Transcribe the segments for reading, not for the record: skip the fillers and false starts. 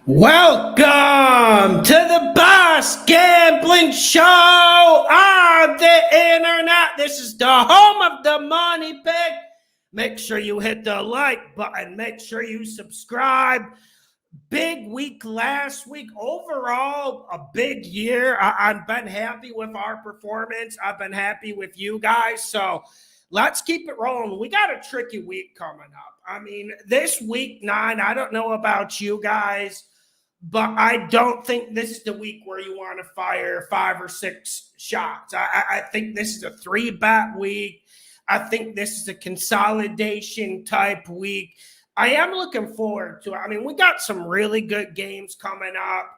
Welcome to the best gambling show on the internet. This is the home of the money pick. Make sure you hit the like button. Make sure you subscribe. Big week last week. Overall, a big year. I've been happy with our performance. I've been happy with you guys. So let's keep it rolling. We got a tricky week coming up. I mean, this week 9, I don't know about you guys, but I don't think this is the week where you want to fire 5 or 6 shots. I think this is a 3-bet week. I think this is a consolidation type week. I am looking forward to it. I mean, we got some really good games coming up.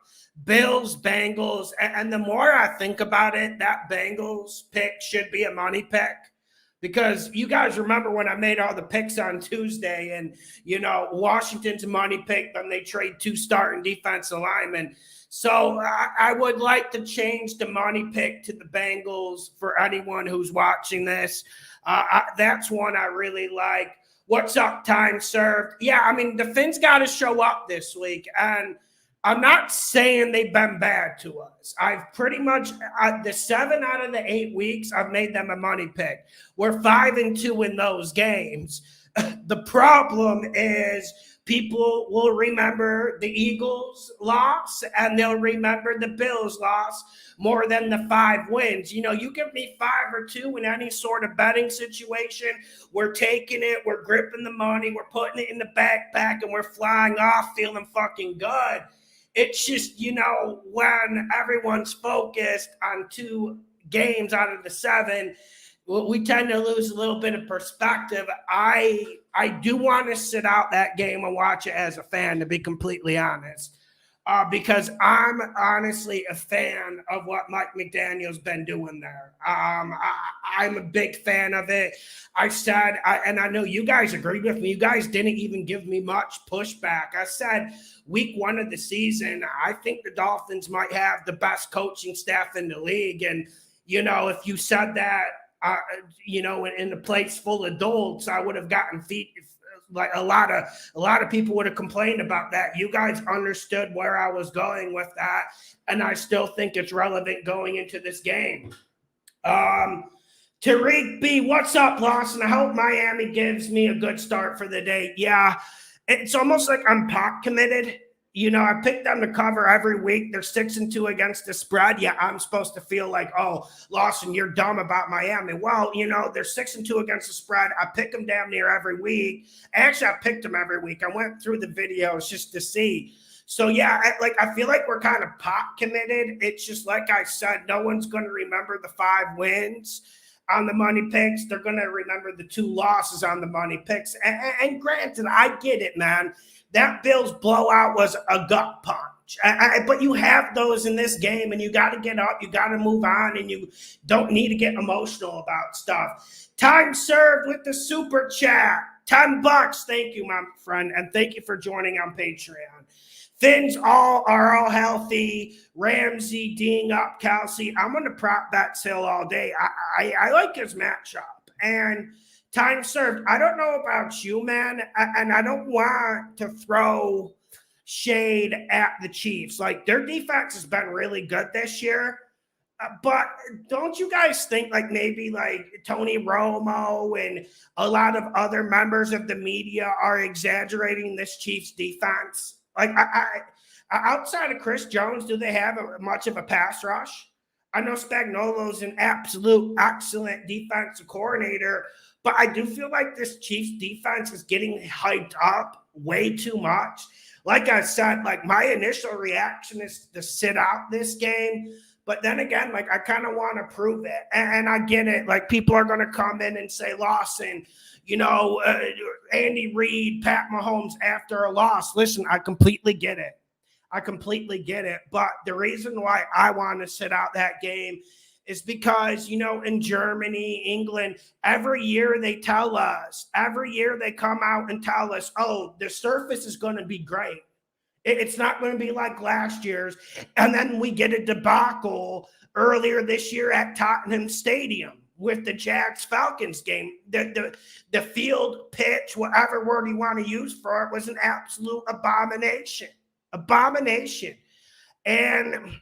Bills, Bengals, and the more I think about it, that Bengals pick should be a money pick. Because you guys remember when I made all the picks on Tuesday and, Washington's a money pick, then they trade 2 starting defensive linemen. So I would like to change the money pick to the Bengals for anyone who's watching this. That's one I really like. What's up, time served? Yeah, I mean, the Finns got to show up this week. And I'm not saying they've been bad to us. I've pretty much, the 7 out of the 8 weeks, I've made them a money pick. We're 5-2 in those games. The problem is people will remember the Eagles' loss and they'll remember the Bills' loss more than the 5 wins. You give me 5 or 2 in any sort of betting situation, we're taking it, we're gripping the money, we're putting it in the backpack, and we're flying off feeling fucking good. It's just, when everyone's focused on 2 games out of the 7, we tend to lose a little bit of perspective. I do want to sit out that game and watch it as a fan, to be completely honest, because I'm honestly a fan of what Mike McDaniel's been doing there. I'm a big fan of it. I said, and I know you guys agree with me, you guys didn't even give me much pushback. I said week 1 of the season, I think the Dolphins might have the best coaching staff in the league. And, if you said that, in a place full of adults, I would have gotten feet. Like a lot of people would have complained about that. You guys understood where I was going with that, and I still think it's relevant going into this game. Tariq B, what's up, Lawson? I hope Miami gives me a good start for the day. Yeah, it's almost like I'm pot committed. I picked them to cover every week. They're 6-2 against the spread. Yeah, I'm supposed to feel like, oh, Lawson, you're dumb about Miami. Well, they're 6-2 against the spread. I pick them damn near every week. Actually, I picked them every week. I went through the videos just to see. So, yeah, I feel like we're kind of pot committed. It's just like I said, no one's going to remember the 5 wins on the money picks. They're going to remember the 2 losses on the money picks. And granted, I get it, man. That Bills blowout was a gut punch. But you have those in this game, and you got to get up. You got to move on, and you don't need to get emotional about stuff. Time served with the super chat. $10. Thank you, my friend, and thank you for joining on Patreon. Finns are all healthy. Ramsey, Ding up, Kelsey. I'm going to prop that Hill all day. I like his matchup. And time served. I don't know about you, man, and I don't want to throw shade at the Chiefs. Like, their defense has been really good this year, but don't you guys think maybe Tony Romo and a lot of other members of the media are exaggerating this Chiefs defense? Outside of Chris Jones, do they have much of a pass rush? I know Spagnuolo's an absolute excellent defensive coordinator, but I do feel like this Chiefs defense is getting hyped up way too much. Like I said, my initial reaction is to sit out this game. But then again, I kind of want to prove it. And I get it. People are going to come in and say, Lawson, Andy Reid, Pat Mahomes after a loss. Listen, I completely get it. But the reason why I want to sit out that game is because, in Germany, England, every year they come out and tell us, oh, the surface is going to be great. It's not going to be like last year's. And then we get a debacle earlier this year at Tottenham Stadium with the Jags-Falcons game. The field, pitch, whatever word you want to use for it, was an absolute abomination. Abomination. And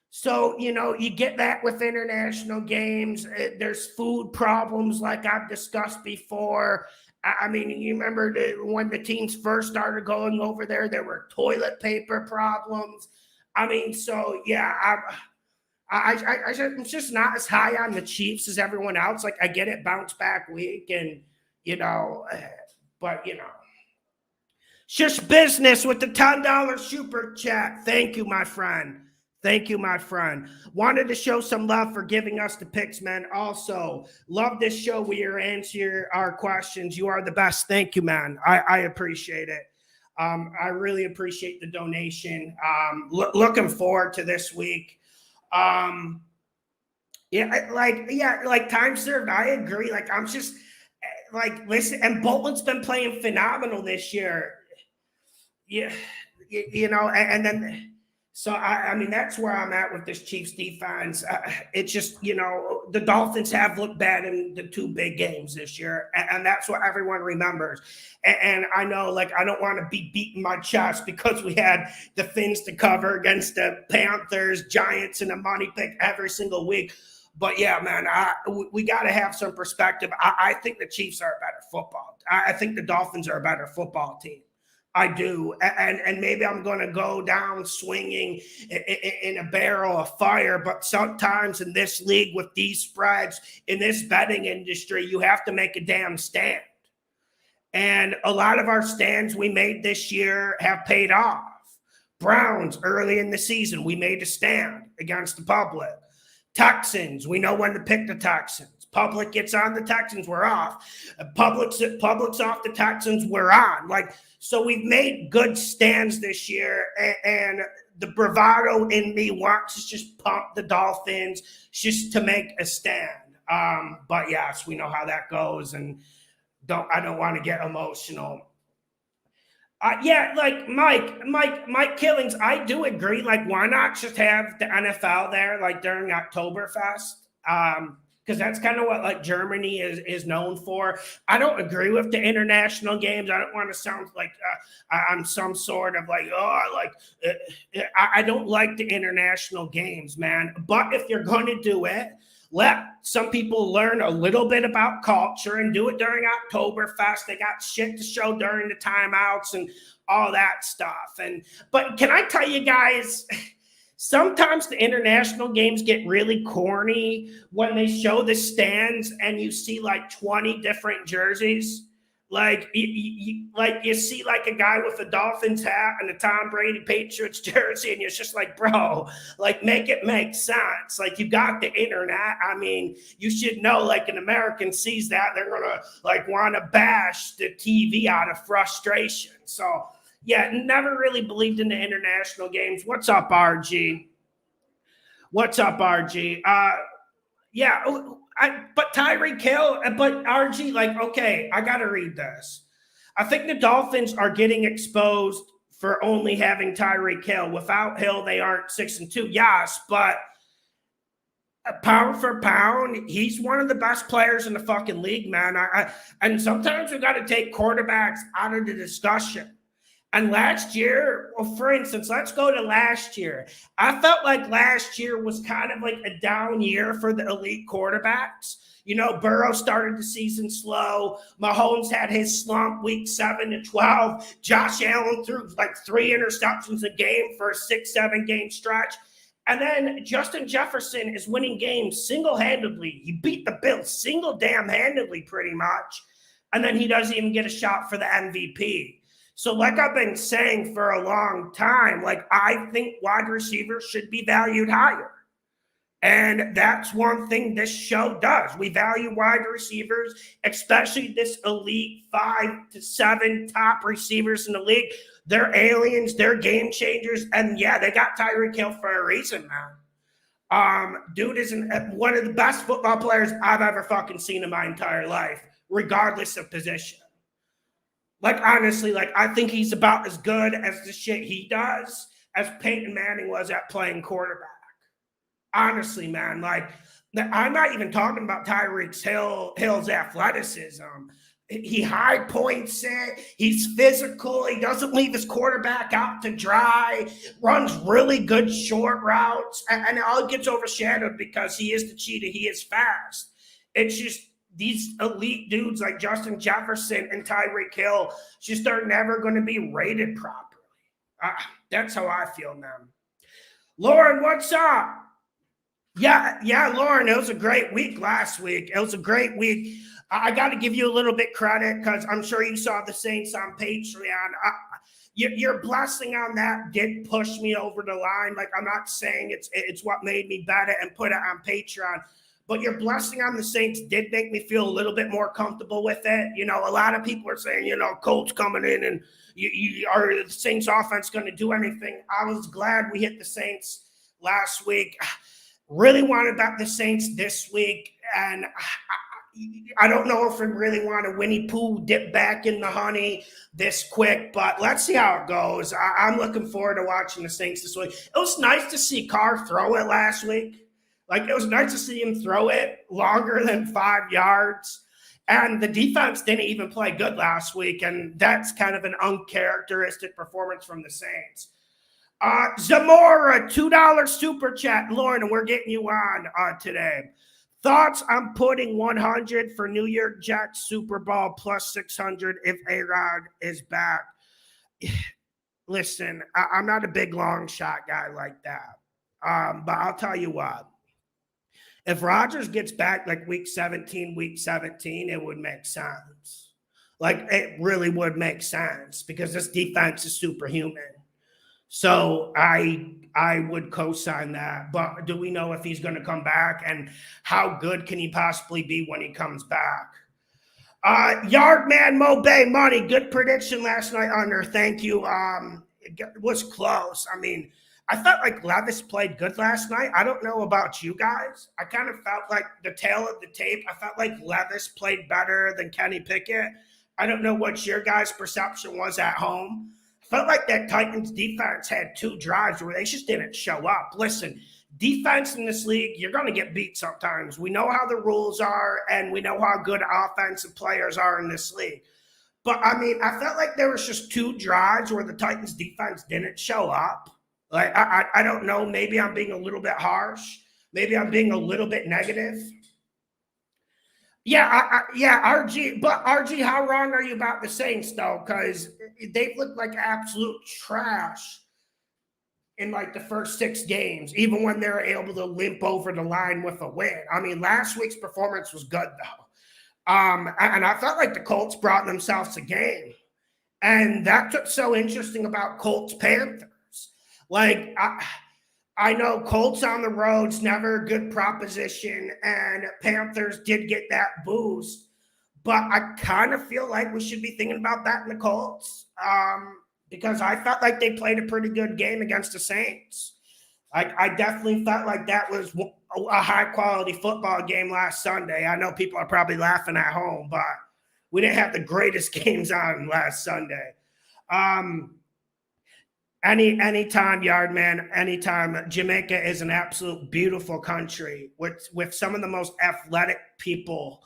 so, you get that with international games. There's food problems like I've discussed before. I mean, you remember when the teams first started going over there were toilet paper problems. I mean, so yeah, I'm just not as high on the Chiefs as everyone else. Like, I get it, bounce back week, and but it's just business with the $10 super chat. Thank you, my friend. Thank you, my friend. Wanted to show some love for giving us the picks, man. Also, love this show where you answer our questions. You are the best. Thank you, man. I appreciate it. I really appreciate the donation. Looking forward to this week. Like time served. I agree. Like, I'm just listen. And Bolton's been playing phenomenal this year. Yeah, and then. So, I mean, that's where I'm at with this Chiefs defense. It's just, the Dolphins have looked bad in the two big games this year, and that's what everyone remembers. And I know, I don't want to be beating my chest because we had the Fins to cover against the Panthers, Giants, and a money pick every single week. But, yeah, man, we got to have some perspective. I think the Chiefs are a better football. I think the Dolphins are a better football team. I do, and maybe I'm going to go down swinging in a barrel of fire, but sometimes in this league with these spreads, in this betting industry, you have to make a damn stand. And a lot of our stands we made this year have paid off. Browns, early in the season, we made a stand against the public. Texans, we know when to pick the Texans. Public gets on the Texans, we're off. Public's off the Texans, we're on. So we've made good stands this year, and the bravado in me wants to just pump the Dolphins just to make a stand. But yes, we know how that goes, and I don't want to get emotional. Mike Killings, I do agree. Why not just have the NFL there, during Oktoberfest? Because that's kind of what Germany is known for. I don't agree with the international games. I don't want to sound like I'm some sort of I don't like the international games, man. But if you're going to do it, let some people learn a little bit about culture and do it during Oktoberfest. They got shit to show during the timeouts and all that stuff. But can I tell you guys, sometimes the international games get really corny when they show the stands and you see 20 different jerseys. You see a guy with a Dolphins hat and a Tom Brady Patriots jersey, and you're just bro, make it make sense. You got the internet. I mean, you should know, an American sees that, they're gonna want to bash the TV out of frustration. So yeah, never really believed in the international games. What's up, RG? What's up, RG? Yeah, but Tyreek Hill, but RG, okay, I got to read this. I think the Dolphins are getting exposed for only having Tyreek Hill. Without Hill, they aren't 6-2. Yes, but pound for pound, he's one of the best players in the fucking league, man. And sometimes we got to take quarterbacks out of the discussion. And last year, well, for instance, let's go to last year. I felt like last year was kind of a down year for the elite quarterbacks. Burrow started the season slow. Mahomes had his slump week 7 to 12. Josh Allen threw 3 interceptions a game for a 6-7 game stretch. And then Justin Jefferson is winning games single-handedly. He beat the Bills single-damn-handedly pretty much. And then he doesn't even get a shot for the MVP. So I've been saying for a long time, I think wide receivers should be valued higher. And that's one thing this show does. We value wide receivers, especially this elite 5 to 7 top receivers in the league. They're aliens. They're game changers. And, yeah, they got Tyreek Hill for a reason, man. Dude is one of the best football players I've ever fucking seen in my entire life, regardless of position. Honestly, I think he's about as good as the shit he does as Peyton Manning was at playing quarterback. Honestly, man, I'm not even talking about Tyreek Hill's athleticism. He high points it. He's physical. He doesn't leave his quarterback out to dry. Runs really good short routes. And it all gets overshadowed because he is the cheetah. He is fast. It's just these elite dudes like Justin Jefferson and Tyreek Hill just are never going to be rated properly. That's how I feel, man. Lauren, what's up? Yeah, Lauren, it was a great week last week. It was a great week. I got to give you a little bit credit because I'm sure you saw the Saints on Patreon. Your blessing on that did push me over the line. Like, I'm not saying it's what made me bet it and put it on Patreon, but your blessing on the Saints did make me feel a little bit more comfortable with it. You know, a lot of people are saying, Colts coming in and are the Saints offense going to do anything? I was glad we hit the Saints last week. Really want to bet the Saints this week, and I don't know if we really want to Winnie Pooh dip back in the honey this quick, but let's see how it goes. I'm looking forward to watching the Saints this week. It was nice to see Carr throw it last week. Like, it was nice to see him throw it longer than 5 yards. And the defense didn't even play good last week, and that's kind of an uncharacteristic performance from the Saints. Zamora, $2 super chat. Lauren, and we're getting you on today. Thoughts on putting 100 for New York Jets Super Bowl plus 600 if A-Rod is back? Listen, I'm not a big long shot guy like that. But I'll tell you what. If Rodgers gets back like week 17, it would make sense. Like, it really would make sense because this defense is superhuman. So I would co-sign that. But do we know if he's going to come back and how good can he possibly be when he comes back? Yardman Mo Bay Money, good prediction last night under. Thank you. It was close. I mean, I felt like Levis played good last night. I don't know about you guys. I kind of felt like the tail of the tape. I felt like Levis played better than Kenny Pickett. I don't know what your guys' perception was at home. I felt like that Titans defense had 2 drives where they just didn't show up. Listen, defense in this league, you're going to get beat sometimes. We know how the rules are, and we know how good offensive players are in this league. But, I mean, I felt like there was just 2 drives where the Titans defense didn't show up. Like, I don't know. Maybe I'm being a little bit harsh. Maybe I'm being a little bit negative. Yeah, RG. But, RG, how wrong are you about the Saints, though? Because they've looked like absolute trash in, like, the first 6 games, even when they're able to limp over the line with a win. I mean, last week's performance was good, though. And I felt like the Colts brought themselves a game. And that's what's so interesting about Colts-Panthers. Like, I know Colts on the road's never a good proposition, and Panthers did get that boost. But I kind of feel like we should be thinking about that in the Colts because I felt like they played a pretty good game against the Saints. I definitely felt like that was a high-quality football game last Sunday. I know people are probably laughing at home, but we didn't have the greatest games on last Sunday. Anytime, Yardman, anytime. Jamaica is an absolute beautiful country with some of the most athletic people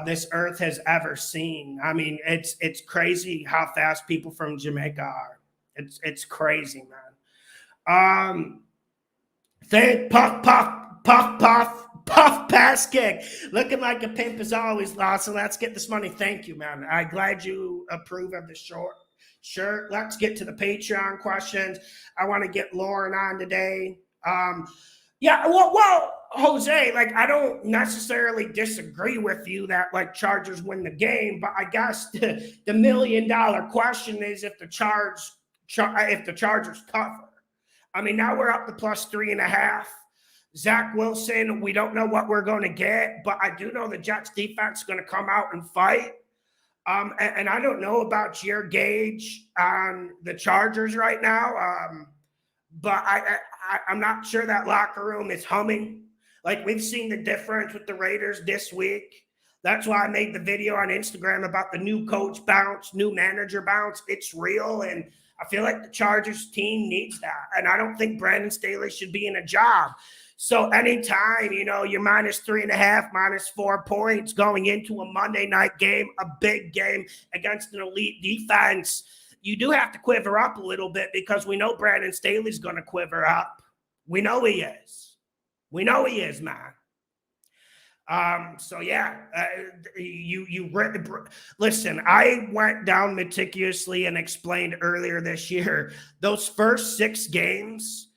this earth has ever seen. I mean, it's crazy how fast people from Jamaica are. It's crazy, man. Puff pass kick. Looking like a pimp as always, Lawson. Let's get this money. Thank you, man. I'm glad you approve of the short. Sure, let's get to the Patreon questions. I want to get Lauren on today. Well, Jose, like, I don't necessarily disagree with you that, like, Chargers win the game, but I guess the $1 million question is if the Chargers cover. I mean, now we're up to plus 3.5. Zach Wilson, we don't know what we're going to get, but I do know the Jets defense is going to come out and fight. And I don't know about your gauge on the Chargers right now, but I'm not sure that locker room is humming. Like, we've seen the difference with the Raiders this week. That's why I made the video on Instagram about the new coach bounce, new manager bounce. It's real, and I feel like the Chargers team needs that. And I don't think Brandon Staley should be in a job. So anytime, you're minus 3.5, minus 4 points going into a Monday night game, a big game against an elite defense, you do have to quiver up a little bit because we know Brandon Staley's going to quiver up. We know he is. We know he is, man. So yeah, listen, I went down meticulously and explained earlier this year, those first 6 games,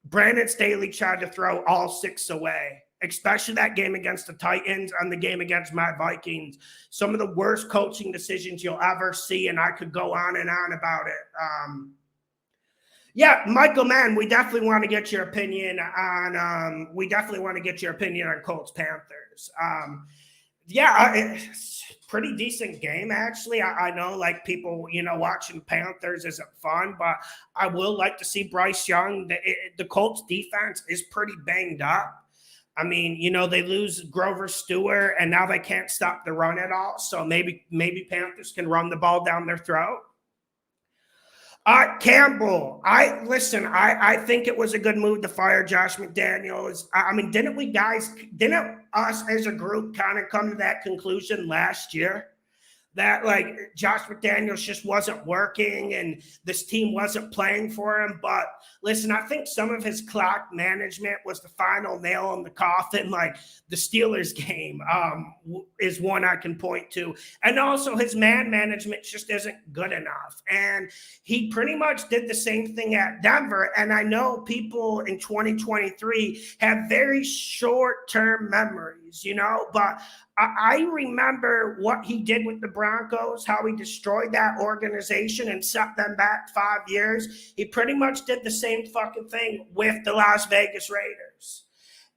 Brandon Staley tried to throw all 6 away, especially that game against the Titans and the game against my Vikings. Some of the worst coaching decisions you'll ever see, and I could go on and on about it. Yeah, Michael, man, we definitely want to get your opinion on Colts Panthers. It's pretty decent game, actually. I know, like, people, watching Panthers isn't fun, but I will like to see Bryce Young. The Colts defense is pretty banged up. I mean, they lose Grover Stewart, and now they can't stop the run at all. So maybe Panthers can run the ball down their throat. Campbell, I think it was a good move to fire Josh McDaniels. I mean, didn't us as a group kind of come to that conclusion last year that, like, Josh McDaniels just wasn't working and this team wasn't playing for him? But listen, I think some of his clock management was the final nail in the coffin. Like, the Steelers game is one I can point to. And also his man management just isn't good enough. And he pretty much did the same thing at Denver. And I know people in 2023 have very short-term memories, but I remember what he did with the Broncos, how he destroyed that organization and set them back 5 years. He pretty much did the same fucking thing with the Las Vegas Raiders.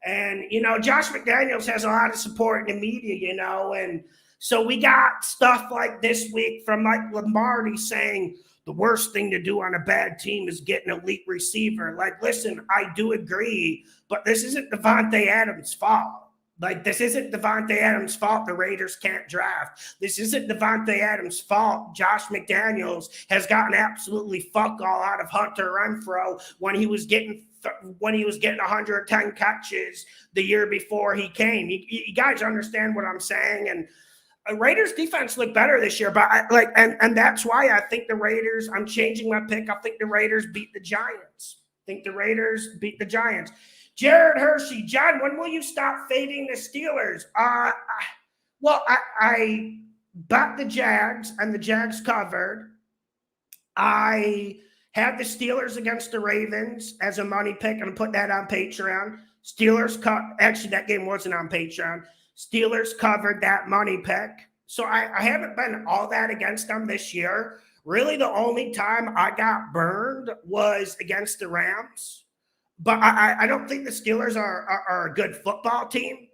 And, Josh McDaniels has a lot of support in the media, and so we got stuff like this week from Mike Lombardi saying the worst thing to do on a bad team is get an elite receiver. Like, listen, I do agree, but this isn't Devontae Adams' fault. Like, this isn't Devontae Adams' fault the Raiders can't draft. This isn't Devontae Adams' fault Josh McDaniels has gotten absolutely fuck all out of Hunter Renfrow when he was getting 110 catches the year before he came. You guys understand what I'm saying? And Raiders defense looked better this year, but and that's why I think the Raiders, I'm changing my pick. I think the Raiders beat the Giants. Jared Hershey, John, when will you stop fading the Steelers? I bet the Jags, and the Jags covered. I had the Steelers against the Ravens as a money pick, and I put that on Patreon. Steelers cut. Actually, that game wasn't on Patreon. Steelers covered that money pick. So I haven't been all that against them this year. Really, the only time I got burned was against the Rams. But I don't think the Steelers are a good football team.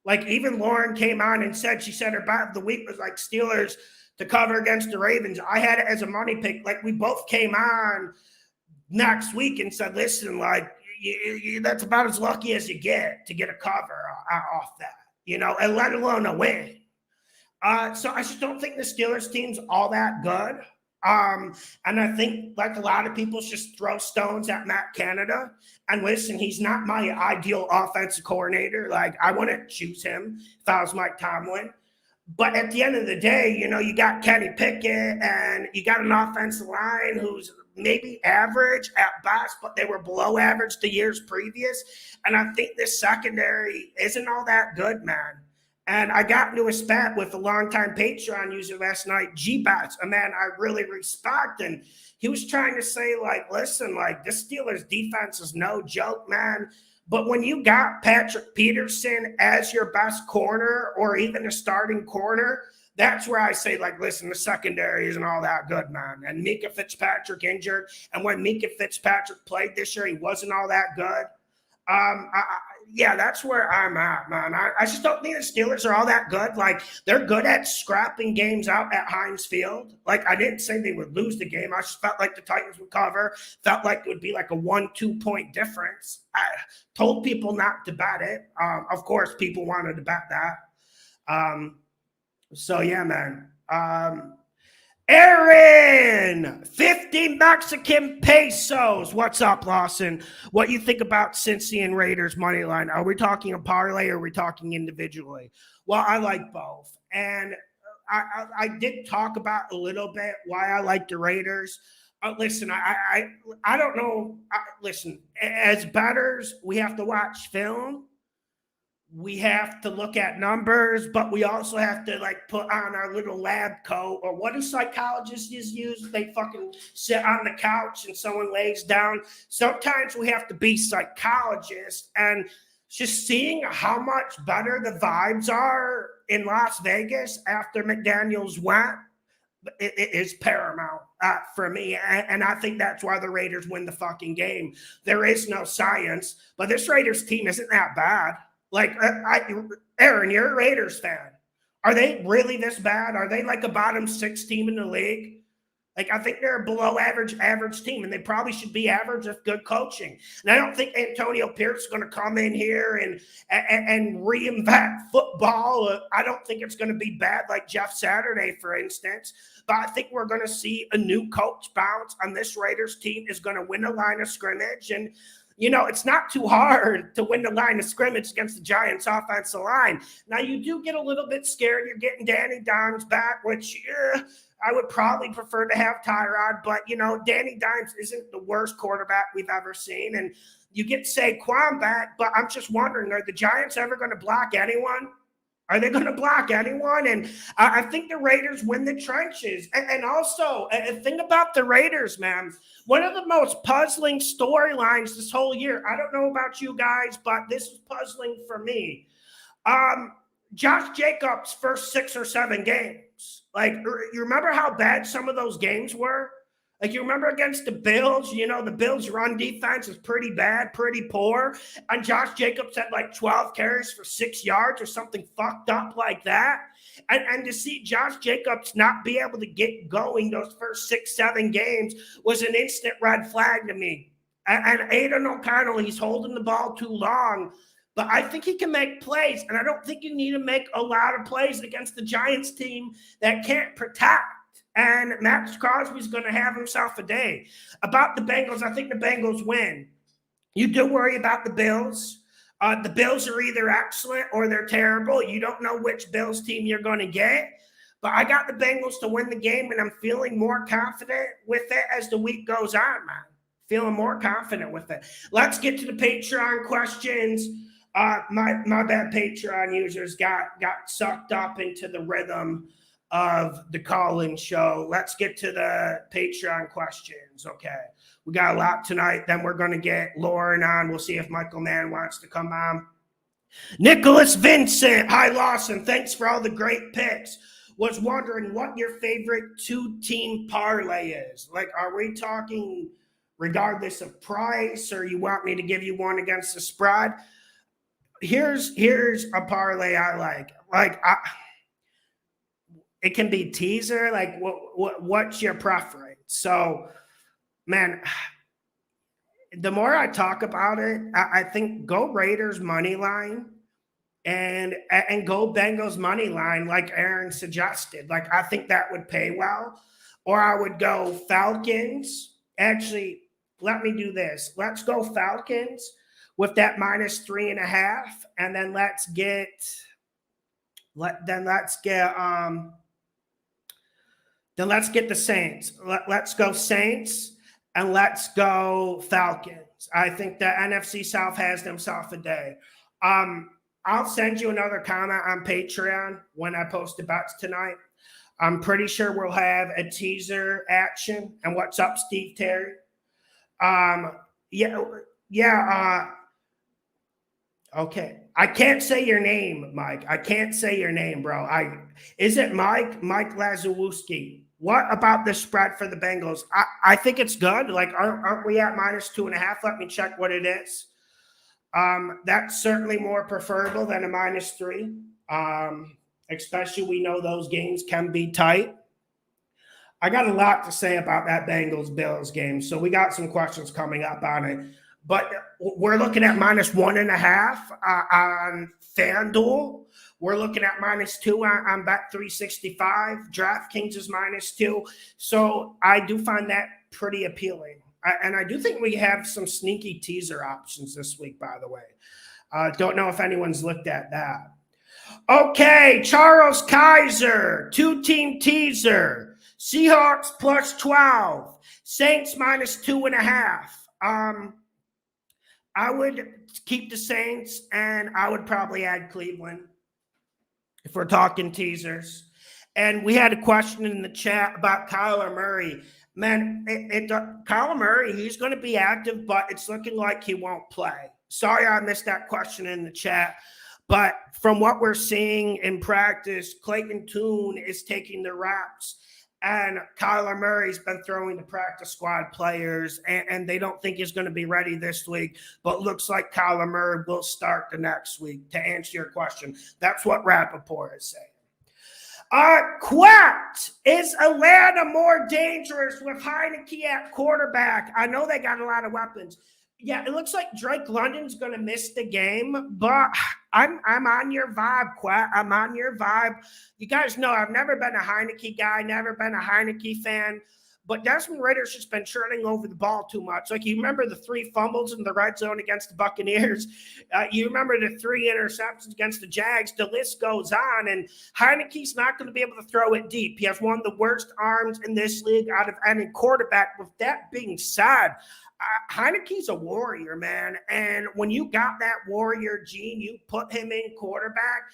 Like, even Lauren came on and said her bet of the week was like Steelers to cover against the Ravens. I had it as a money pick. Like, we both came on next week and said, listen, like, that's about as lucky as you get to get a cover off that, and let alone a win. So I just don't think the Steelers team's all that good. And I think, like a lot of people, just throw stones at Matt Canada. And listen, he's not my ideal offensive coordinator. Like, I wouldn't choose him if I was Mike Tomlin. But at the end of the day, you got Kenny Pickett and you got an offensive line who's maybe average at best, but they were below average the years previous. And I think this secondary isn't all that good, man. And I got into a spat with a longtime Patreon user last night, G-Bats, a man I really respect. And he was trying to say, like, listen, like, this Steelers defense is no joke, man. But when you got Patrick Peterson as your best corner or even a starting corner, that's where I say, like, listen, the secondary isn't all that good, man. And Mika Fitzpatrick injured. And when Mika Fitzpatrick played this year, he wasn't all that good. That's where I'm at, man. I just don't think the Steelers are all that good. Like, they're good at scrapping games out at Heinz Field. Like, I didn't say they would lose the game. I just felt like the Titans would cover. Felt like it would be like a 1-2 point difference. I told people not to bet it. Of course, people wanted to bet that. So, yeah, man. Aaron, 50 Mexican pesos. What's up, Lawson? What you think about Cincy and Raiders money line? Are we talking a parlay or are we talking individually? Well, I like both. And I did talk about a little bit why I like the Raiders. Listen, I don't know. Listen, as bettors, we have to watch film, we have to look at numbers, but we also have to like put on our little lab coat, or what do psychologists use? They fucking sit on the couch and someone lays down. Sometimes we have to be psychologists, and just seeing how much better the vibes are in Las Vegas after McDaniels went, it is paramount for me. And I think that's why the Raiders win the fucking game. There is no science, but this Raiders team isn't that bad. Like, Aaron, you're a Raiders fan. Are they really this bad? Are they like a bottom 6 team in the league? Like, I think they're a below average team, and they probably should be average with good coaching. And I don't think Antonio Pierce is going to come in here and reinvent football. I don't think it's going to be bad like Jeff Saturday, for instance. But I think we're going to see a new coach bounce, and this Raiders team is going to win a line of scrimmage. And you know, it's not too hard to win the line of scrimmage against the Giants' offensive line. Now, you do get a little bit scared. You're getting Danny Dimes back, which I would probably prefer to have Tyrod. But, you know, Danny Dimes isn't the worst quarterback we've ever seen. And you get Saquon back, but I'm just wondering, are the Giants ever going to block anyone? Are they going to block anyone? And I think the Raiders win the trenches. And also, think about the Raiders, man. One of the most puzzling storylines this whole year, I don't know about you guys, but this is puzzling for me. Josh Jacobs' first 6 or 7 games. Like, you remember how bad some of those games were? Like, you remember against the Bills, you know, the Bills' run defense is pretty bad, pretty poor. And Josh Jacobs had like 12 carries for 6 yards or something fucked up like that. And to see Josh Jacobs not be able to get going those first 6, 7 games was an instant red flag to me. And Aiden O'Connell, he's holding the ball too long. But I think he can make plays. And I don't think you need to make a lot of plays against the Giants team that can't protect. And Max Crosby's going to have himself a day. About the Bengals, I think the Bengals win. You do worry about the Bills. The Bills are either excellent or they're terrible. You don't know which Bills team you're going to get. But I got the Bengals to win the game, and I'm feeling more confident with it as the week goes on, man. Feeling more confident with it. Let's get to the Patreon questions. My bad Patreon users got sucked up into the rhythm of the call-in show. Let's get to the Patreon questions. Okay. We got a lot tonight. Then we're going to get Lauren on. We'll see if Michael Mann wants to come on. Nicholas Vincent. Hi, Lawson. Thanks for all the great picks. Was wondering what your favorite 2-team parlay is. Like, are we talking regardless of price, or you want me to give you one against the spread? Here's a parlay I like. It can be teaser. Like, what's your preference? So, man, the more I talk about it, I think go Raiders money line and go Bengals money line, like Aaron suggested. Like, I think that would pay well. Or I would go Falcons. Actually, let me do this. Let's go Falcons with that -3.5, and then let's get the Saints. Let's go Saints, and let's go Falcons. I think the NFC South has themselves a day. I'll send you another comment on Patreon when I post the bets tonight. I'm pretty sure we'll have a teaser action. And what's up, Steve Terry? Okay. I can't say your name, Mike. I can't say your name, bro. Is it Mike Lazarowski? What about the spread for the Bengals? I think it's good. Like, aren't we at -2.5? Let me check what it is. That's certainly more preferable than a -3. Especially we know those games can be tight. I got a lot to say about that Bengals-Bills game, so we got some questions coming up on it. But we're looking at -1.5 on FanDuel. We're looking at -2 on Bet365. DraftKings is -2. So I do find that pretty appealing. And I do think we have some sneaky teaser options this week, by the way. Don't know if anyone's looked at that. Okay, Charles Kaiser, 2-team teaser. Seahawks +12. Saints -2.5. I would keep the Saints, and I would probably add Cleveland if we're talking teasers. And we had a question in the chat about Kyler Murray. Man, Kyler Murray, he's going to be active, but it's looking like he won't play. Sorry I missed that question in the chat. But from what we're seeing in practice, Clayton Tune is taking the reps. And Kyler Murray's been throwing to practice squad players, and they don't think he's going to be ready this week. But looks like Kyler Murray will start the next week, to answer your question. That's what Rappaport is saying. Quat, is Atlanta more dangerous with Heineke at quarterback? I know they got a lot of weapons. Yeah, it looks like Drake London's going to miss the game, but I'm on your vibe, Quat. I'm on your vibe. You guys know I've never been a Heineke guy, never been a Heineke fan, but Desmond Ritter's just been turning over the ball too much. Like, you remember the 3 fumbles in the red zone against the Buccaneers. You remember the 3 interceptions against the Jags. The list goes on, and Heineke's not going to be able to throw it deep. He has one of the worst arms in this league out of any quarterback. With that being said, Heineke's a warrior, man. And when you got that warrior gene, you put him in quarterback.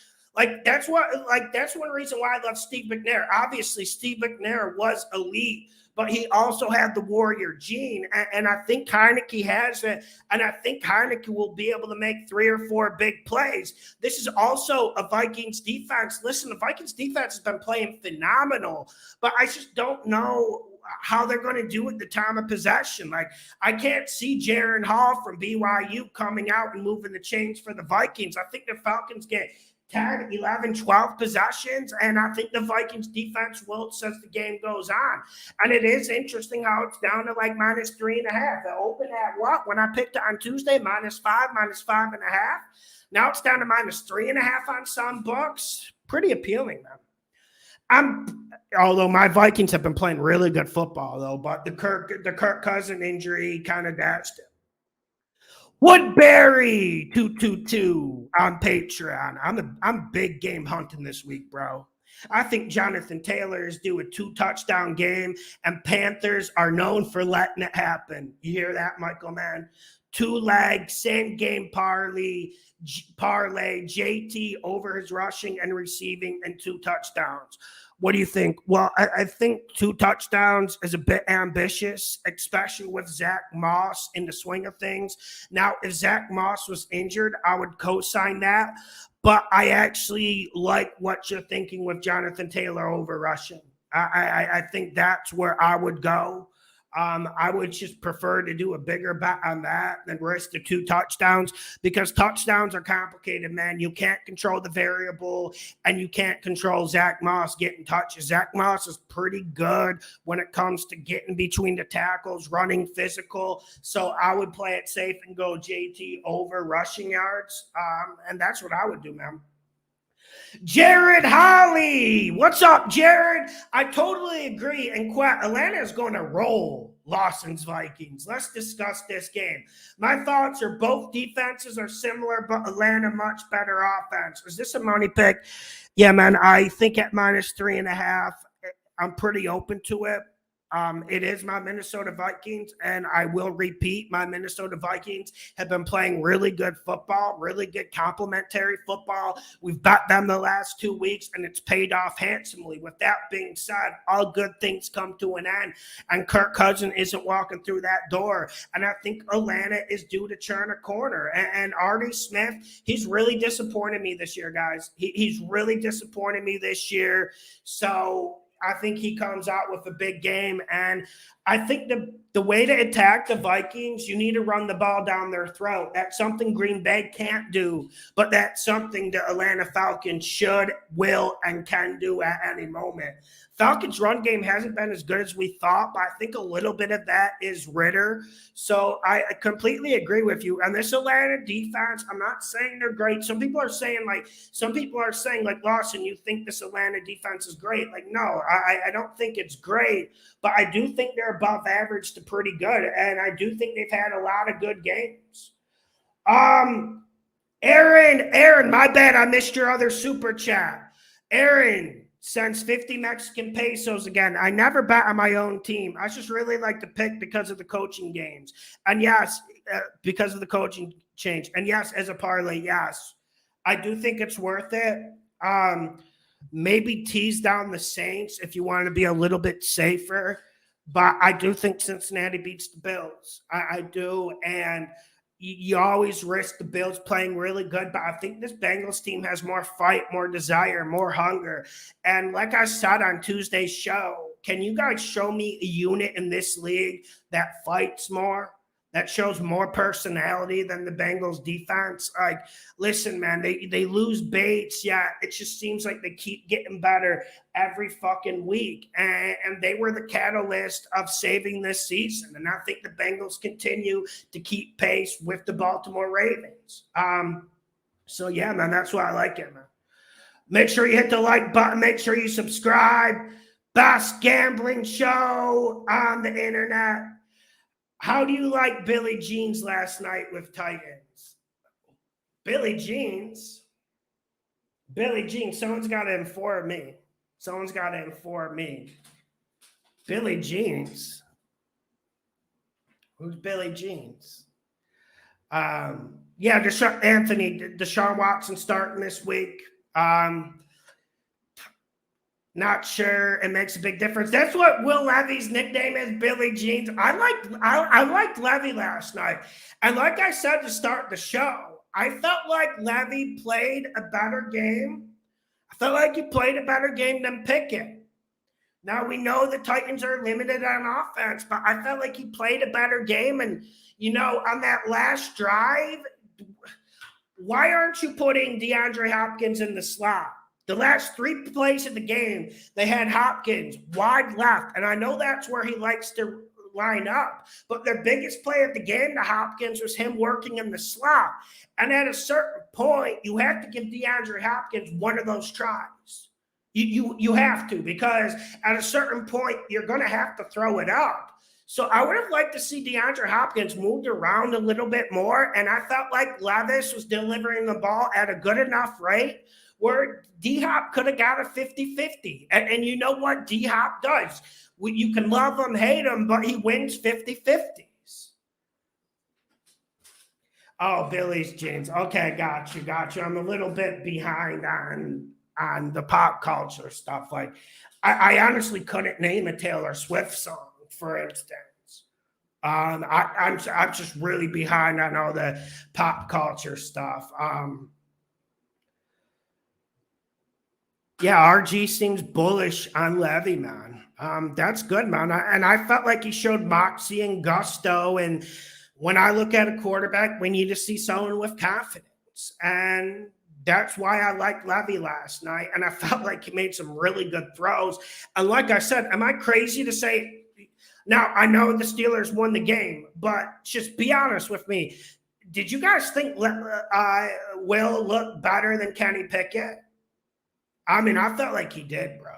That's one reason why I love Steve McNair. Obviously, Steve McNair was elite, but he also had the warrior gene. And I think Heineke has it. And I think Heineke will be able to make 3 or 4 big plays. This is also a Vikings defense. Listen, the Vikings defense has been playing phenomenal, but I just don't know how they're going to do at the time of possession. I can't see Jaron Hall from BYU coming out and moving the chains for the Vikings. I think the Falcons get 10, 11, 12 possessions, and I think the Vikings defense wilts as the game goes on. And it is interesting how it's down to -3.5. It opened at what? When I picked it on Tuesday, -5, -5.5. Now it's down to -3.5 on some books. Pretty appealing, man. Although my Vikings have been playing really good football, though, but the Kirk Cousin injury kind of dashed it. Woodbury 222 on Patreon. I'm big game hunting this week, bro. I think Jonathan Taylor is due a 2-touchdown game, and Panthers are known for letting it happen. You hear that, Michael, man? 2-leg, same game parlay, JT over his rushing and receiving and 2 touchdowns. What do you think? Well, I think 2 touchdowns is a bit ambitious, especially with Zach Moss in the swing of things. Now, if Zach Moss was injured, I would co-sign that. But I actually like what you're thinking with Jonathan Taylor over rushing. I think that's where I would go. I would just prefer to do a bigger bet on that than risk the 2 touchdowns, because touchdowns are complicated, man. You can't control the variable, and you can't control Zach Moss getting touches. Zach Moss is pretty good when it comes to getting between the tackles, running physical. So I would play it safe and go JT over rushing yards. And that's what I would do, man. Jared Holly. What's up, Jared? I totally agree. And Atlanta is going to roll Lawson's Vikings. Let's discuss this game. My thoughts are both defenses are similar, but Atlanta much better offense. Is this a money pick? Yeah, man. I think at -3.5, I'm pretty open to it. It is my Minnesota Vikings, and I will repeat, my Minnesota Vikings have been playing really good football, really good complementary football. We've bet them the last 2 weeks, and it's paid off handsomely. With that being said, all good things come to an end, and Kirk Cousins isn't walking through that door. And I think Atlanta is due to turn a corner. And Artie Smith, he's really disappointed me this year, guys. He's really disappointed me this year. So I think he comes out with a big game. And I think the way to attack the Vikings, you need to run the ball down their throat. That's something Green Bay can't do, but that's something the Atlanta Falcons should, will, and can do at any moment. Falcons' run game hasn't been as good as we thought, but I think a little bit of that is Ritter. So I completely agree with you. And this Atlanta defense, I'm not saying they're great. Some people are saying, Lawson, you think this Atlanta defense is great. Like, no, I don't think it's great, but I do think they're above average to pretty good. And I do think they've had a lot of good games. Aaron, my bad. I missed your other super chat. Aaron sends 50 Mexican pesos again. I never bet on my own team. I just really like to pick because of the coaching games. And yes, because of the coaching change. And yes, as a parlay, yes. I do think it's worth it. Maybe tease down the Saints if you want to be a little bit safer. But I do think Cincinnati beats the Bills. I do. And you always risk the Bills playing really good, but I think this Bengals team has more fight, more desire, more hunger. And like I said on Tuesday's show, can you guys show me a unit in this league that fights more, that shows more personality than the Bengals defense? Like, listen, man, they lose Bates. Yeah, it just seems like they keep getting better every fucking week. And they were the catalyst of saving this season. And I think the Bengals continue to keep pace with the Baltimore Ravens. So, yeah, man, that's why I like it, man. Make sure you hit the like button. Make sure you subscribe. Best gambling show on the internet. How do you like Billy Jeans last night with Titans? Billy Jeans? Someone's got to inform me. Billy Jeans? Who's Billy Jeans? Deshaun Watson starting this week. Not sure it makes a big difference. That's what Will Levy's nickname is, Billy Jeans. I liked Levy last night. And like I said to start the show, I felt like Levy played a better game. I felt like he played a better game than Pickett. Now, we know the Titans are limited on offense, but I felt like he played a better game. And, on that last drive, why aren't you putting DeAndre Hopkins in the slot? The last 3 plays of the game, they had Hopkins wide left. And I know that's where he likes to line up. But their biggest play of the game to Hopkins was him working in the slot. And at a certain point, you have to give DeAndre Hopkins one of those tries. You have to, because at a certain point, you're going to have to throw it up. So I would have liked to see DeAndre Hopkins moved around a little bit more. And I felt like Levis was delivering the ball at a good enough rate where D-Hop could have got a 50-50. And you know what D-Hop does? You can love him, hate him, but he wins 50-50s. Oh, Billy's Jeans. Okay, got you. I'm a little bit behind on the pop culture stuff. Like, I honestly couldn't name a Taylor Swift song, for instance. I'm just really behind on all the pop culture stuff. Yeah, RG seems bullish on Levy, man. That's good, man. And I felt like he showed moxie and gusto. And when I look at a quarterback, we need to see someone with confidence. And that's why I liked Levy last night. And I felt like he made some really good throws. And like I said, am I crazy to say, now I know the Steelers won the game, but just be honest with me. Did you guys think Will look better than Kenny Pickett? I mean, I felt like he did, bro.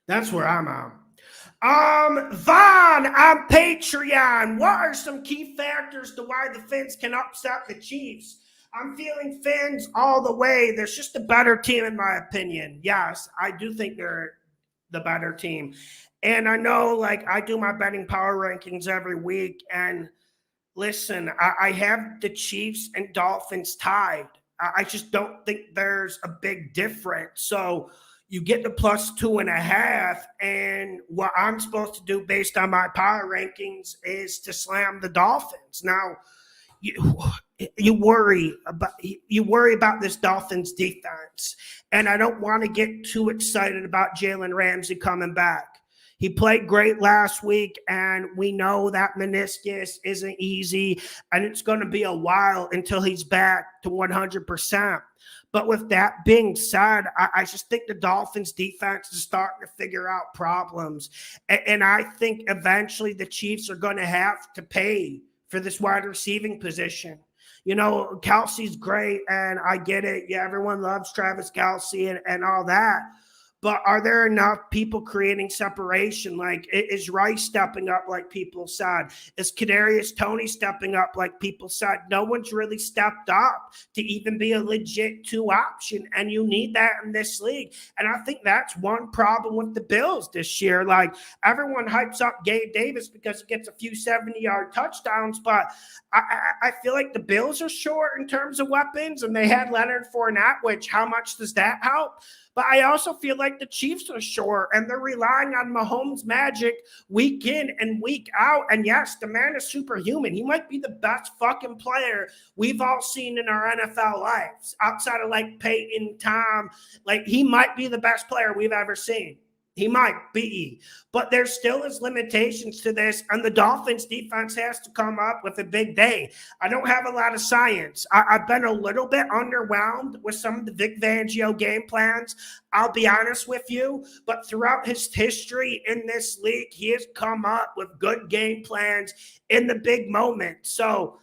That's where I'm at. Vaughn on Patreon. What are some key factors to why the Fins can upset the Chiefs? I'm feeling Fins all the way. There's just a better team, in my opinion. Yes, I do think they're the better team. And I know, like, I do my betting power rankings every week. And listen, I have the Chiefs and Dolphins tied. I just don't think there's a big difference. So you get the plus 2.5, and what I'm supposed to do based on my power rankings is to slam the Dolphins. Now, you worry about this Dolphins defense, and I don't want to get too excited about Jalen Ramsey coming back. He played great last week, and we know that meniscus isn't easy, and it's going to be a while until he's back to 100%. But with that being said, I just think the Dolphins defense is starting to figure out problems. And I think eventually the Chiefs are going to have to pay for this wide receiving position. You know, Kelsey's great, and I get it. Yeah, everyone loves Travis Kelsey and all that. But are there enough people creating separation? Like, is Rice stepping up like people said? Is Kadarius Toney stepping up like people said? No one's really stepped up to even be a legit 2 option, and you need that in this league. And I think that's one problem with the Bills this year. Like, everyone hypes up Gabe Davis because he gets a few 70-yard touchdowns, but I feel like the Bills are short in terms of weapons, and they had Leonard Fournette, which how much does that help? But I also feel like the Chiefs are short, and they're relying on Mahomes' magic week in and week out. And yes, the man is superhuman. He might be the best fucking player we've all seen in our NFL lives, outside of like Peyton, Tom. Like, he might be the best player we've ever seen. He might be, but there still is limitations to this, and the Dolphins defense has to come up with a big day. I don't have a lot of science. I've been a little bit underwhelmed with some of the Vic Fangio game plans. I'll be honest with you, but throughout his history in this league, he has come up with good game plans in the big moment. So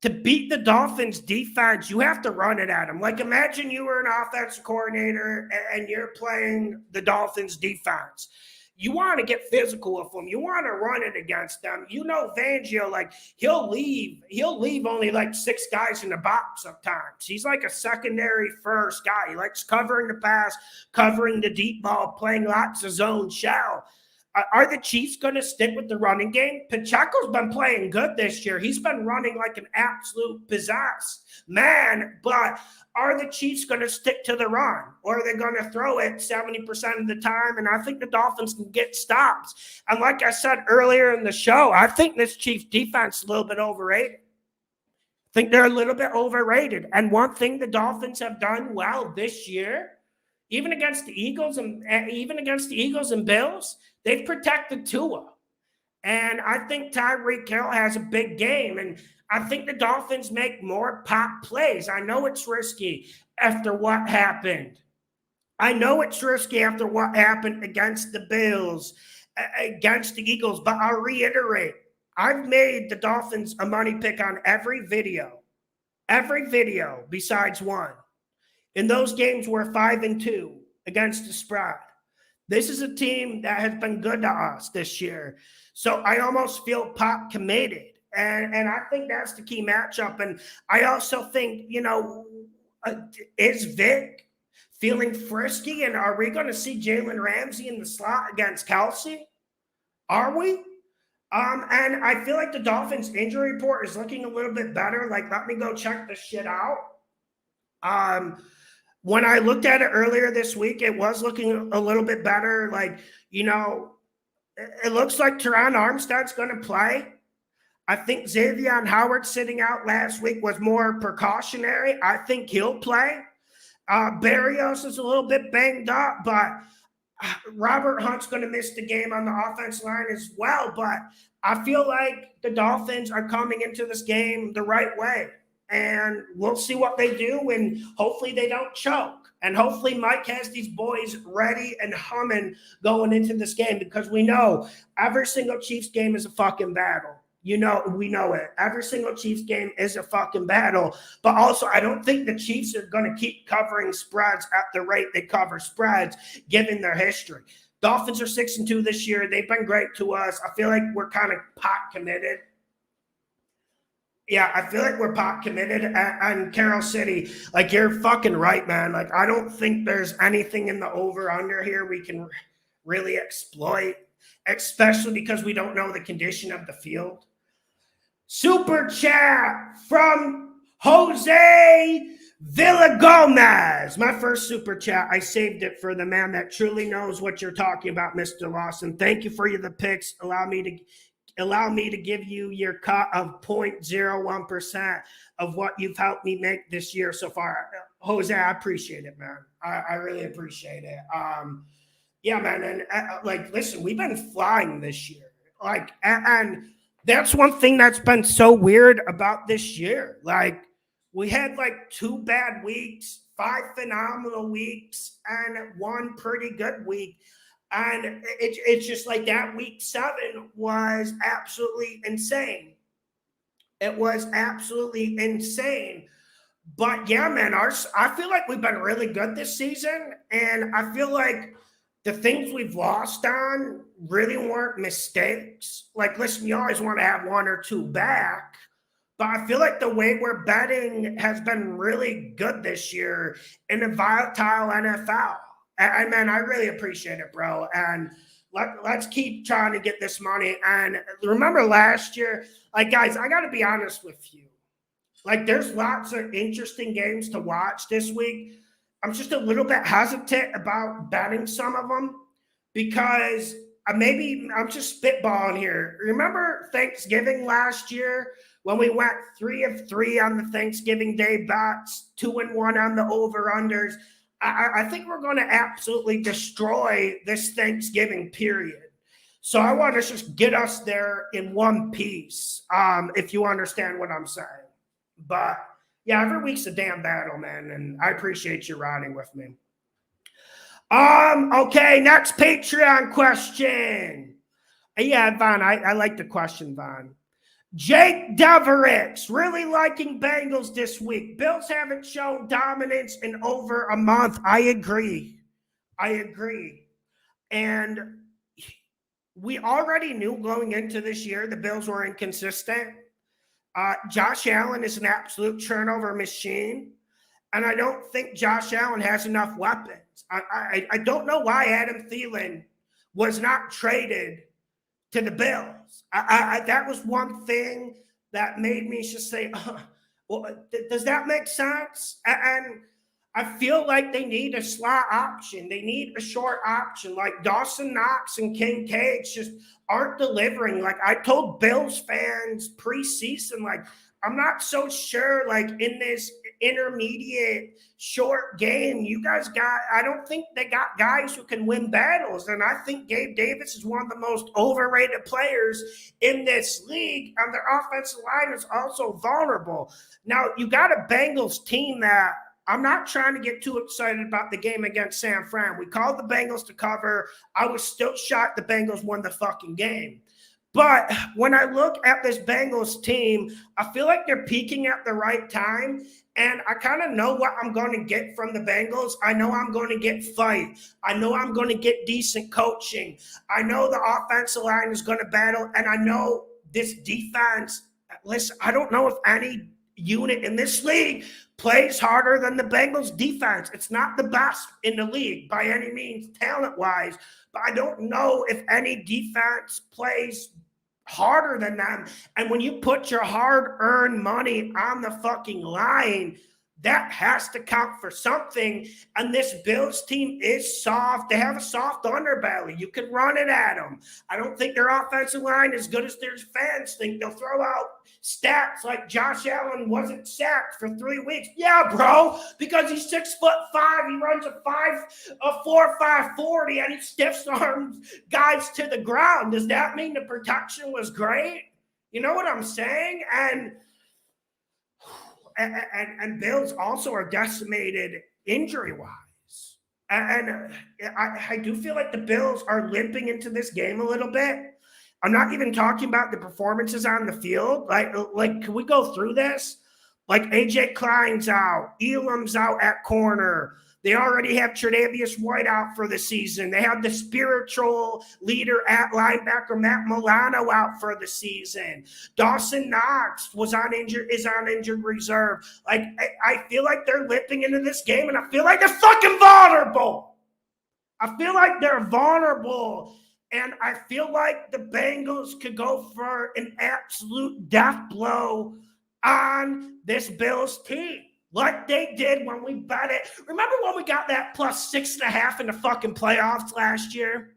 to beat the Dolphins defense, you have to run it at them. Like, imagine you were an offensive coordinator and you're playing the Dolphins defense. You want to get physical with them. You want to run it against them. You know, Fangio, like, he'll leave only like 6 guys in the box sometimes. He's like a secondary first guy. He likes covering the pass, covering the deep ball, playing lots of zone shell. Are the Chiefs going to stick with the running game? Pacheco's been playing good this year. He's been running like an absolute possessed man. But are the Chiefs going to stick to the run? Or are they going to throw it 70% of the time? And I think the Dolphins can get stops. And like I said earlier in the show, I think this Chiefs defense is a little bit overrated. I think they're a little bit overrated. And one thing the Dolphins have done well this year, even against the Eagles and Bills, they've protected Tua. And I think Tyreek Hill has a big game. And I think the Dolphins make more pop plays. I know it's risky after what happened. against the Bills, against the Eagles. But I'll reiterate, I've made the Dolphins a money pick on every video besides one. In those games, we're 5-2 against the spread. This is a team that has been good to us this year. So I almost feel pop committed. And I think that's the key matchup. And I also think, is Vic feeling frisky? And are we going to see Jalen Ramsey in the slot against Kelsey? Are we? And I feel like the Dolphins injury report is looking a little bit better. Like, let me go check this shit out. When I looked at it earlier this week, it was looking a little bit better. Like, it looks like Teron Armstead's going to play. I think Xavier Howard sitting out last week was more precautionary. I think he'll play. Berrios is a little bit banged up, but Robert Hunt's going to miss the game on the offense line as well. But I feel like the Dolphins are coming into this game the right way. And we'll see what they do, and hopefully they don't choke. And hopefully Mike has these boys ready and humming going into this game, because we know every single Chiefs game is a fucking battle. We know it. Every single Chiefs game is a fucking battle. But also, I don't think the Chiefs are going to keep covering spreads at the rate they cover spreads, given their history. Dolphins are 6-2 this year. They've been great to us. I feel like we're kind of pot committed. Yeah, I feel like we're pot committed on Carroll City. Like, you're fucking right, man. Like, I don't think there's anything in the over-under here we can really exploit, especially because we don't know the condition of the field. Super chat from Jose Villagomez. My first super chat. I saved it for the man that truly knows what you're talking about, Mr. Lawson. Thank you for the picks. Allow me to give you your cut of 0.01% of what you've helped me make this year so far. Jose, I appreciate it, man. I really appreciate it. Yeah, man. And listen, we've been flying this year. And that's one thing that's been so weird about this year. Like, we had like 2 bad weeks, 5 phenomenal weeks, and 1 pretty good week. And it's just like that week 7 was absolutely insane. It was absolutely insane. But yeah, man, I feel like we've been really good this season, and I feel like the things we've lost on really weren't mistakes. Like, listen, you always want to have 1 or 2 back, but I feel like the way we're betting has been really good this year in a volatile NFL. And man, I really appreciate it, bro. And let's keep trying to get this money. And remember last year, like, guys, I got to be honest with you. Like, there's lots of interesting games to watch this week. I'm just a little bit hesitant about betting some of them because maybe I'm just spitballing here. Remember Thanksgiving last year when we went 3 of 3 on the Thanksgiving Day bets, 2 and 1 on the over-unders? I think we're going to absolutely destroy this Thanksgiving period. So I want to just get us there in one piece, if you understand what I'm saying. But yeah, every week's a damn battle, man, and I appreciate you riding with me. Okay, next Patreon question. Yeah, Von, I like the question, Von. Jake Deverix, really liking Bengals this week. Bills haven't shown dominance in over a month. I agree. And we already knew going into this year the Bills were inconsistent. Josh Allen is an absolute turnover machine, and I don't think Josh Allen has enough weapons. I don't know why Adam Thielen was not traded to the Bills. That was one thing that made me just say, well, does that make sense? And I feel like they need a slot option. They need a short option. Like Dawson Knox and Kincaid just aren't delivering. Like I told Bills fans preseason, like I'm not so sure, like in this intermediate short game, you guys I don't think they got guys who can win battles. And I think Gabe Davis is one of the most overrated players in this league. And their offensive line is also vulnerable. Now, you got a Bengals team that I'm not trying to get too excited about the game against San Fran. We called the Bengals to cover. I was still shocked the Bengals won the fucking game. But when I look at this Bengals team, I feel like they're peaking at the right time. And I kind of know what I'm going to get from the Bengals. I know I'm going to get fight. I know I'm going to get decent coaching. I know the offensive line is going to battle. And I know this defense, listen, I don't know if any unit in this league plays harder than the Bengals defense. It's not the best in the league by any means, talent-wise. But I don't know if any defense plays harder than them. And when you put your hard-earned money on the fucking line, that has to count for something. And this Bills team is soft. They have a soft underbelly. You can run it at them. I don't think their offensive line is as good as their fans think. They'll throw out stats like Josh Allen wasn't sacked for 3 weeks. Yeah, bro, because he's 6'5". He runs a 4.5 40, and he stiffs arms guys to the ground. Does that mean the protection was great? You know what I'm saying? And Bills also are decimated injury-wise. And I do feel like the Bills are limping into this game a little bit. I'm not even talking about the performances on the field. Like, can we go through this? Like, A.J. Klein's out. Elam's out at corner. They already have Tre'Davious White out for the season. They have the spiritual leader at linebacker, Matt Milano, out for the season. Dawson Knox is on injured reserve. Like, I feel like they're limping into this game, and I feel like they're fucking vulnerable. And I feel like the Bengals could go for an absolute death blow on this Bills team, like they did when we bet it. Remember when we got that plus 6.5 in the fucking playoffs last year?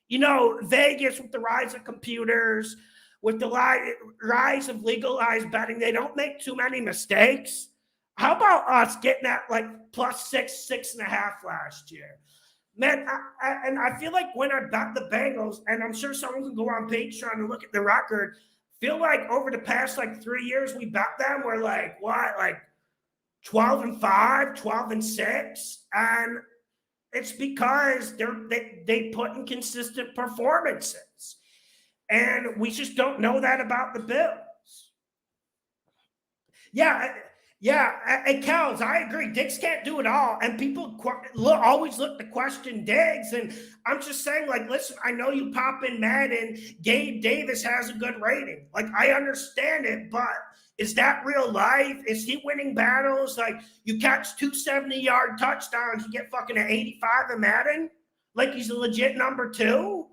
You know, Vegas, with the rise of computers, with the rise of legalized betting, they don't make too many mistakes. How about us getting that like plus 6.5 last year? Man, and I feel like when I bet the Bengals, and I'm sure someone can go on Patreon and look at the record, feel like over the past like 3 years we bet them, we're like, what, like 12-5, 12-6, and it's because they put in consistent performances, and we just don't know that about the Bills. Yeah, and Kels, I agree. Diggs can't do it all, and people always look to question Diggs. And I'm just saying, like, listen, I know you pop in Madden. Gabe Davis has a good rating. Like, I understand it, but is that real life? Is he winning battles? Like, you catch 270-yard touchdowns, you get fucking an 85 in Madden? Like, he's a legit number 2?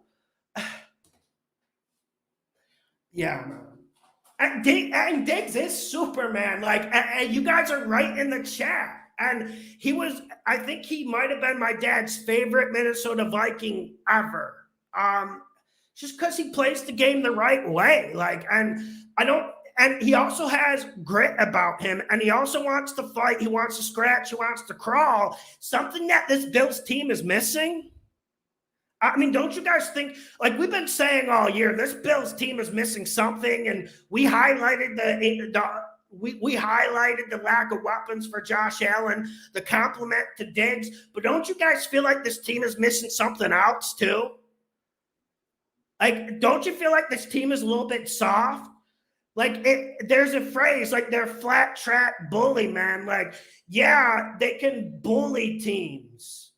Yeah, man. And Diggs is Superman. Like, and you guys are right in the chat. And I think he might have been my dad's favorite Minnesota Viking ever. Just because he plays the game the right way. Like, and he also has grit about him, and he also wants to fight. He wants to scratch. He wants to crawl. Something that this Bills team is missing. I mean, don't you guys think, like we've been saying all year, this Bills team is missing something, and we highlighted we highlighted the lack of weapons for Josh Allen, the compliment to Diggs, but don't you guys feel like this team is missing something else too? Like, don't you feel like this team is a little bit soft? Like, there's a phrase, like they're flat track bully, man. Like, yeah, they can bully teams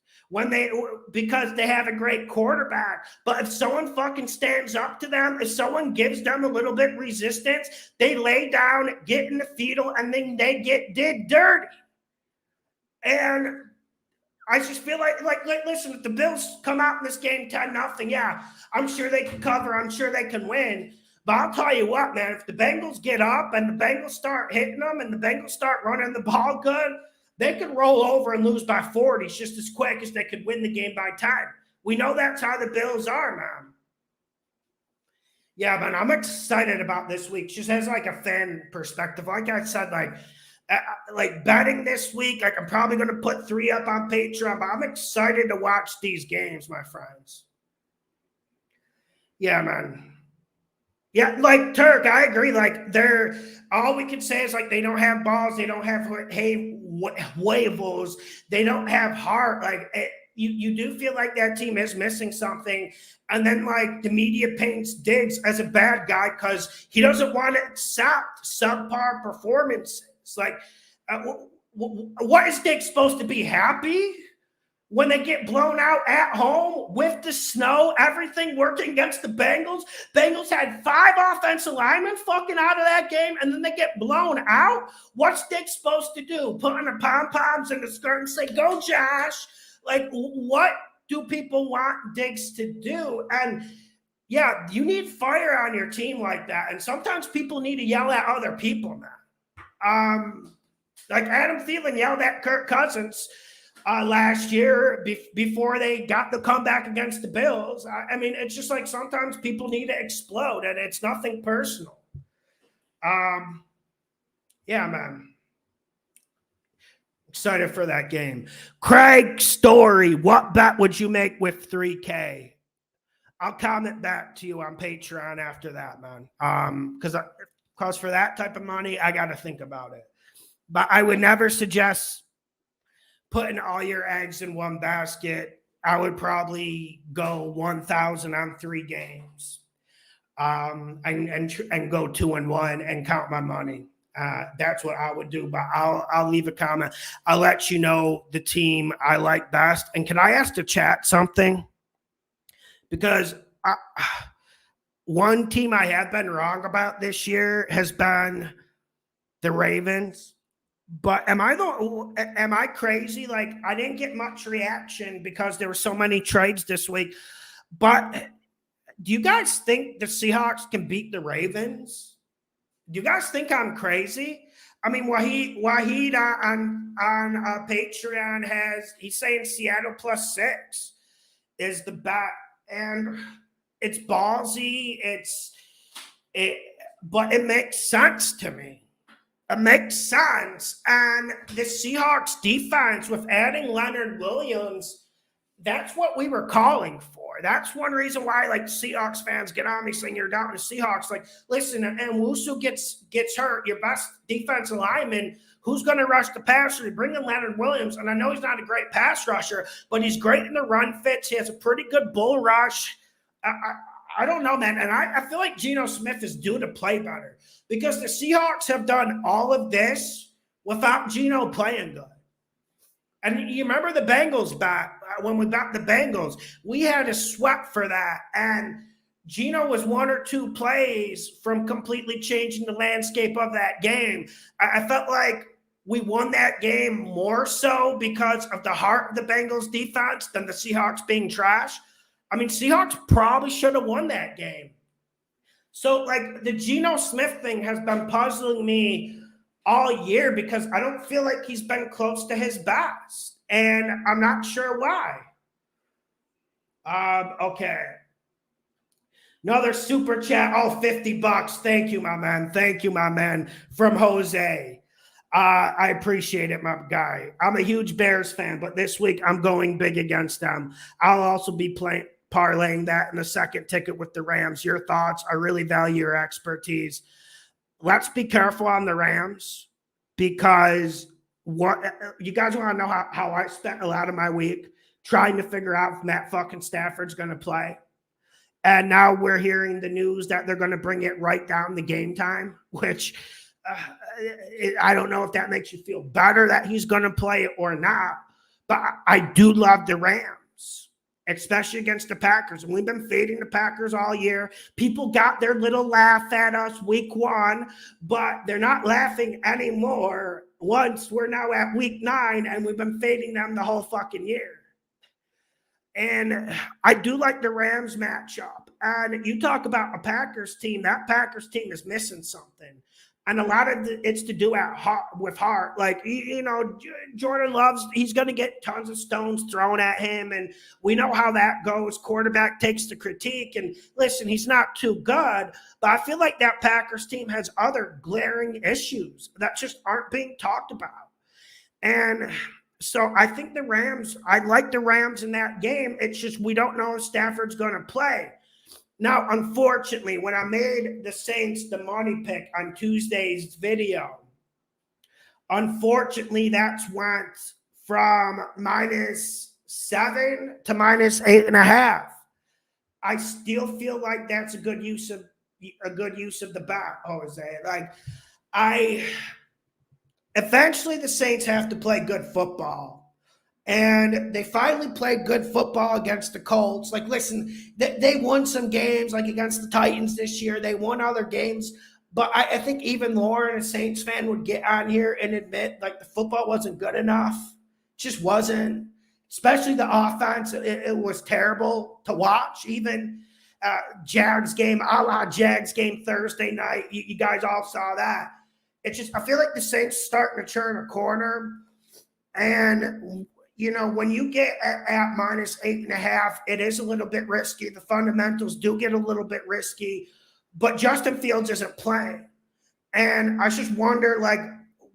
because they have a great quarterback. But if someone fucking stands up to them, if someone gives them a little bit resistance, they lay down, get in the fetal, and then they did dirty. And I just feel like listen, if the Bills come out in this game 10-0, yeah, I'm sure they can cover. I'm sure they can win. But I'll tell you what, man, if the Bengals get up and the Bengals start hitting them and the Bengals start running the ball good, they could roll over and lose by 40 just as quick as they could win the game by 10. We know that's how the Bills are, man. Yeah, man, I'm excited about this week. Just as like a fan perspective. Like I said, like betting this week, like I'm probably going to put 3 up on Patreon, but I'm excited to watch these games, my friends. Yeah, man. Yeah, like Turk, I agree. Like all we can say is like they don't have balls, they don't have huevos, they don't have heart. Like you do feel like that team is missing something. And then like the media paints Diggs as a bad guy because he doesn't want to accept subpar performances. Like, what is Diggs supposed to be happy? When they get blown out at home with the snow, everything working against the Bengals. Bengals had 5 offensive linemen fucking out of that game, and then they get blown out. What's Dick supposed to do? Put on the pom-poms and the skirt and say, go, Josh. Like, what do people want Diggs to do? And, yeah, you need fire on your team like that. And sometimes people need to yell at other people, man. Like Adam Thielen yelled at Kirk Cousins last year before they got the comeback against the Bills. I mean, it's just like sometimes people need to explode, and it's nothing personal. Yeah, man. Excited for that game. Craig Story, what bet would you make with 3K? I'll comment back to you on Patreon after that, man. Because for that type of money, I got to think about it. But I would never suggest putting all your eggs in one basket. I would probably go 1,000 on 3 games, and go 2-1 and count my money. That's what I would do. But I'll leave a comment. I'll let you know the team I like best. And can I ask the chat something? Because one team I have been wrong about this year has been the Ravens. But am I crazy? Like, I didn't get much reaction because there were so many trades this week. But do you guys think the Seahawks can beat the Ravens? Do you guys think I'm crazy? I mean, Wahid on Patreon he's saying Seattle +6 is the bet, and it's ballsy. But it makes sense to me. It makes sense. And the Seahawks defense, with adding Leonard Williams, that's what we were calling for. That's one reason why, like, Seahawks fans get on me saying you're down to Seahawks. Like, listen, and Wusu gets hurt, your best defensive lineman. Who's going to rush the passer? You bring in Leonard Williams, and I know he's not a great pass rusher, but he's great in the run fits. He has a pretty good bull rush. I don't know, man. And I feel like Geno Smith is due to play better because the Seahawks have done all of this without Geno playing good. And you remember the Bengals back when we got the Bengals, we had a sweat for that. And Geno was one or two plays from completely changing the landscape of that game. I felt like we won that game more so because of the heart of the Bengals defense than the Seahawks being trash. I mean, Seahawks probably should have won that game. So, like, the Geno Smith thing has been puzzling me all year because I don't feel like he's been close to his best. And I'm not sure why. Okay. Another super chat. Oh, $50. Thank you, my man. Thank you, my man. From Jose. I appreciate it, my guy. I'm a huge Bears fan, but this week I'm going big against them. I'll also be parlaying that in a second ticket with the Rams. Your thoughts? I really value your expertise. Let's be careful on the Rams because what you guys want to know how I spent a lot of my week trying to figure out if Matt fucking Stafford's going to play. And now we're hearing the news that they're going to bring it right down the game time, which I don't know if that makes you feel better that he's going to play it or not. But I do love the Rams, especially against the Packers. And we've been fading the Packers all year. People got their little laugh at us week 1, but they're not laughing anymore once we're now at week 9 and we've been fading them the whole fucking year. And I do like the Rams matchup. And you talk about a Packers team, that Packers team is missing something. And a lot of it's to do with heart. Like, you know, Jordan Love's, he's going to get tons of stones thrown at him. And we know how that goes. Quarterback takes the critique. And listen, he's not too good. But I feel like that Packers team has other glaring issues that just aren't being talked about. And so I think the Rams, I like the Rams in that game. It's just we don't know if Stafford's going to play. Now, unfortunately, when I made the Saints the money pick on Tuesday's video, unfortunately, that's went from -7 to -8.5. I still feel like that's a good use of the bet, Jose. Like, eventually the Saints have to play good football. And they finally played good football against the Colts. Like, listen, they won some games, like against the Titans this year. They won other games. But I think even Lauren, a Saints fan, would get on here and admit, like, the football wasn't good enough. It just wasn't. Especially the offense. It was terrible to watch. Even Jags game, a la Jags game Thursday night. You guys all saw that. It's just, I feel like the Saints starting to turn a corner. And you know, when you get at -8.5, it is a little bit risky. The fundamentals do get a little bit risky, but Justin Fields isn't playing. And I just wonder, like,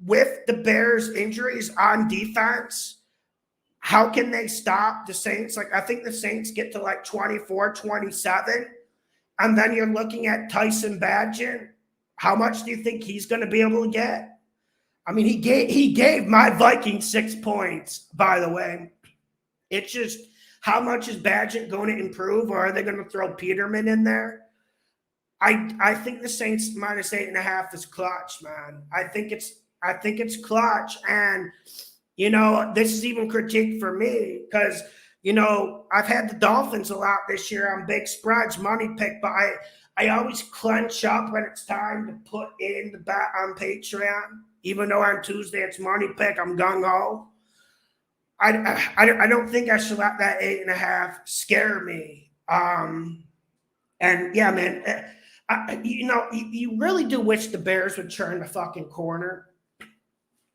with the Bears' injuries on defense, how can they stop the Saints? Like, I think the Saints get to like 24-27, and then you're looking at Tyson Bagent. How much do you think he's going to be able to get? I mean, he gave my Vikings 6 points, by the way. It's just, how much is Bagent going to improve, or are they going to throw Peterman in there? I think the Saints -8.5 is clutch, man. I think it's clutch. And, you know, this is even critique for me because, you know, I've had the Dolphins a lot this year on big spreads, money pick, but I always clench up when it's time to put in the bet on Patreon. Even though on Tuesday it's money pick, I'm gung-ho. I don't think I should let that 8.5 scare me. And yeah, man, you know, you really do wish the Bears would turn the fucking corner.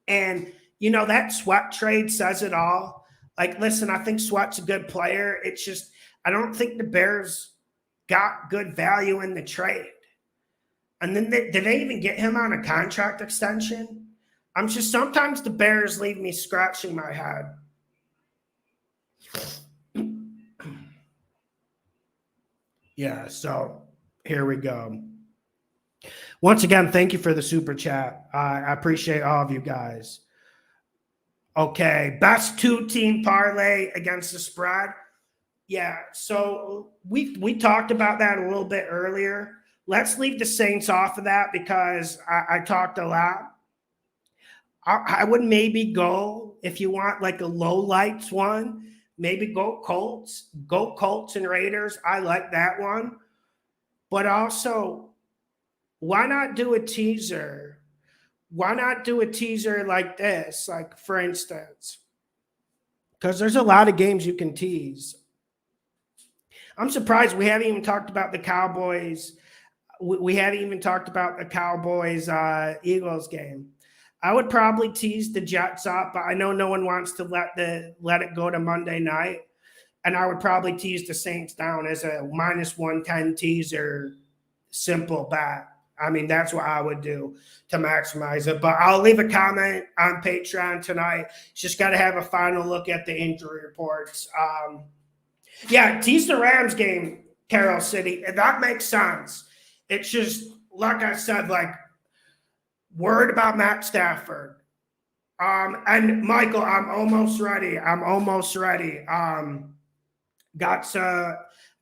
And, you know, that Sweat trade says it all. Like, listen, I think Sweat's a good player. It's just, I don't think the Bears got good value in the trade. And then did they even get him on a contract extension? I'm just, sometimes the Bears leave me scratching my head. Yeah, so here we go. Once again, thank you for the super chat. I appreciate all of you guys. Okay, best 2-team parlay against the spread. Yeah, so we talked about that a little bit earlier. Let's leave the Saints off of that because I talked a lot. I would maybe go, if you want like a low lights one, maybe go Colts. Go Colts and Raiders. I like that one. But also, why not do a teaser? Why not do a teaser like this? Like, for instance, because there's a lot of games you can tease. I'm surprised we haven't even talked about the Cowboys. We haven't even talked about the Cowboys Eagles game. I would probably tease the Jets up, but I know no one wants to let it go to Monday night. And I would probably tease the Saints down as a -110 teaser, simple bet. I mean, that's what I would do to maximize it. But I'll leave a comment on Patreon tonight. Just got to have a final look at the injury reports. Yeah, tease the Rams game, Carroll City. That makes sense. It's just, like I said, like, word about Matt Stafford. And Michael, I'm almost ready.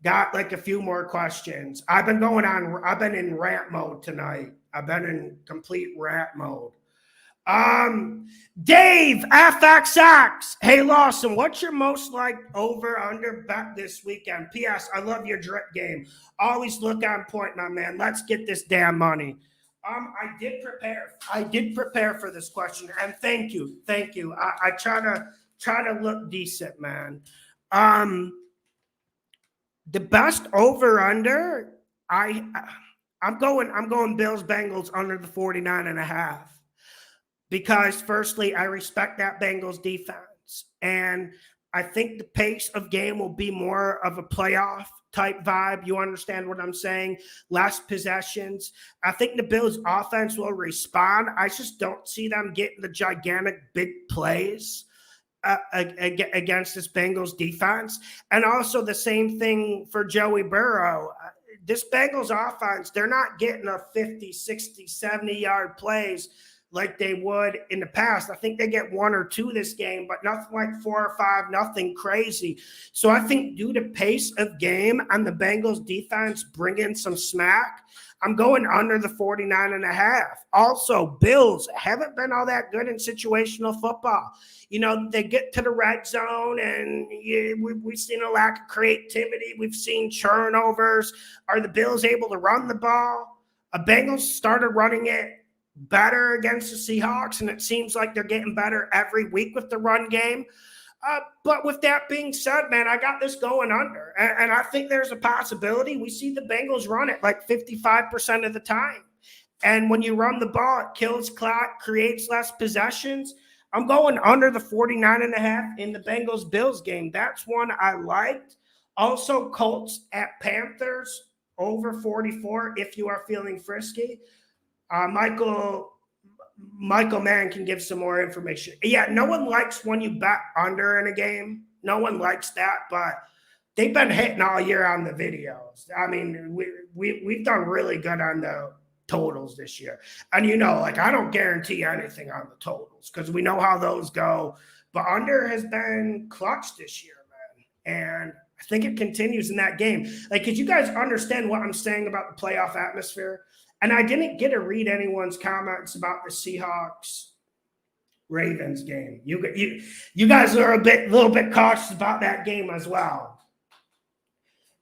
Got like a few more questions. I've been in rant mode tonight. I've been in complete rant mode. Dave FXX. Hey Lawson, what's your most liked over under bet this weekend? P.S. I love your drip game. Always look on point, my man. Let's get this damn money. I did prepare for this question, and thank you. I try to look decent, man. The best over under, I'm going Bills Bengals under the 49.5. Because firstly, I respect that Bengals defense. And I think the pace of game will be more of a playoff type vibe. You understand what I'm saying? Less possessions. I think the Bills offense will respond. I just don't see them getting the gigantic big plays against this Bengals defense. And also the same thing for Joey Burrow. This Bengals offense, they're not getting a 50, 60, 70-yard plays like they would in the past. I think they get 1 or 2 this game, but nothing like 4 or 5, nothing crazy. So I think due to pace of game and the Bengals defense bringing some smack, I'm going under the 49.5. Also, Bills haven't been all that good in situational football. You know, they get to the red zone and we've seen a lack of creativity. We've seen turnovers. Are the Bills able to run the ball? Bengals started running it better against the Seahawks, and it seems like they're getting better every week with the run game. But with that being said, man, I got this going under, and I think there's a possibility we see the Bengals run it like 55% of the time. And when you run the ball, it kills clock, creates less possessions. I'm going under the 49.5 in the Bengals-Bills game. That's one I liked. Also, Colts at Panthers over 44 if you are feeling frisky. Michael Mann can give some more information. Yeah, no one likes when you bet under in a game. No one likes that, but they've been hitting all year on the videos. I mean, we've done really good on the totals this year. And, you know, like I don't guarantee anything on the totals because we know how those go. But under has been clutch this year, man. And I think it continues in that game. Like, could you guys understand what I'm saying about the playoff atmosphere? And I didn't get to read anyone's comments about the Seahawks Ravens game. You guys are a little bit cautious about that game as well.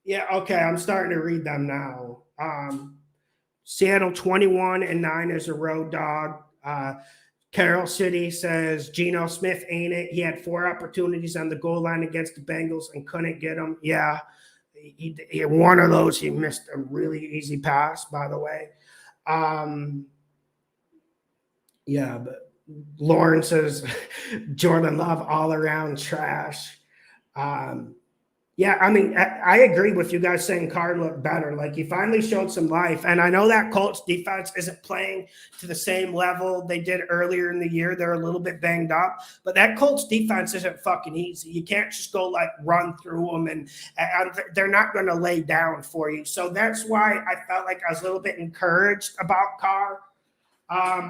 Yeah, okay, I'm starting to read them now. Seattle 21-9 is a road dog. Carroll City says Geno Smith ain't it. He had 4 opportunities on the goal line against the Bengals and couldn't get them. Yeah, he one of those he missed a really easy pass, by the way. Yeah, but Lauren says Jordan Love all around trash. Yeah, I mean, I agree with you guys saying Carr looked better. Like, he finally showed some life. And I know that Colts defense isn't playing to the same level they did earlier in the year. They're a little bit banged up, but that Colts defense isn't fucking easy. You can't just go like run through them, and they're not going to lay down for you. So that's why I felt like I was a little bit encouraged about Carr.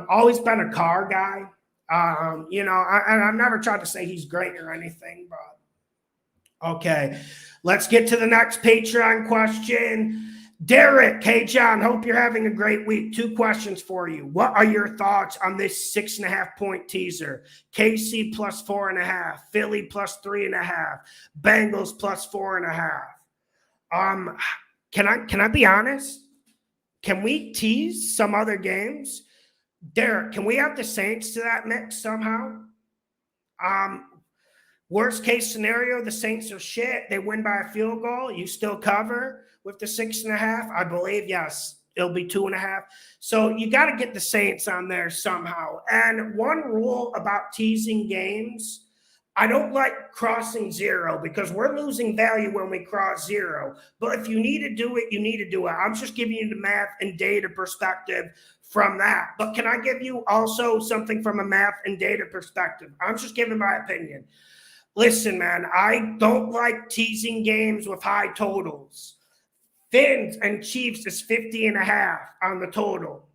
Always been a Carr guy. And I've never tried to say he's great or anything, but okay, let's get to the next Patreon question. Derek, hey John, hope you're having a great week. 2 questions for you. What are your thoughts on this 6.5 point teaser? KC plus 4.5, Philly plus 3.5, Bengals plus 4.5. Can I be honest? Can we tease some other games? Derek, can we have the Saints to that mix somehow? Worst case scenario, the Saints are shit. They win by a field goal. You still cover with the 6.5? I believe, yes. It'll be 2.5. So you got to get the Saints on there somehow. And one rule about teasing games, I don't like crossing 0 because we're losing value when we cross 0. But if you need to do it, you need to do it. I'm just giving you the math and data perspective from that. But can I give you also something from a math and data perspective? I'm just giving my opinion. Listen, man, I don't like teasing games with high totals. Fins and Chiefs is 50.5 on the total.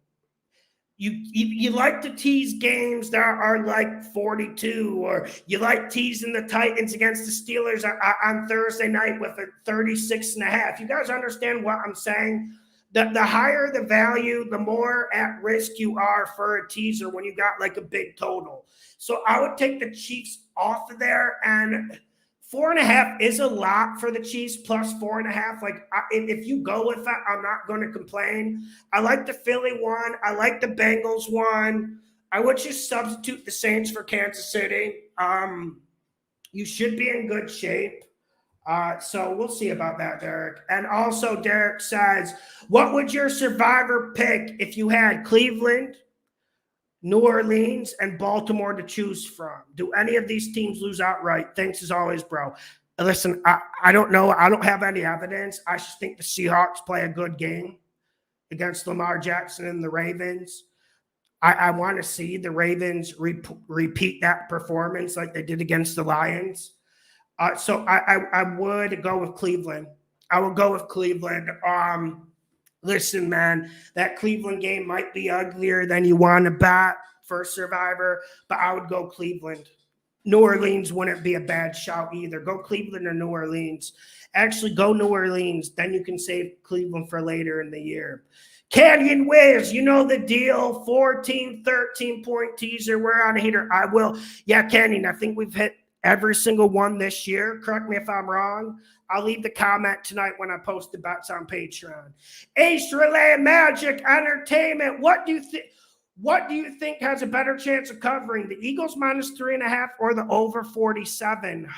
You like to tease games that are like 42, or you like teasing the Titans against the Steelers on Thursday night with a 36.5. You guys understand what I'm saying? The higher the value, the more at risk you are for a teaser when you got like a big total. So I would take the Chiefs off of there, and 4.5 is a lot for the Chiefs plus 4.5. Like, if you go with that, I'm not going to complain. I like the Philly one. I like the Bengals one. I would just substitute the Saints for Kansas City. You should be in good shape. So we'll see about that, Derek. And also, Derek says, what would your survivor pick if you had Cleveland, New Orleans, and Baltimore to choose from? Do any of these teams lose outright? Thanks as always, bro. Listen, I don't know. I don't have any evidence. I just think the Seahawks play a good game against Lamar Jackson and the Ravens. I want to see the Ravens repeat that performance like they did against the Lions. So I would go with Cleveland. I would go with Cleveland. Listen, man, that Cleveland game might be uglier than you want to bet for Survivor, but I would go Cleveland. New Orleans wouldn't be a bad shout either. Go Cleveland or New Orleans. Actually, go New Orleans. Then you can save Cleveland for later in the year. Canyon Wiz, you know the deal. 14, 13-point teaser. We're on a heater. I will. Yeah, Canyon, I think we've hit every single one this year. Correct me if I'm wrong. I'll leave the comment tonight when I post the bets on Patreon. Ace Relay Magic Entertainment. What do you think has a better chance of covering? The Eagles minus 3.5 or the over 47?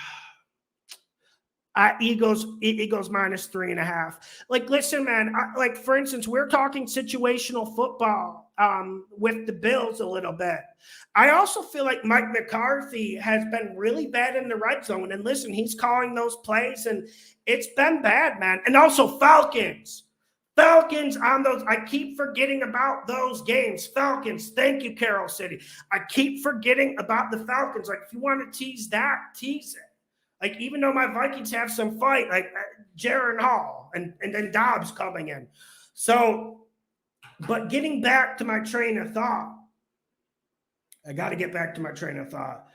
Eagles minus 3.5. Like, listen, man. Like, for instance, we're talking situational football with the Bills a little bit. I also feel like Mike McCarthy has been really bad in the red zone. And listen, he's calling those plays, and it's been bad, man. And also Falcons on those. I keep forgetting about those games. Falcons. Thank you, Carroll City. I keep forgetting about the Falcons. Like, if you want to tease that, tease it. Like, even though my Vikings have some fight, like Jaron Hall and then Dobbs coming in. So, but getting back to my train of thought, I got to get back to my train of thought.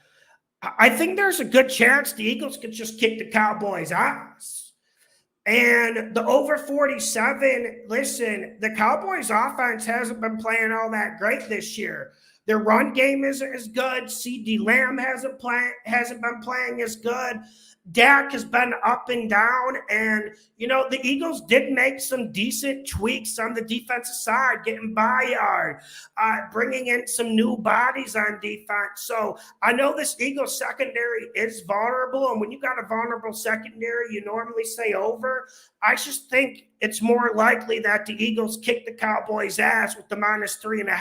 I think there's a good chance the Eagles could just kick the Cowboys' ass. And the over 47, listen, the Cowboys' offense hasn't been playing all that great this year. Their run game isn't as good. CeeDee Lamb hasn't been playing as good. Dak has been up and down. And, the Eagles did make some decent tweaks on the defensive side, getting Bayard, bringing in some new bodies on defense. So I know this Eagles secondary is vulnerable. And when you got a vulnerable secondary, you normally say over. I just think it's more likely that the Eagles kick the Cowboys' ass with the minus 3.5.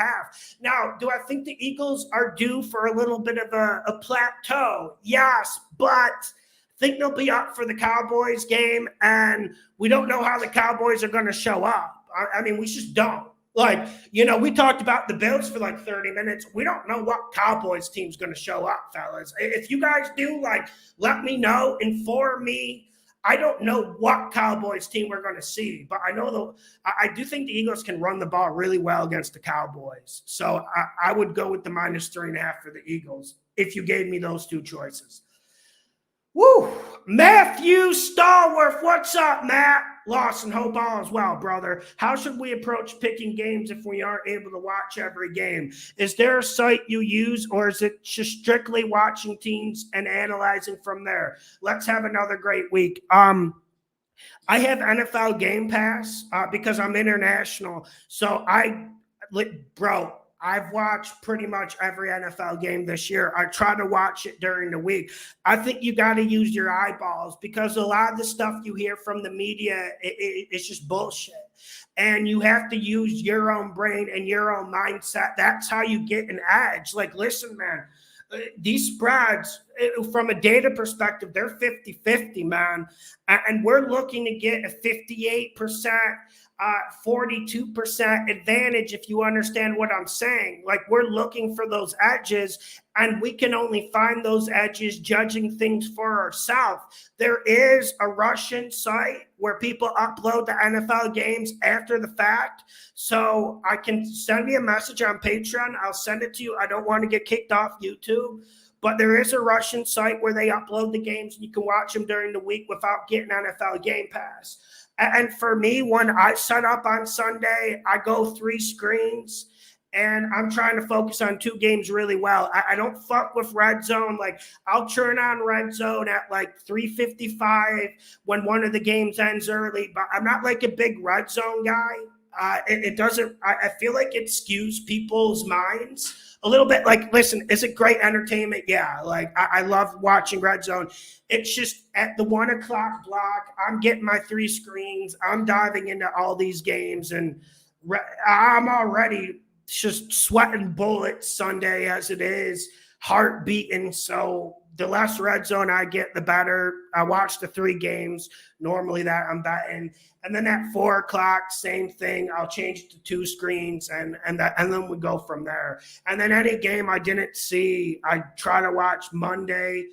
Now, do I think the Eagles are due for a little bit of a plateau? Yes, but think they'll be up for the Cowboys game, and we don't know how the Cowboys are going to show up. I mean, we just don't. Like, we talked about the Bills for like 30 minutes. We don't know what Cowboys team's going to show up, fellas. If you guys do, like, let me know, inform me. I don't know what Cowboys team we're going to see, but I know I do think the Eagles can run the ball really well against the Cowboys. So I would go with the -3.5 for the Eagles if you gave me those two choices. Woo! Matthew Stallworth, what's up, Matt? Lawson, hope all is well, brother. How should we approach picking games if we aren't able to watch every game? Is there a site you use, or is it just strictly watching teams and analyzing from there? Let's have another great week. I have NFL Game Pass because I'm international. So I've watched pretty much every NFL game this year. I try to watch it during the week. I think you got to use your eyeballs because a lot of the stuff you hear from the media, it's just bullshit. And you have to use your own brain and your own mindset. That's how you get an edge. Like, listen, man, these spreads, from a data perspective, they're 50-50, man. And we're looking to get a 58%, 42% advantage, if you understand what I'm saying. Like, we're looking for those edges, and we can only find those edges judging things for ourselves. There is a Russian site where people upload the NFL games after the fact. So I can send me a message on Patreon. I'll send it to you. I don't want to get kicked off YouTube. But there is a Russian site where they upload the games, and you can watch them during the week without getting NFL Game Pass. And for me, when I set up on Sunday, I go 3 screens, and I'm trying to focus on 2 games really well. I don't fuck with Red Zone. Like, I'll turn on Red Zone at like 3:55 when one of the games ends early, but I'm not like a big Red Zone guy. It doesn't, I feel like it skews people's minds a little bit. Like, listen, is it great entertainment? Yeah. Like, I love watching Red Zone. It's just at the 1 o'clock block, I'm getting my 3 screens. I'm diving into all these games, and I'm already just sweating bullets Sunday as it is, heart beating. So the less Red Zone I get, the better. I watch the 3 games normally that I'm betting. And then at 4 o'clock, same thing. I'll change it to 2 screens, and then we go from there. And then any game I didn't see, I try to watch Monday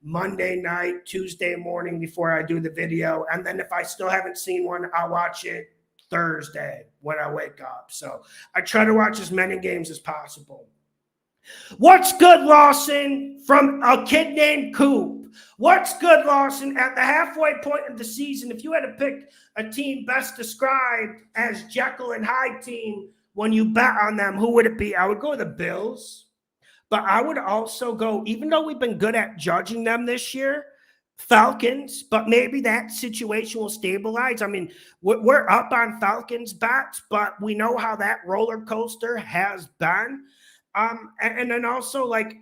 night, Tuesday morning before I do the video. And then if I still haven't seen one, I'll watch it Thursday when I wake up. So I try to watch as many games as possible. What's good, Lawson? From a kid named Coop. What's good, Lawson? At the halfway point of the season, if you had to pick a team best described as Jekyll and Hyde team when you bet on them, who would it be? I would go with the Bills, but I would also go, even though we've been good at judging them this year, Falcons, but maybe that situation will stabilize. I mean, we're up on Falcons bets, but we know how that roller coaster has been. And then also, like,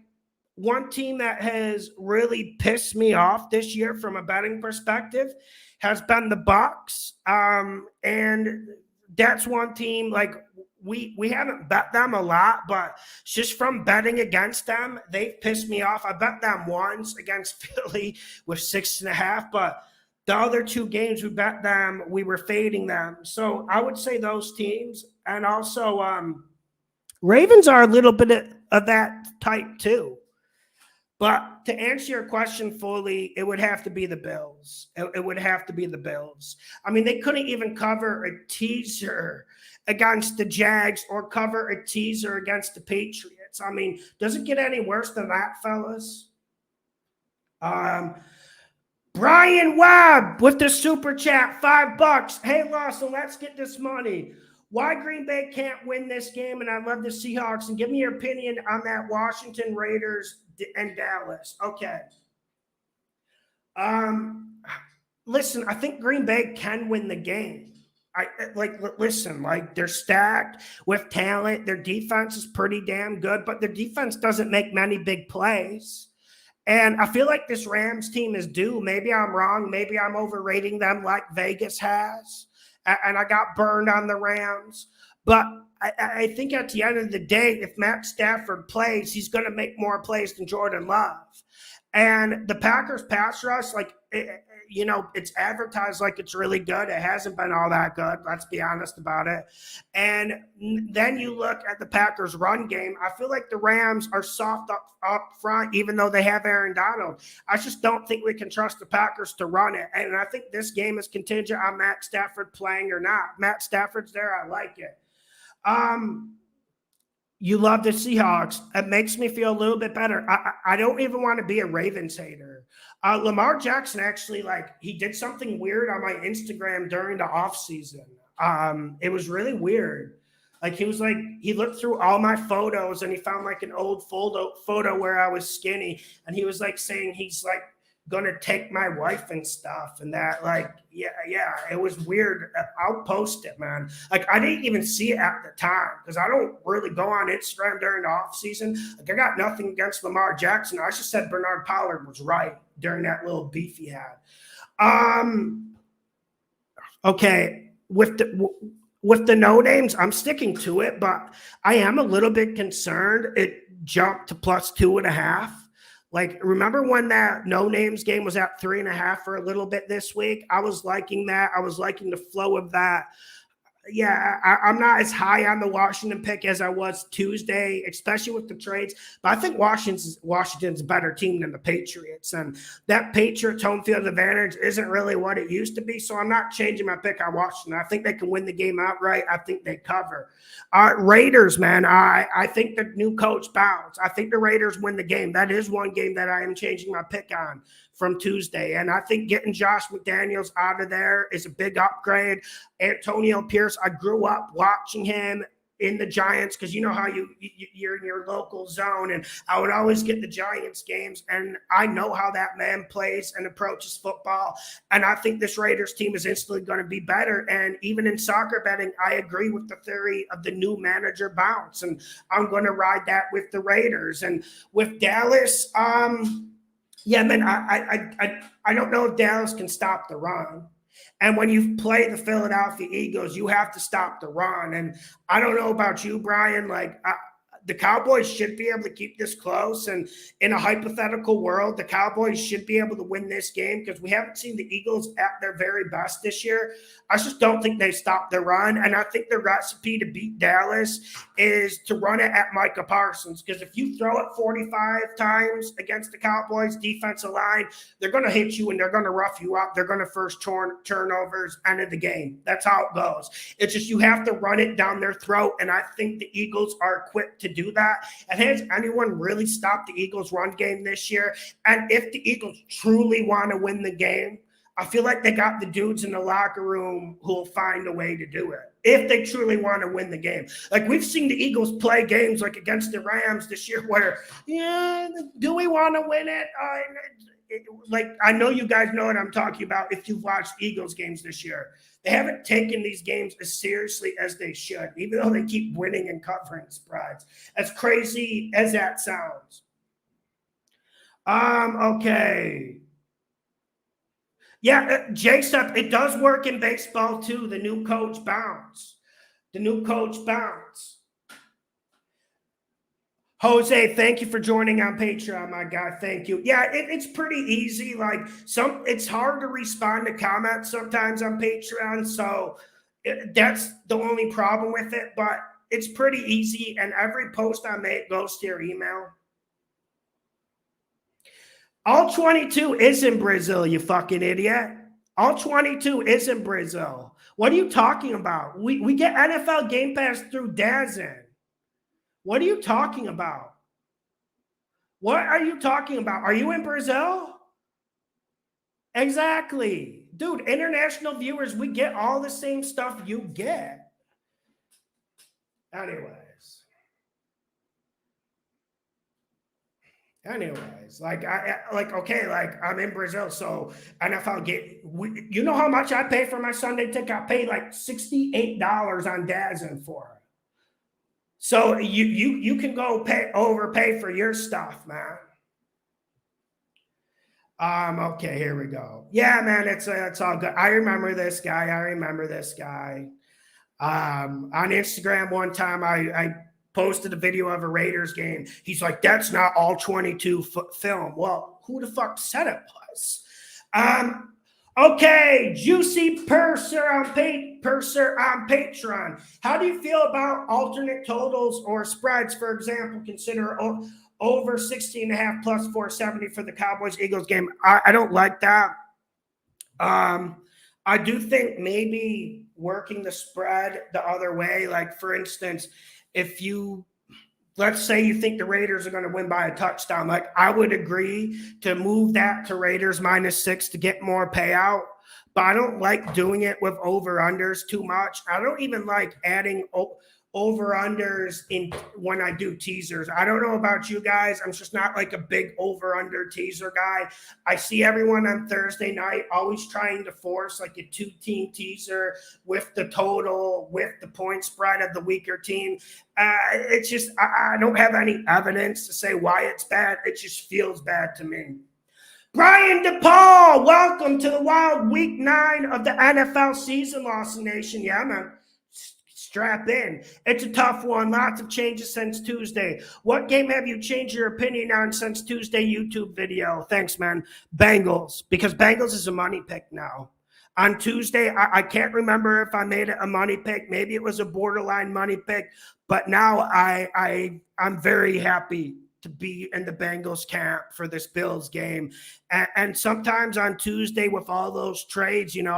one team that has really pissed me off this year from a betting perspective has been the Bucs. And that's one team, like, we haven't bet them a lot, but just from betting against them, they've pissed me off. I bet them once against Philly with 6.5, but the other 2 games we bet them, we were fading them. So I would say those teams. And also, Ravens are a little bit of that type too. But to answer your question fully, it would have to be the Bills. It would have to be the Bills. I mean, they couldn't even cover a teaser against the Jags or cover a teaser against the Patriots. I mean, does it get any worse than that, fellas? Brian Webb with the super chat, $5. Hey, Lawson, let's get this money. Why Green Bay can't win this game, and I love the Seahawks, and give me your opinion on that Washington Raiders and Dallas. Okay. Listen, I think Green Bay can win the game. Listen, they're stacked with talent. Their defense is pretty damn good, but their defense doesn't make many big plays. And I feel like this Rams team is due. Maybe I'm wrong. Maybe I'm overrating them like Vegas has. And I got burned on the Rams. But I think at the end of the day, if Matt Stafford plays, he's going to make more plays than Jordan Love. And the Packers pass rush, like, it's advertised like it's really good. It hasn't been all that good. Let's be honest about it. And then you look at the Packers run game. I feel like the Rams are soft up front, even though they have Aaron Donald. I just don't think we can trust the Packers to run it. And I think this game is contingent on Matt Stafford playing or not. Matt Stafford's there. I like it. You love the Seahawks. It makes me feel a little bit better. I don't even want to be a Ravens hater. Lamar Jackson actually, he did something weird on my Instagram during the offseason. It was really weird. He looked through all my photos and he found an old photo where I was skinny. And he was saying he's gonna take my wife and stuff, and that it was weird. I'll post it, man. I didn't even see it at the time because I don't really go on Instagram during the off season. I got nothing against Lamar Jackson. I just said Bernard Pollard was right during that little beef he had. Okay, with the no names, I'm sticking to it, but I am a little bit concerned. It jumped to +2.5. Remember when that no names game was at 3.5 for a little bit this week? I was liking that. I was liking the flow of that. Yeah, I'm not as high on the Washington pick as I was Tuesday, especially with the trades. But I think Washington's a better team than the Patriots. And that Patriots home field advantage isn't really what it used to be. So I'm not changing my pick on Washington. I think they can win the game outright. I think they cover. Raiders, man, I think the new coach bounce. I think the Raiders win the game. That is one game that I am changing my pick on from Tuesday. And I think getting Josh McDaniels out of there is a big upgrade. Antonio Pierce, I grew up watching him in the Giants because you know how you're in your local zone, and I would always get the Giants games, and I know how that man plays and approaches football, and I think this Raiders team is instantly going to be better. And even in soccer betting, I agree with the theory of the new manager bounce, and I'm going to ride that with the Raiders. And with Dallas, yeah, man, I don't know if Dallas can stop the run. And when you play the Philadelphia Eagles, you have to stop the run. And I don't know about you, Brian, the Cowboys should be able to keep this close. And in a hypothetical world, the Cowboys should be able to win this game because we haven't seen the Eagles at their very best this year. I just don't think they stopped the run. And I think the recipe to beat Dallas is to run it at Micah Parsons. Because if you throw it 45 times against the Cowboys defensive line, they're going to hit you and they're going to rough you up. They're going to first turnovers, end of the game. That's how it goes. It's just you have to run it down their throat. And I think the Eagles are equipped to do that. And has anyone really stopped the Eagles run game this year? And if the Eagles truly want to win the game, I feel like they got the dudes in the locker room who will find a way to do it if they truly want to win the game. We've seen the Eagles play games against the Rams this year where, do we want to win it? I know you guys know what I'm talking about if you've watched Eagles games this year. They haven't taken these games as seriously as they should, even though they keep winning and covering spreads. As crazy as that sounds. Okay. Yeah, J-Step, it does work in baseball too. The new coach bounce. Jose, thank you for joining on Patreon, my guy. Thank you. Yeah, it's pretty easy. It's hard to respond to comments sometimes on Patreon, so that's the only problem with it. But it's pretty easy, and every post I make goes to your email. All 22 is in Brazil, you fucking idiot. All 22 is in Brazil. What are you talking about? We get NFL Game Pass through DAZN. What are you talking about? Are you in Brazil? Exactly. Dude, international viewers, we get all the same stuff you get. Anyways, I'm in Brazil, so NFL you know how much I pay for my Sunday ticket? I pay $68 on DAZN for it. So you can go overpay for your stuff, man. Okay, here we go. Yeah, man, it's all good. I remember this guy. On Instagram one time, I posted a video of a Raiders game. He's like, that's not all 22 film. Well, who the fuck said it was. Okay, Juicy Purser on Patreon. How do you feel about alternate totals or spreads? For example, consider over 60.5 plus 470 for the Cowboys-Eagles game. I don't like that. I do think maybe working the spread the other way, like for instance, if you let's say you think the Raiders are going to win by a touchdown, like I would agree to move that to Raiders -6 to get more payout, but I don't like doing it with over-unders too much. I don't even like adding over-unders in when I do teasers. I don't know about you guys. I'm just not like a big over-under teaser guy. I see everyone on Thursday night always trying to force like a 2-team teaser with the total, with the point spread of the weaker team. It's just, I don't have any evidence to say why it's bad. It just feels bad to me. Brian DePaul, welcome to the wild week 9 of the NFL season, Lawson Nation. Yeah, man. Strap in. It's a tough one. Lots of changes since Tuesday. What game have you changed your opinion on since Tuesday YouTube video? Thanks, man. Bengals, because Bengals is a money pick now. On Tuesday, I can't remember if I made it a money pick. Maybe it was a borderline money pick, but now I'm very happy to be in the Bengals camp for this Bills game. And sometimes on Tuesday with all those trades, you know,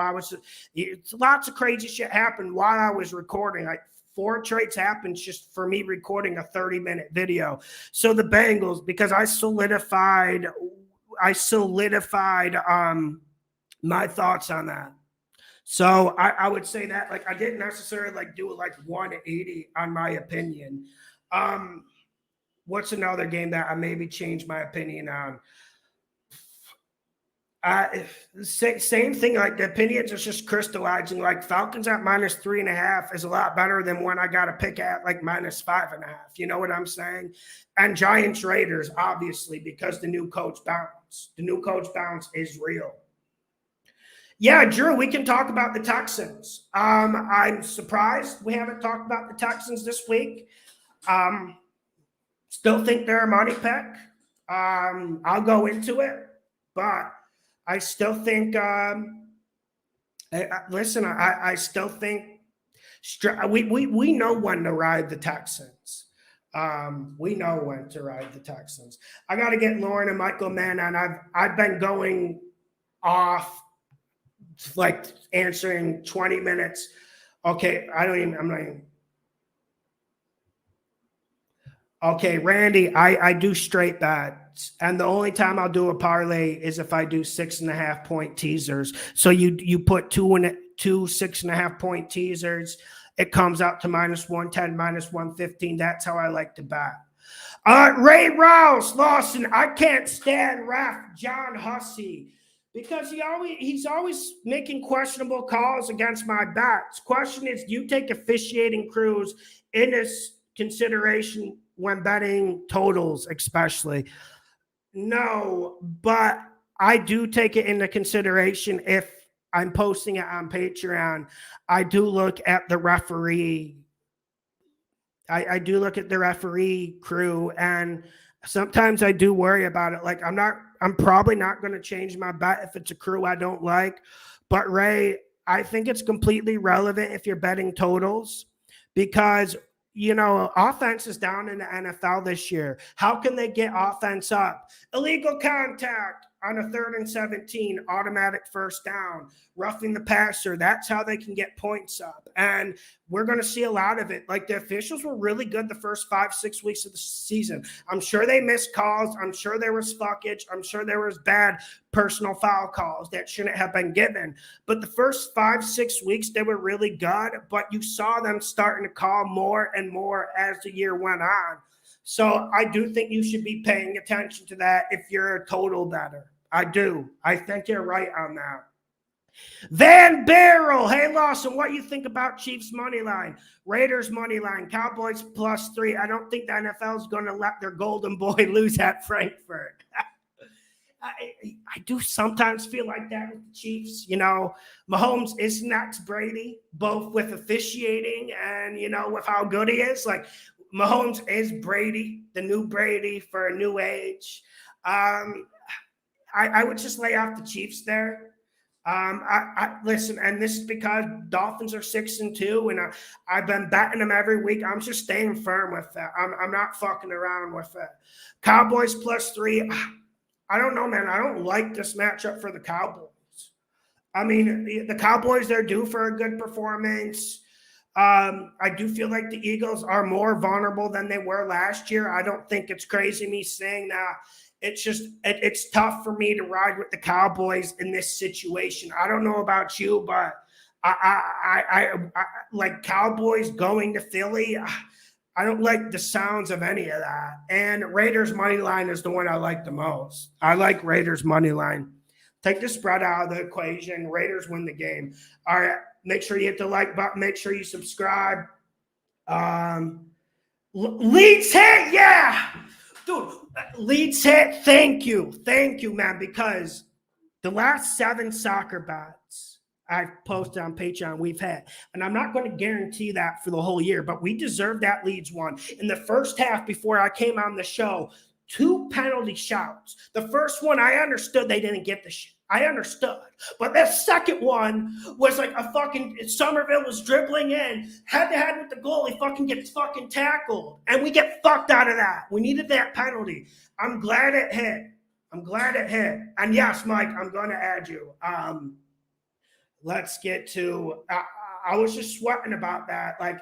lots of crazy shit happened while I was recording. Like 4 trades happened just for me recording a 30-minute video. So the Bengals, because I solidified my thoughts on that. So I would say that, like, I didn't necessarily like do it like 180 on my opinion. What's another game that I maybe changed my opinion on? Same thing. Like the opinions are just crystallizing. Like Falcons at -3.5 is a lot better than when I got a pick at like -5.5. You know what I'm saying? And Giants Raiders, obviously, because the new coach bounce. The new coach bounce is real. Yeah, Drew, we can talk about the Texans. I'm surprised we haven't talked about the Texans this week. Still think they're a money pick. I'll go into it, but I still think. Listen, I still think we know when to ride the Texans. We know when to ride the Texans. I got to get Lauren and Michael Mann on. I've been going off, like answering 20 minutes. Okay, I'm not even. Okay, Randy, I do straight bets, and the only time I'll do a parlay is if I do 6.5 point teasers. So you put two 6.5 point teasers, it comes out to -110, -115. That's how I like to bet. Ray Rouse, Lawson, I can't stand ref John Hussey because he's always making questionable calls against my bets. Question is, do you take officiating crews in this consideration when betting totals, especially? No, but I do take it into consideration if I'm posting it on Patreon. I do look at the referee. I do look at the referee crew, and sometimes I do worry about it. Like I'm probably not going to change my bet if it's a crew I don't like. But Ray, I think it's completely relevant if you're betting totals because, you know, offense is down in the NFL this year. How can they get offense up? Illegal contact on a 3rd and 17, automatic first down, roughing the passer. That's how they can get points up. And we're going to see a lot of it. Like the officials were really good the first 5-6 weeks of the season. I'm sure they missed calls. I'm sure there was fuckage. I'm sure there was bad personal foul calls that shouldn't have been given. But the first 5-6 weeks, they were really good. But you saw them starting to call more and more as the year went on. So I do think you should be paying attention to that if you're a total bettor. I do. I think you're right on that. Van Barrel. Hey, Lawson, what do you think about Chiefs money line? Raiders money line. Cowboys +3. I don't think the NFL is going to let their golden boy lose at Frankfurt. I do sometimes feel like that with the Chiefs. You know, Mahomes is next Brady, both with officiating and, you know, with how good he is. Like, Mahomes is Brady, the new Brady for a new age. I would just lay off the Chiefs there. I listen, and this is because Dolphins are 6-2, and I've been betting them every week. I'm just staying firm with that. I'm not fucking around with it. Cowboys +3. I don't know, man. I don't like this matchup for the Cowboys. I mean, the Cowboys, they're due for a good performance. I do feel like the Eagles are more vulnerable than they were last year. I don't think it's crazy me saying that. It's just it's tough for me to ride with the Cowboys in this situation. I don't know about you, but I like Cowboys going to Philly. I don't like the sounds of any of that. And Raiders money line is the one I like the most. I like Raiders money line. Take the spread out of the equation. Raiders win the game. All right. Make sure you hit the like button. Make sure you subscribe. Leads hit. Yeah. Dude, leads hit. Thank you. Thank you, man. Because the last 7 soccer bets I've posted on Patreon we've had, and I'm not going to guarantee that for the whole year, but we deserve that Leeds one. In the first half, before I came on the show, 2 penalty shouts. The first one, I understood they didn't get the shit. I understood. But that second one was like a fucking Somerville was dribbling in, head-to-head with the goalie, fucking gets fucking tackled. And we get fucked out of that. We needed that penalty. I'm glad it hit. I'm glad it hit. And yes, Mike, I'm going to add you. Let's get to I was just sweating about that. Like,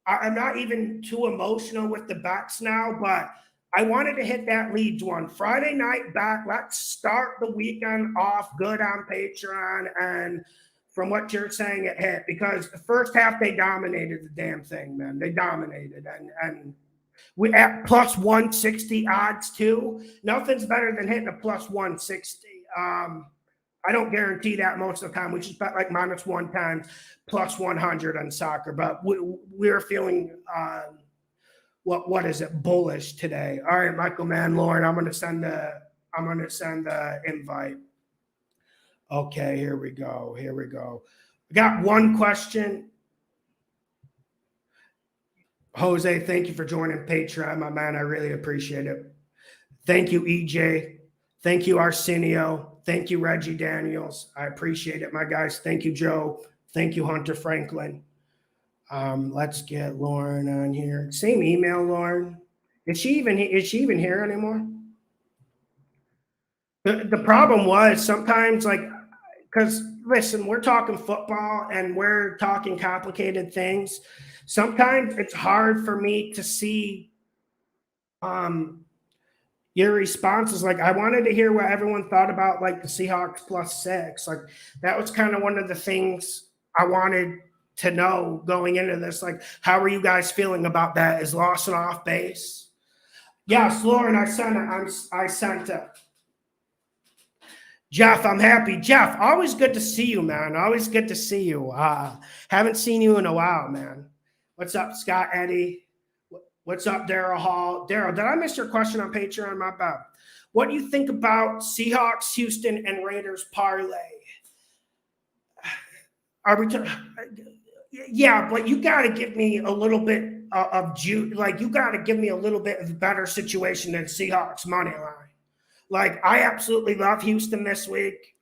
I'm not even too emotional with the bets now, but I wanted to hit that Leeds one. Friday night back. Let's start the weekend off good on Patreon. And from what you're saying, it hit. Because the first half, they dominated the damn thing, man. They dominated. And we at plus 160 odds, too. Nothing's better than hitting a plus 160. I don't guarantee that most of the time. We just bet like -1 times, plus 100 on soccer. But we're feeling what is it, bullish today. All right, Michael Mann, Lauren, I'm gonna send the invite. Okay, here we go. We got one question. Jose, thank you for joining Patreon, my man. I really appreciate it. Thank you, EJ. Thank you, Arsenio. Thank you, Reggie Daniels. I appreciate it, my guys. Thank you, Joe. Thank you, Hunter Franklin. Let's get Lauren on here. Same email, Lauren. Is she even here anymore? The problem was sometimes, like, because listen, we're talking football and we're talking complicated things. Sometimes it's hard for me to see your responses. Like, I wanted to hear what everyone thought about like the Seahawks +6. Like, that was kind of one of the things I wanted to know going into this. Like, how are you guys feeling about that? Is Lawson off base? Yes, Lauren, I sent it. Jeff, I'm happy. Jeff, always good to see you, man. Always good to see you. Haven't seen you in a while, man. What's up, Scott Eddie? What's up, Daryl Hall? Daryl, did I miss your question on Patreon? My bad. What do you think about Seahawks, Houston, and Raiders parlay? Are we yeah, but you got to give me a little bit of juice. Like, you got to give me a little bit of a better situation than Seahawks money line. Like, I absolutely love Houston this week.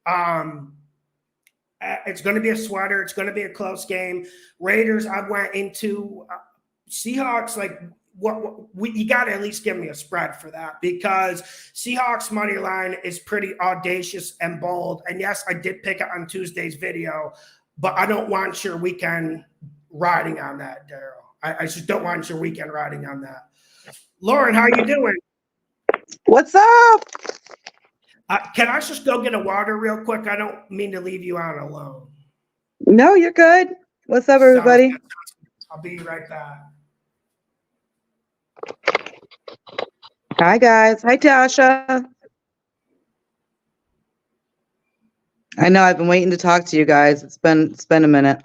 It's going to be a sweater. It's going to be a close game. Raiders, I went into Seahawks. Like, you got to at least give me a spread for that, because Seahawks money line is pretty audacious and bold. And yes, I did pick it on Tuesday's video, but I don't want your weekend riding on that, Daryl. I just don't want your weekend riding on that. Lauren, how you doing? What's up? Can I just go get a water real quick? I don't mean to leave you out alone. No, you're good. What's up, everybody? I'll be right back. Hi, guys. Hi, Tasha. I know I've been waiting to talk to you guys. It's been a minute.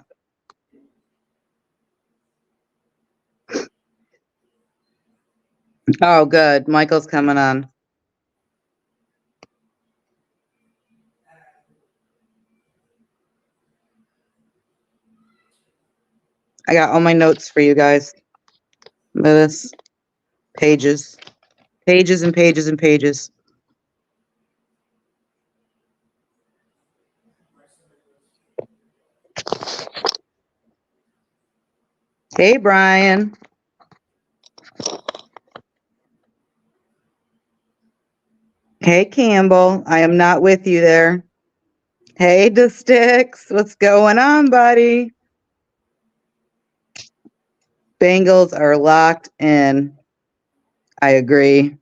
Oh, good. Michael's coming on. I got all my notes for you guys. Look at this. Pages and pages and pages. Hey, Brian. Hey, Campbell. I am not with you there. Hey, the Sticks. What's going on, buddy? Bengals are locked in. I agree.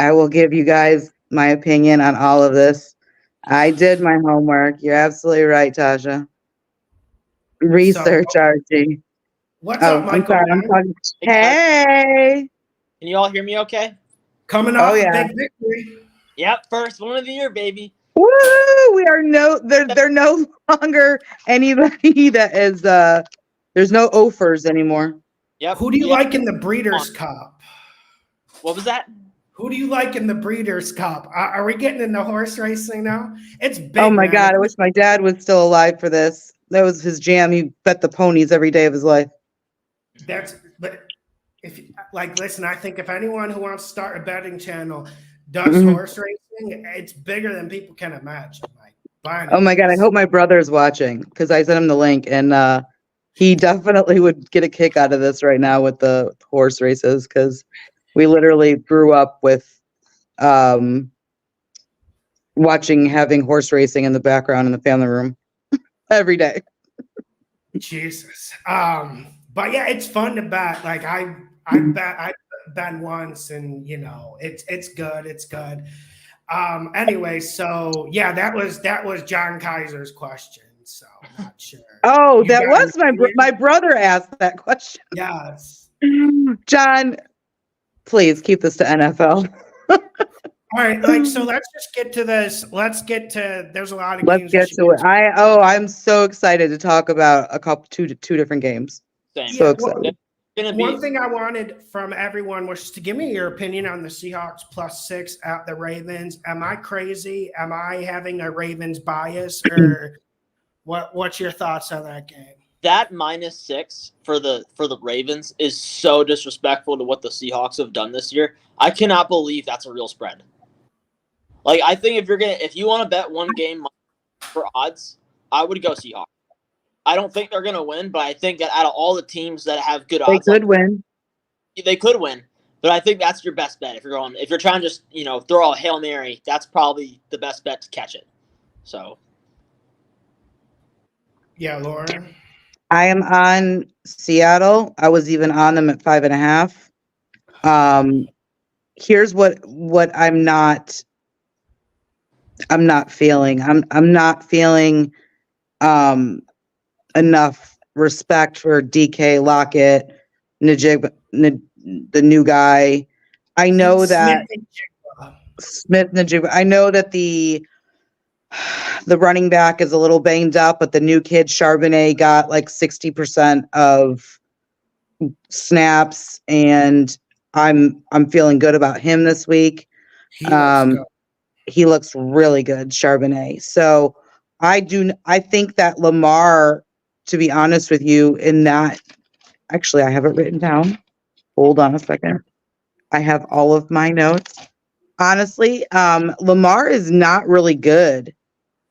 I will give you guys my opinion on all of this. I did my homework. You're absolutely right, Tasha. Research, Archie. What's Oh, up, I'm Michael? sorry. I'm Man? talking. Hey, guys. Hey. Can you all hear me okay? Coming Oh, off a yeah. big victory. Yep, first one of the year, baby. Woo! We are they're no longer anybody that is there's no offers anymore. Yep. Who do you yeah. like in the Breeders' Cup? What was that? Who do you like in the Breeders' Cup? Are we getting into horse racing now? It's big. Oh my man. God, I wish my dad was still alive for this. That was his jam. He bet the ponies every day of his life. But if like, listen, I think if anyone who wants to start a betting channel does Mhm. horse racing, it's bigger than people can imagine. Like, Oh my God, I hope my brother's watching because I sent him the link and he definitely would get a kick out of this right now with the horse races because we literally grew up with having horse racing in the background in the family room every day. Jesus. But yeah, it's fun to bet. Like I bet once, and it's good. It's good. Anyway, so yeah, that was John Kaiser's question. So I'm not sure. Oh, You that got was an my brother asked that question. Yes. John, please keep this to NFL. All right, like so let's just get to this. There's a lot of Let's games. get to it. I'm so excited to talk about two different games. Same. So Yeah, excited. It's gonna be One thing I wanted from everyone was to give me your opinion on the Seahawks +6 at the Ravens. Am I crazy? Am I having a Ravens bias, or what's your thoughts on that game? that -6 for the Ravens is so disrespectful to what the Seahawks have done this year. I cannot believe that's a real spread. Like, I think if you want to bet one game for odds, I would go Seahawks. I don't think they're gonna win, but I think that out of all the teams that have good They odds, could win. they could win. But I think that's your best bet if you're trying to just throw a Hail Mary. That's probably the best bet to catch it. So Yeah, Laura. I am on Seattle. I was even on them at 5.5. Here's what I'm not feeling. I'm not feeling enough respect for DK Lockett, Najib, the new guy. I know that Smith Najib. I know that the running back is a little banged up, but the new kid Charbonnet got like 60% of snaps, and I'm feeling good about him this week. He looks really good, Charbonnet. So I think that Lamar, to be honest with you, in that actually I have it written down. Hold on a second. I have all of my notes. Honestly, Lamar is not really good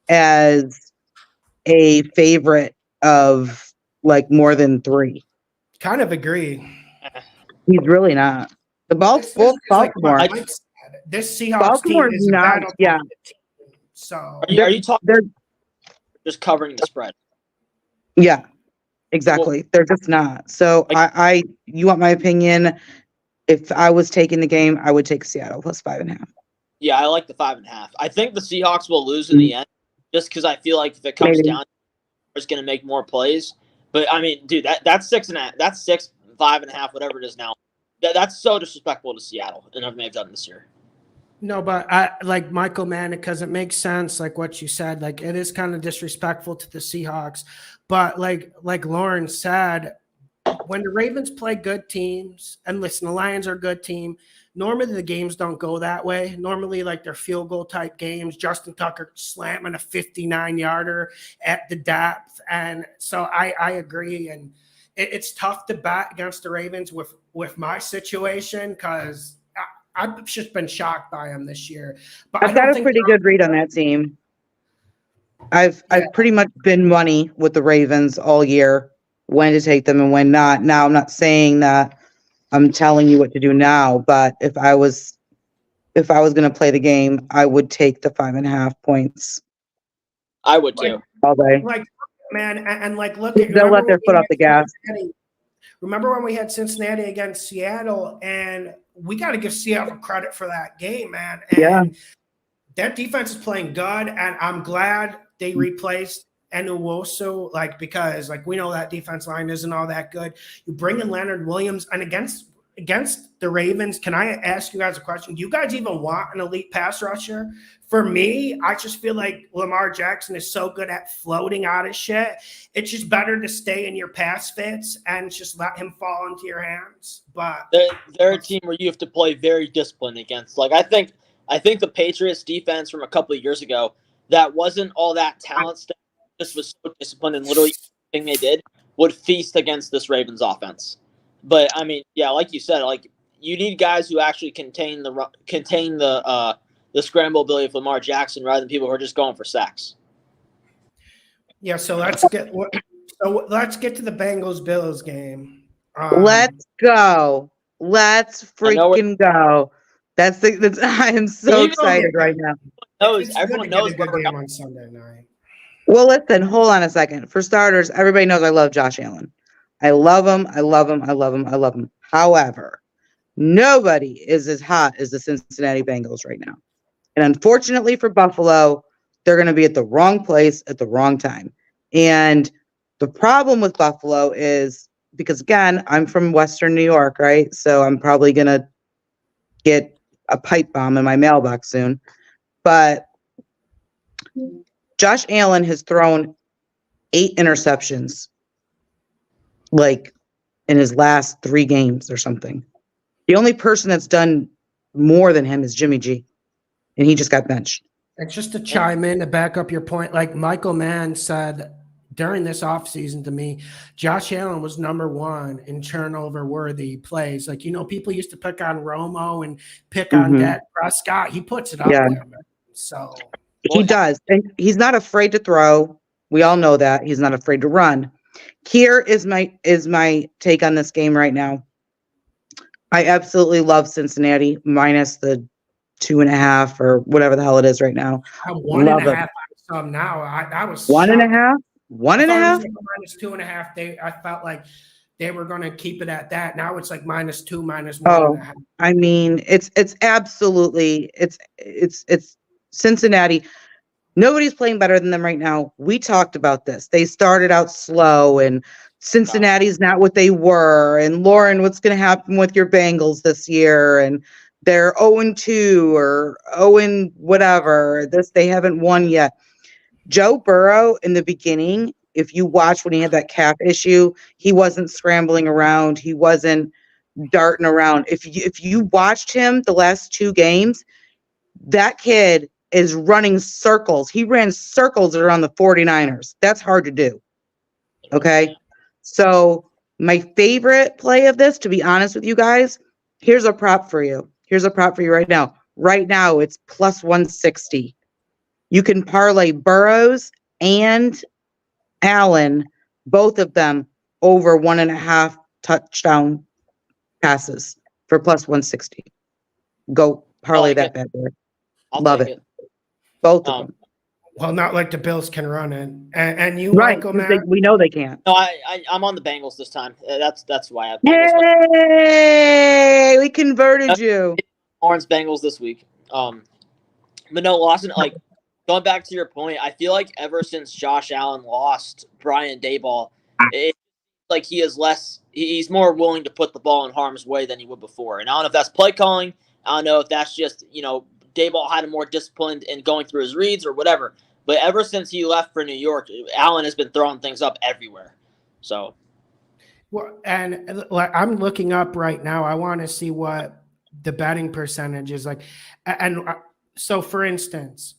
as a favorite of like more than 3. Kind of agree. He's really not. The Baltimore. This Seahawks Baltimore's team is not. a battle. Yeah. So are you talking just covering the spread? Yeah, exactly. Well, they're just not. So you want my opinion? If I was taking the game, I would take Seattle +5.5. Yeah, I like the 5.5. I think the Seahawks will lose in the end, just because I feel like if it comes down, it's going to make more plays. But I mean, dude, that's 6.5. That's 6, 5.5, whatever it is now. That's so disrespectful to Seattle and everything they've done this year. No, but I like Michael Mann because it makes sense, like what you said. Like it is kind of disrespectful to the Seahawks, but like Lauren said, when the Ravens play good teams, and listen, the Lions are a good team. Normally the games don't go that way. Normally, like they're field goal type games. Justin Tucker slamming a 59-yarder at the depth, and so I agree. And it's tough to bet against the Ravens with my situation because I've just been shocked by them this year. But I've got a pretty good read on that team. I've pretty much been money with the Ravens all year, when to take them and when not. Now I'm not saying that I'm telling you what to do now, but if I was going to play the game, I would take the 5.5 points I would too. all day. Like, man, and like, look at They'll let their foot off the gas. Remember when we had Cincinnati against Seattle, and we got to give Seattle credit for that game, man. And Yeah. that defense is playing good, and I'm glad they replaced Enuoso, like, because like we know that defense line isn't all that good. You bring in Leonard Williams, and against the Ravens, can I ask you guys a question? Do you guys even want an elite pass rusher? For me, I just feel like Lamar Jackson is so good at floating out of shit. It's just better to stay in your pass fits and just let him fall into your hands. But they're a team where you have to play very disciplined against. Like I think the Patriots defense from a couple of years ago, that wasn't all that talent stuff, just was so disciplined, and literally everything they did would feast against this Ravens offense. But I mean, yeah, like you said, like you need guys who actually contain the scramble ability of Lamar Jackson rather than people who are just going for sacks. yeah, so let's get to the Bengals-Bills game. Let's go. Let's freaking go. I am so excited right now. Everyone knows a good game on Sunday night. Well, listen, hold on a second. For starters, everybody knows I love Josh Allen. I love him. I love him. I love him. I love him. However, nobody is as hot as the Cincinnati Bengals right now. And unfortunately for Buffalo, they're going to be at the wrong place at the wrong time. And the problem with Buffalo is because, again, I'm from Western New York, right? So I'm probably going to get a pipe bomb in my mailbox soon. But Josh Allen has thrown 8 interceptions, like in his last 3 games or something. The only person that's done more than him is Jimmy G, and he just got benched. And just to chime in to back up your point, like Michael Mann said during this offseason to me, Josh Allen was number 1 in turnover-worthy plays. Like, people used to pick on Romo and pick on Dak Prescott. He puts it up there, man. So he does, and he's not afraid to throw. We all know that he's not afraid to run. Here is my take on this game right now. I absolutely love Cincinnati minus the 2.5 or whatever the hell it is right now. 1.5 some now. I was 1.5. 1.5. Minus 2.5. I felt like they were going to keep it at that. Now it's like minus 2, minus 1.5. Oh, I mean, it's absolutely it's Cincinnati. Nobody's playing better than them right now. We talked about this. They started out slow, and Cincinnati's not what they were. And Lauren, what's going to happen with your Bengals this year? And they're 0-2 or 0 whatever. They haven't won yet. Joe Burrow in the beginning, if you watch when he had that calf issue, he wasn't scrambling around. He wasn't darting around. If you watched him the last 2 games, that kid is running circles. He ran circles around the 49ers. That's hard to do. Okay. So my favorite play of this, to be honest with you guys, here's a prop for you. Here's a prop for you right now. Right now it's plus 160. You can parlay Burrows and Allen, both of them over 1.5 touchdown passes for plus 160. Go parlay that bad boy. Love it. Both of them. Well, not like the Bills can run it, and you, right? Michael, man. We know they can't. No, I'm on the Bengals this time. That's why I have Bengals. Hey, we converted you. Orange Bengals this week. But no, Lawson, like going back to your point, I feel like ever since Josh Allen lost Brian Daboll, it's like he's more willing to put the ball in harm's way than he would before. And I don't know if that's play calling. I don't know if that's just, Daboll had a more disciplined in going through his reads or whatever. But ever since he left for New York, Allen has been throwing things up everywhere. So, well, and I'm looking up right now. I want to see what the betting percentage is like. And so, for instance,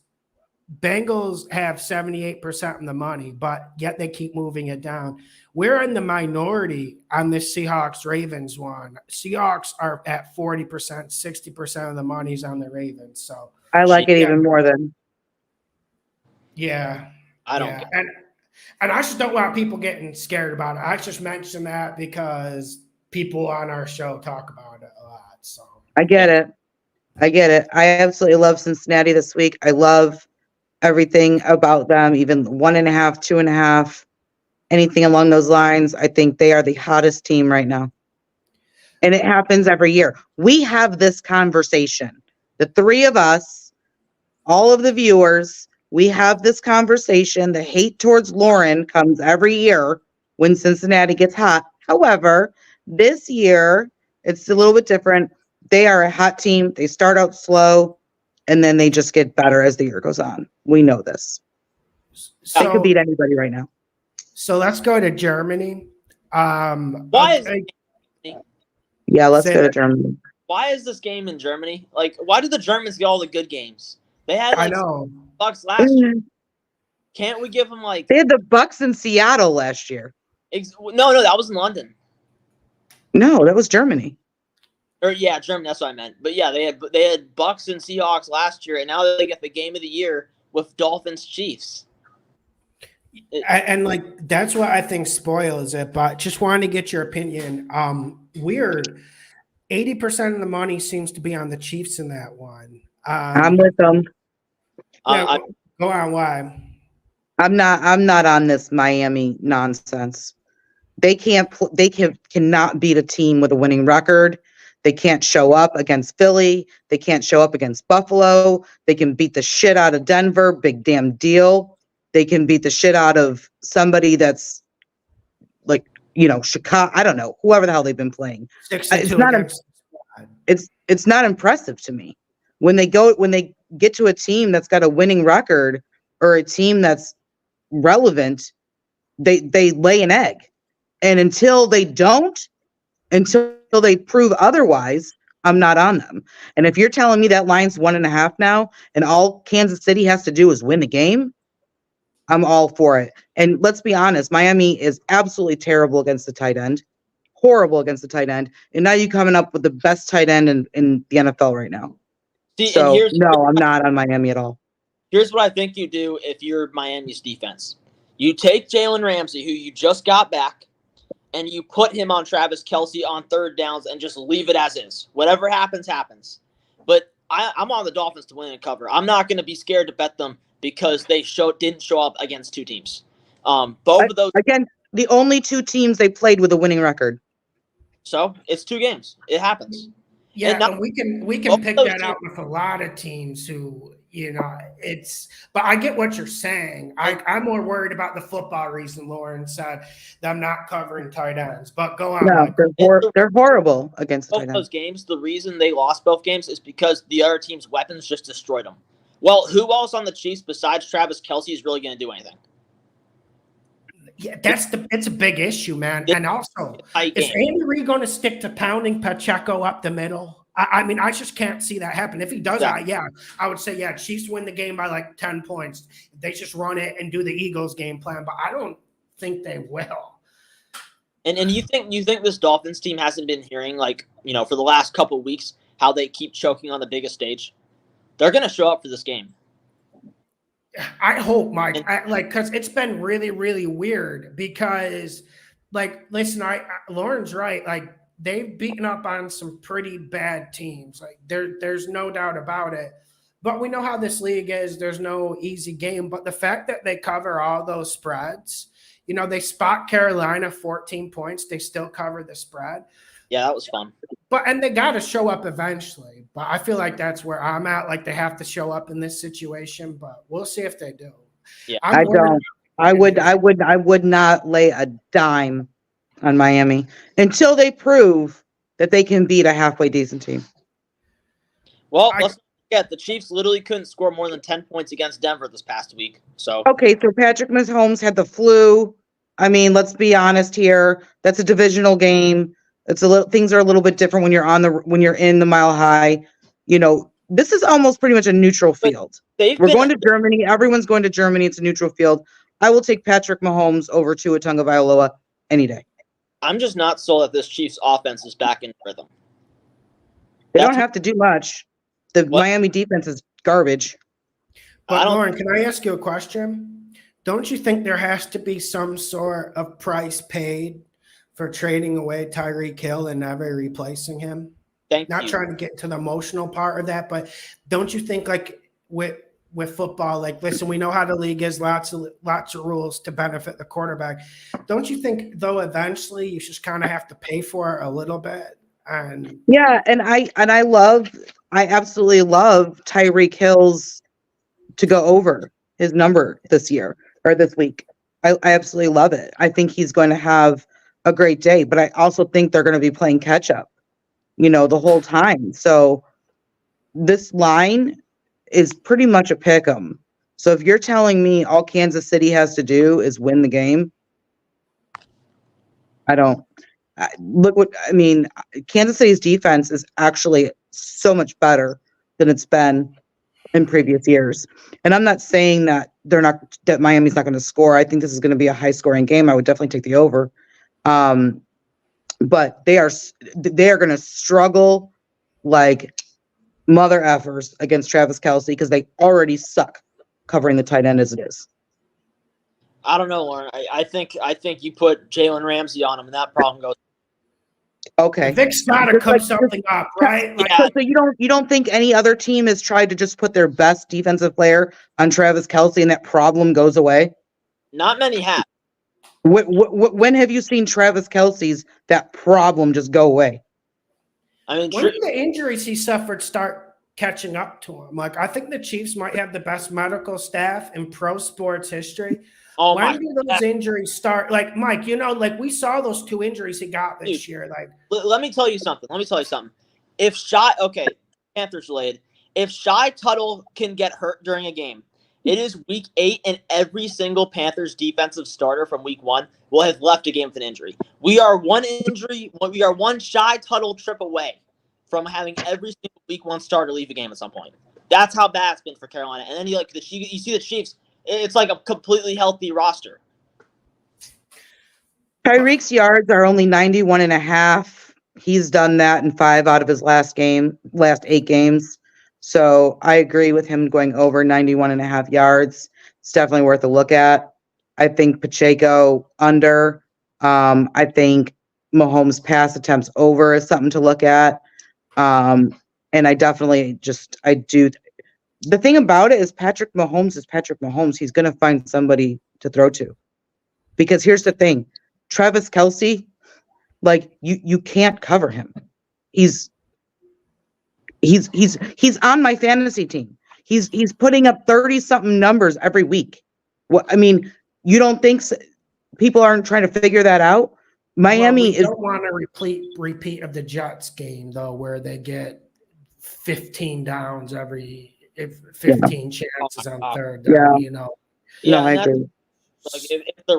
Bengals have 78% in the money, but yet they keep moving it down. We're in the minority on this Seahawks-Ravens one. Seahawks are at 40%, 60% of the money's on the Ravens. So I like it even more than. Yeah. I don't get it. And I just don't want people getting scared about it. I just mentioned that because people on our show talk about it a lot. So I get it. I absolutely love Cincinnati this week. I love everything about them, even 1.5, 2.5, anything along those lines. I think they are the hottest team right now. And it happens every year. We have this conversation. The three of us, all of the viewers, we have this conversation. The hate towards Lauren comes every year when Cincinnati gets hot. However, this year, it's a little bit different. They are a hot team. They start out slow, and then they just get better as the year goes on. We know this. They could beat anybody right now. So let's go to Germany. Why is Yeah, let's go to Germany. Why is this game in Germany? Like, why did the Germans get all the good games? They had I know. Bucks last year. Can't we give them like? They had the Bucks in Seattle last year. No, that was in London. No, that was Germany. Or yeah, Germany. That's what I meant. But yeah, they had Bucks and Seahawks last year, and now they get the game of the year with Dolphins Chiefs. And like that's what I think spoils it. But just wanted to get your opinion. Weird. 80% of the money seems to be on the Chiefs in that one. I'm with them. Yeah, go on. Why? I'm not on this Miami nonsense. They cannot beat a team with a winning record. They can't show up against Philly. They can't show up against Buffalo. They can beat the shit out of Denver. Big damn deal. They can beat the shit out of somebody that's like, Chicago. I don't know, whoever the hell they've been playing. It's not impressive to me when they get to a team that's got a winning record or a team that's relevant. They lay an egg, and until they prove otherwise, I'm not on them. And if you're telling me that line's 1.5 now, and all Kansas City has to do is win the game, I'm all for it. And let's be honest, Miami is absolutely terrible against the tight end. Horrible against the tight end. And now you're coming up with the best tight end in the NFL right now. I'm not on Miami at all. Here's what I think you do if you're Miami's defense. You take Jalen Ramsey, who you just got back, and you put him on Travis Kelce on third downs and just leave it as is. Whatever happens, happens. But I'm on the Dolphins to win and cover. I'm not going to be scared to bet them because they didn't show up against two teams. Both of those again, the only two teams they played with a winning record. So it's 2 games. It happens. Yeah, and we can pick that out with a lot of teams who, but I get what you're saying. I'm more worried about the football reason Lauren said them not covering tight ends. But go on. No, they're horrible against the tight ends. Those games, the reason they lost both games is because the other team's weapons just destroyed them. Well, who else on the Chiefs besides Travis Kelce is really going to do anything? Yeah, it's a big issue, man. And also, is Andy Reid going to stick to pounding Pacheco up the middle? I mean, I just can't see that happen. If he does that, I would say, Chiefs win the game by like 10 points. They just run it and do the Eagles game plan, but I don't think they will. And you think this Dolphins team hasn't been hearing, for the last couple of weeks how they keep choking on the biggest stage? They're going to show up for this game. I hope, Mike. Because it's been really, really weird. Because, listen, Lauren's right. They've beaten up on some pretty bad teams. There's no doubt about it. But we know how this league is. There's no easy game. But the fact that they cover all those spreads, they spot Carolina 14 points. They still cover the spread. Yeah, that was fun. And they got to show up eventually. But I feel like that's where I'm at. They have to show up in this situation. But we'll see if they do. Yeah, I don't. I would not lay a dime on Miami until they prove that they can beat a halfway decent team. Well, let's not forget the Chiefs literally couldn't score more than 10 points against Denver this past week. So Patrick Mahomes had the flu. I mean, let's be honest here. That's a divisional game. Things are a little bit different when you're in the Mile High. This is almost pretty much a neutral field. We're going to Germany. Everyone's going to Germany. It's a neutral field. I will take Patrick Mahomes over Tua Tagovailoa any day. I'm just not sold that this Chiefs offense is back in rhythm. They don't have to do much. The Miami defense is garbage. But Lauren, can I ask you a question? don't you think there has to be some sort of price paid for trading away Tyreek Hill and never replacing him? Not trying to get to the emotional part of that, but don't you think like with football, like listen, we know how the league is, lots of rules to benefit the quarterback. Don't you think though eventually you just kind of have to pay for it a little bit? And yeah, and I absolutely love Tyreek Hill's to go over his number this year or this week. I absolutely love it. I think he's going to have a great day, but I also think they're going to be playing catch up, the whole time. So this line is pretty much a pick 'em. So if you're telling me all Kansas City has to do is win the game, Kansas City's defense is actually so much better than it's been in previous years. And I'm not saying that that Miami's not going to score. I think this is going to be a high scoring game. I would definitely take the over. But they are going to struggle like mother effers against Travis Kelce because they already suck covering the tight end as it is. I don't know, Lauren. I think you put Jalen Ramsey on him, and that problem goes. Okay. Vic's got to cook something up, right? Yeah. So you don't think any other team has tried to just put their best defensive player on Travis Kelce and that problem goes away? Not many have. When have you seen Travis Kelce's that problem just go away? I mean, when did the injuries he suffered start catching up to him? Like, I think the Chiefs might have the best medical staff in pro sports history. Oh, when did those injuries start? Like, Mike, we saw those 2 injuries he got this year. Like, let me tell you something. If Panthers related, if Shy Tuttle can get hurt during a game, it is week 8, and every single Panthers defensive starter from week 1 will have left a game with an injury. We are one Shy Tuttle trip away from having every single week 1 starter leave a game at some point. That's how bad it's been for Carolina. And then you see the Chiefs. It's like a completely healthy roster. Tyreek's yards are only 91.5. He's done that in 5 out of his last 8 games. So I agree with him going over 91.5 yards. It's definitely worth a look at. I think Pacheco under. I think Mahomes' pass attempts over is something to look at. And I definitely do. The thing about it is Patrick Mahomes is Patrick Mahomes. He's going to find somebody to throw to. Because here's the thing. Travis Kelce, like you can't cover him. He's on my fantasy team. He's putting up 30-something numbers every week. You don't think people aren't trying to figure that out? Miami we don't want a repeat of the Jets game though, where they get 15 downs every 15 chances on third down. No, I agree. Like if the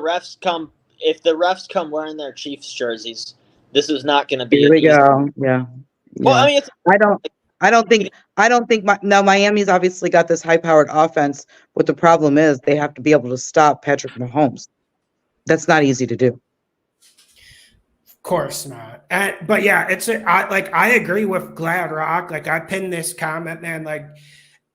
refs come wearing their Chiefs jerseys, this is not going to be. Here we go. Yeah. Well, I mean, I don't think Miami's obviously got this high-powered offense. What the problem is, they have to be able to stop Patrick Mahomes. That's not easy to do. Of course not. But yeah, I agree with Glad Rock. Like I pinned this comment, man. Like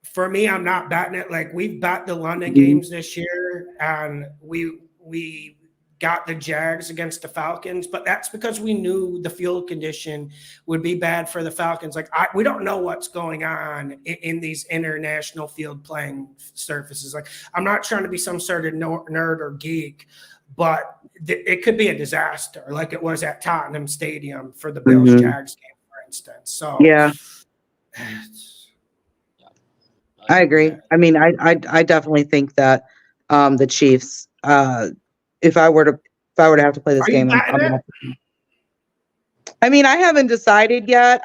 for me, I'm not betting it. Like we've bet the London games this year, and we got the Jags against the Falcons, but that's because we knew the field condition would be bad for the Falcons. Like we don't know what's going on in these international field playing surfaces. Like I'm not trying to be some sort of nerd or geek, but it could be a disaster, like it was at Tottenham Stadium for the Bills Jags game, for instance. So yeah, I agree. I mean, I definitely think that the Chiefs. If I were to have to play this game, I mean, I haven't decided yet.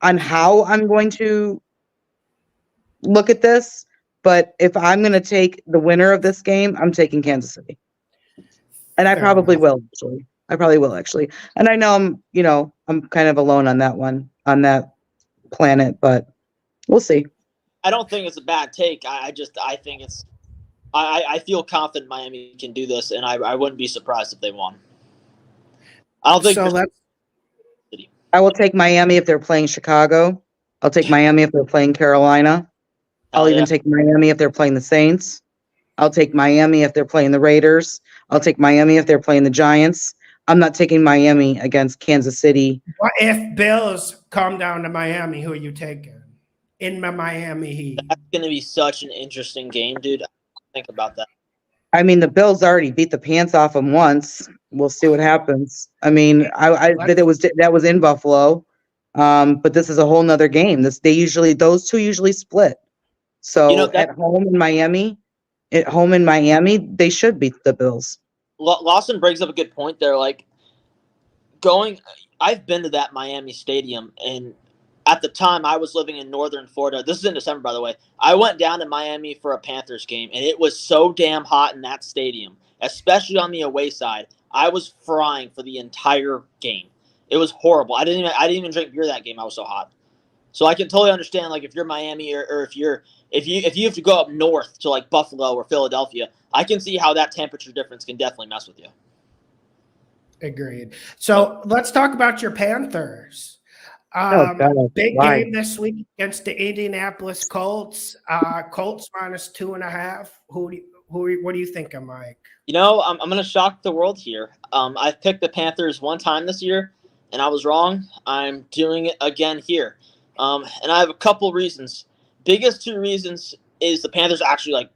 On how I'm going to look at this, but if I'm going to take the winner of this game, I'm taking Kansas City, and I probably will actually. And I know I'm kind of alone on that one, on that planet, but we'll see. I don't think it's a bad take. I think it's. I feel confident Miami can do this, and I wouldn't be surprised if they won. I don't think so. I will take Miami if they're playing Chicago. I'll take Miami if they're playing Carolina. I'll even take Miami if they're playing the Saints. I'll take Miami if they're playing the Raiders. I'll take Miami if they're playing the Giants. I'm not taking Miami against Kansas City. What if Bills come down to Miami? Who are you taking in my Miami Heat? That's going to be such an interesting game, dude. Think about that. I mean, the Bills already beat the pants off them once. We'll see what happens. I mean, that was in Buffalo, but this is a whole nother game. Those two usually split. So at home in Miami, they should beat the Bills. Lawson brings up a good point there. Like I've been to that Miami stadium, and at the time I was living in northern Florida. This is in December, by the way. I went down to Miami for a Panthers game, and it was so damn hot in that stadium, especially on the away side. I was frying for the entire game. It was horrible. I didn't even drink beer that game. I was so hot. So I can totally understand, like, if you're Miami or if you have to go up north to like Buffalo or Philadelphia, I can see how that temperature difference can definitely mess with you. Agreed. So let's talk about your Panthers. Big game this week against the Indianapolis Colts. Colts minus 2.5. What do you think, Mike? I'm going to shock the world here. I've picked the Panthers one time this year, and I was wrong. I'm doing it again here. And I have a couple reasons. Biggest two reasons is the Panthers actually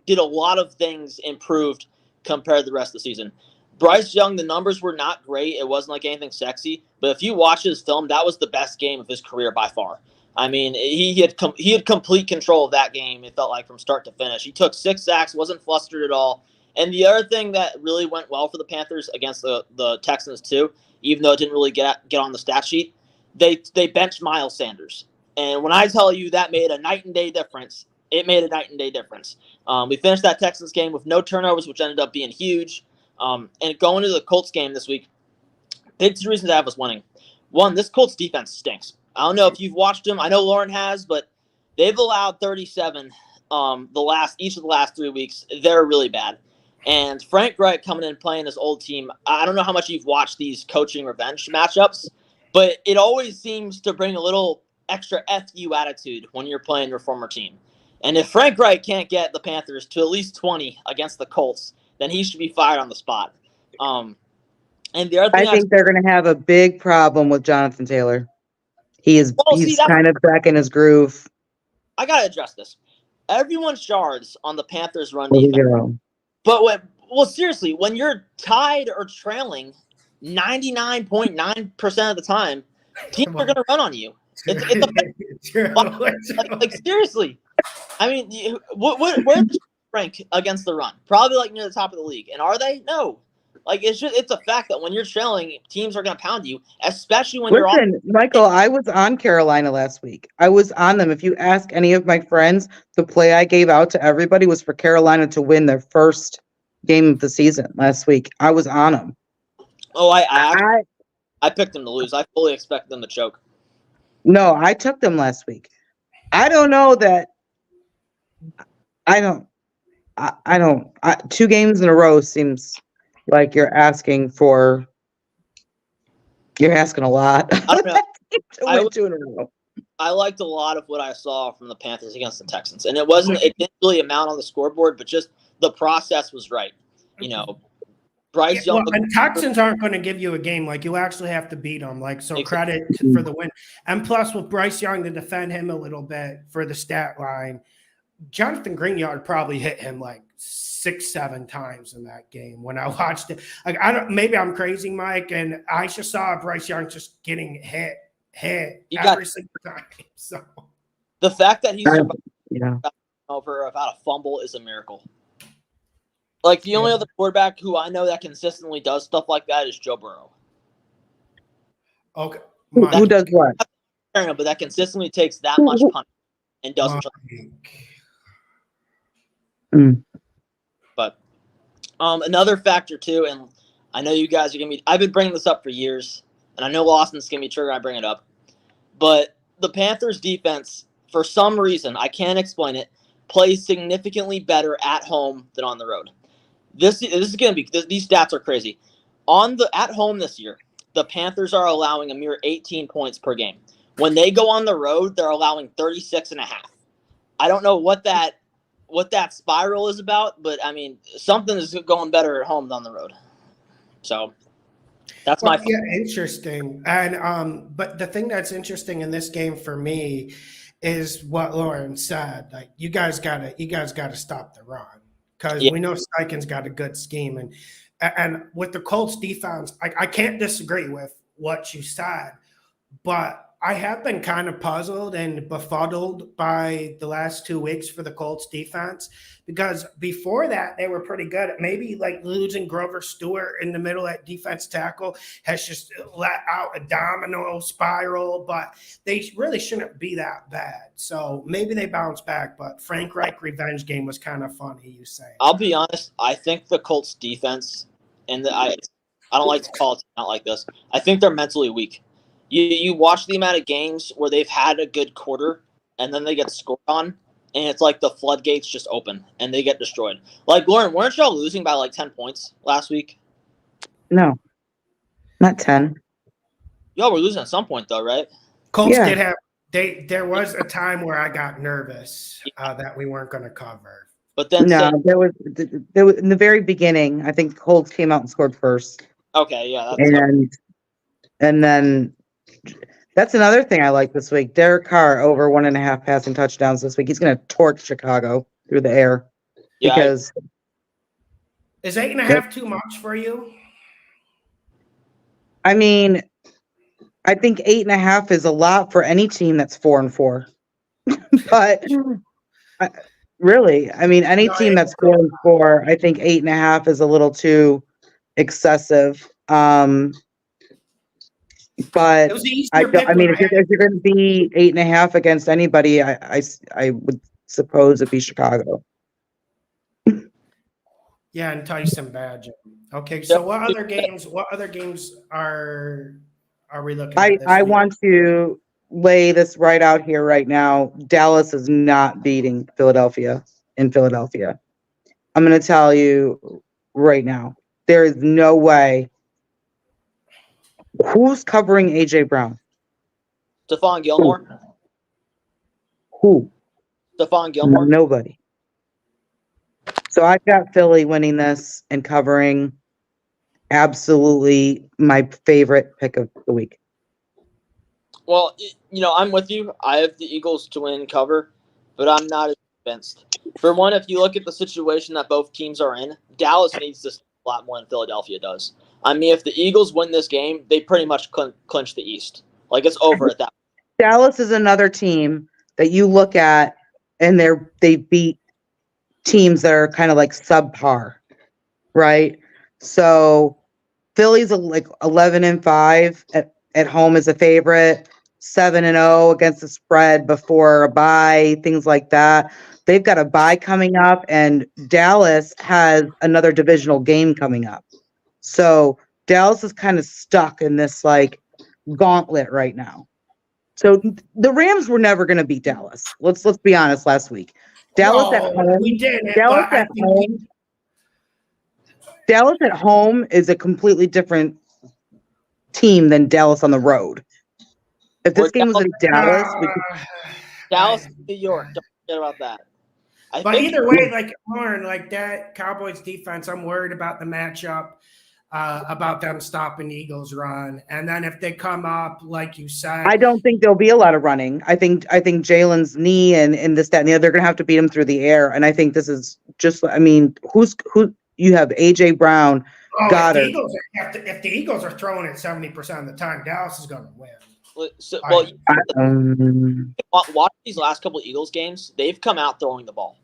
did a lot of things improved compared to the rest of the season. Bryce Young, the numbers were not great. It wasn't like anything sexy. But if you watch his film, that was the best game of his career by far. I mean, he had complete control of that game, it felt like, from start to finish. He took 6 sacks, wasn't flustered at all. And the other thing that really went well for the Panthers against the Texans too, even though it didn't really get on the stat sheet, they benched Miles Sanders. And when I tell you that made a night and day difference, it made a night and day difference. We finished that Texans game with no turnovers, which ended up being huge. And going into the Colts game this week, big 2 reasons I have us winning. One, this Colts defense stinks. I don't know if you've watched them. I know Lauren has, but they've allowed 37 each of the last 3 weeks. They're really bad. And Frank Reich coming in and playing his old team, I don't know how much you've watched these coaching revenge matchups, but it always seems to bring a little extra FU attitude when you're playing your former team. And if Frank Reich can't get the Panthers to at least 20 against the Colts, then he should be fired on the spot. And the other thing I think they're going to have a big problem with Jonathan Taylor. He's kind of back in his groove. I got to address this. Everyone shards on the Panthers' run defense. But seriously, when you're tied or trailing 99.9% of the time, teams are going to run on you. It's seriously. I mean, where's Frank against the run? Probably near the top of the league. And are they? No. It's a fact that when you're trailing, teams are going to pound you, especially when you're on. Michael, I was on Carolina last week. I was on them. If you ask any of my friends, the play I gave out to everybody was for Carolina to win their first game of the season last week. I was on them. Oh, I picked them to lose. I fully expect them to choke. No, I took them last week. I don't know that. I don't. 2 games in a row seems like you're asking a lot. I don't know. I went 2 in a row. I liked a lot of what I saw from the Panthers against the Texans, and it didn't really amount on the scoreboard, but just the process was right. Bryce Young. And Texans aren't going to give you a game. You actually have to beat them. Credit for the win. And plus, with Bryce Young to defend him a little bit for the stat line, Jonathan Greenyard probably hit him 6-7 times in that game when I watched it. Maybe I'm crazy, Mike, and I just saw Bryce Young just getting hit every single time. So the fact that he's over about a fumble is a miracle. The only other quarterback who I know that consistently does stuff like that is Joe Burrow. Okay. Who does what? But that consistently takes that much punch and doesn't. But another factor too, and I know you guys are gonna be. I've been bringing this up for years, and I know Lawson's gonna be triggered. I bring it up, but the Panthers' defense, for some reason, I can't explain it, plays significantly better at home than on the road. This is gonna be. These stats are crazy. At home this year, the Panthers are allowing a mere 18 points per game. When they go on the road, they're allowing 36.5. I don't know what that what that spiral is about, but I mean, something is going better at home than on the road. So that's my interesting. And but the thing that's interesting in this game for me is what Lauren said. Like you guys gotta stop the run because yeah. we know Steichen's got a good scheme, and with the Colts defense, I can't disagree with what you said, but I have been kind of puzzled and befuddled by the last 2 weeks for the Colts defense because before that they were pretty good. Maybe like losing Grover Stewart in the middle at defense tackle has just let out a domino spiral, but they really shouldn't be that bad. So maybe they bounce back, but Frank Reich revenge game was kind of funny, you say. I'll be honest, I think the Colts defense, and I don't like to call it not like this, I think they're mentally weak. You watch the amount of games where they've had a good quarter and then they get scored on, and it's like the floodgates just open and they get destroyed. Like, Lauren, weren't y'all losing by like 10 points last week? No, not 10. Y'all were losing at some point, though, right? Colts did have there was a time where I got nervous that we weren't going to cover. But then there was in the very beginning. I think Colts came out and scored first. Okay, yeah, and then that's another thing I like this week. Derek Carr over 1.5 passing touchdowns this week. He's going to torch Chicago through the air because is 8.5 too much for you? I mean, I think 8.5 is a lot for any team that's 4-4. But really, I mean, any team that's 4-4, I think 8.5 is a little too excessive. But I mean, if you're going to be 8.5 against anybody, I would suppose it'd be Chicago. Yeah, and Tyson Badger. Okay, so what other games are we looking at? I want to lay this right out here right now. Dallas is not beating Philadelphia in Philadelphia. I'm going to tell you right now, there is no way. Who's covering AJ Brown? Stephon Gilmore. Who? Stephon Gilmore. Nobody. So I've got Philly winning this and covering. Absolutely my favorite pick of the week. Well, I'm with you. I have the Eagles to win cover, but I'm not as convinced. For one, if you look at the situation that both teams are in, Dallas needs this a lot more than Philadelphia does. I mean, if the Eagles win this game, they pretty much clinch the East. Like, it's over at that point. Dallas is another team that you look at, and they beat teams that are kind of like subpar, right? So Philly's like 11-5 at home as a favorite, 7-0 against the spread before a bye, things like that. They've got a bye coming up, and Dallas has another divisional game coming up. So Dallas is kind of stuck in this like gauntlet right now. So the Rams were never going to beat Dallas. Let's be honest. Last week, Dallas at home. We did. Dallas at home is a completely different team than Dallas on the road. If this game was in Dallas, Dallas, New York. Don't forget about that. But either way, like Lauren, like that Cowboys defense, I'm worried about the matchup, about them stopping the Eagles' run. And then if they come up, like you said, I don't think there'll be a lot of running. I think Jalen's knee and this, that, and the other, they're going to have to beat him through the air. And I think this is just, I mean, who you have AJ Brown, Goddard. If the Eagles are throwing it 70% of the time, Dallas is going to win. So, watch these last couple of Eagles games. They've come out throwing the ball.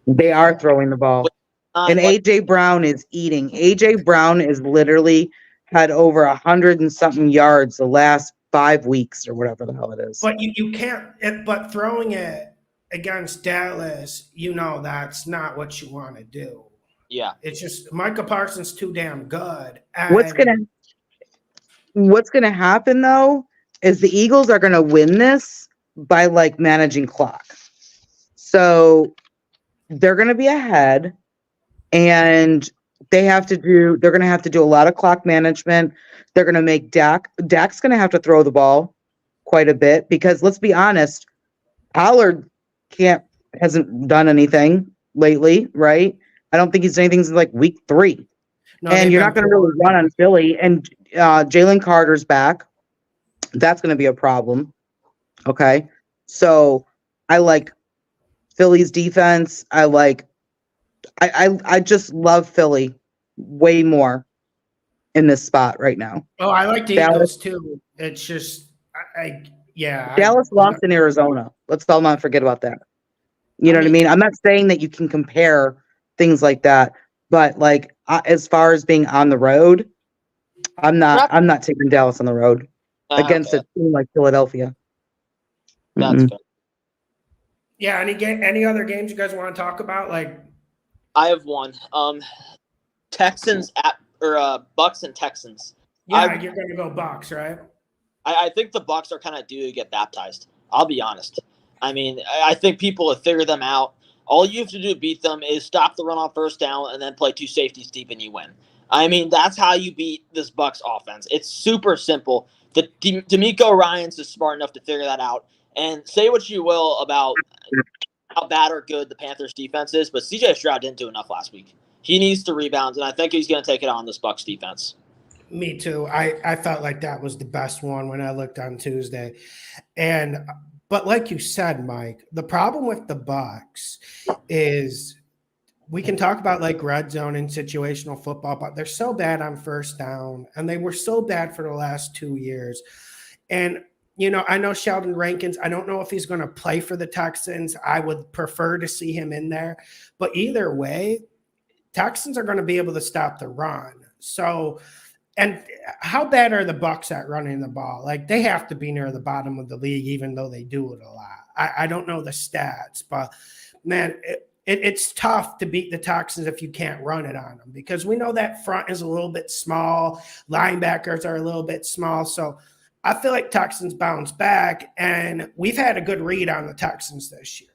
They are throwing the ball. And AJ Brown is eating. AJ Brown is literally had over 100 and something yards the last 5 weeks or whatever the hell it is. But you can't. But throwing it against Dallas, that's not what you want to do. Yeah, it's just Micah Parsons too damn good. And what's gonna happen though is the Eagles are gonna win this by like managing clock. So they're gonna be ahead, and they're gonna have to do a lot of clock management. They're gonna make Dak's gonna have to throw the ball quite a bit because let's be honest, Pollard can't hasn't done anything lately, right? I don't think he's done anything since like week 3. No, And they've you're been not going to really poor. run on Philly. And Jalen Carter's back. That's going to be a problem. Okay. So I like Philly's defense. I just love Philly way more in this spot right now. Oh, I like the Dallas, Eagles too. It's just, yeah. Dallas lost in Arizona. Let's all not forget about that. You know what I mean? I'm not saying that you can compare things like that, but like as far as being on the road, I'm not taking Dallas on the road against a team like Philadelphia. That's fair. Yeah. Any other games you guys want to talk about? Like, I have one. Texans Bucks and Texans. Yeah, you're gonna go Bucks, right? I think the Bucks are kind of due to get baptized. I'll be honest. I mean, I think people have figured them out. All you have to do to beat them is stop the run on first down and then play 2 safeties deep and you win. I mean, that's how you beat this Bucks offense. It's super simple. D'Amico Ryans is smart enough to figure that out. And say what you will about how bad or good the Panthers defense is, but CJ Stroud didn't do enough last week. He needs to rebound, and I think he's going to take it on this Bucks defense. Me too. I felt like that was the best one when I looked on Tuesday. But like you said, Mike, the problem with the Bucks is we can talk about like red zone and situational football, but they're so bad on first down, and they were so bad for the last 2 years. And I know Sheldon Rankins. I don't know if he's going to play for the Texans. I would prefer to see him in there. But either way, Texans are going to be able to stop the run. So, and how bad are the Bucks at running the ball? Like, they have to be near the bottom of the league, even though they do it a lot. I don't know the stats, but man, it's tough to beat the Texans if you can't run it on them, because we know that front is a little bit small. Linebackers are a little bit small. So I feel like Texans bounce back, and we've had a good read on the Texans this year.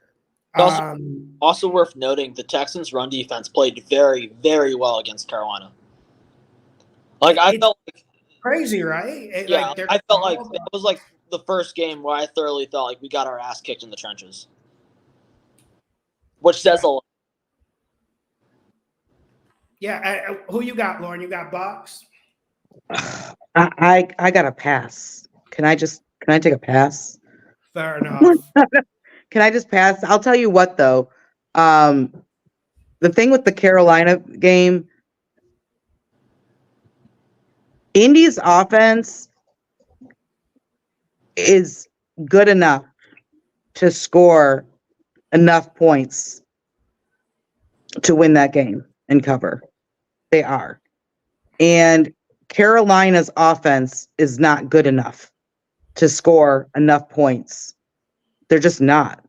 Also worth noting, the Texans' run defense played very, very well against Carolina. Like, I felt like crazy, right? I felt like it was like the first game where I thoroughly felt like we got our ass kicked in the trenches, which says a lot. Yeah, who you got, Lauren? You got Bucks? I got a pass. Can I take a pass? Fair enough. Can I just pass? I'll tell you what, though. The thing with the Carolina game, Indy's offense is good enough to score enough points to win that game and cover. They are. And Carolina's offense is not good enough to score enough points. They're just not.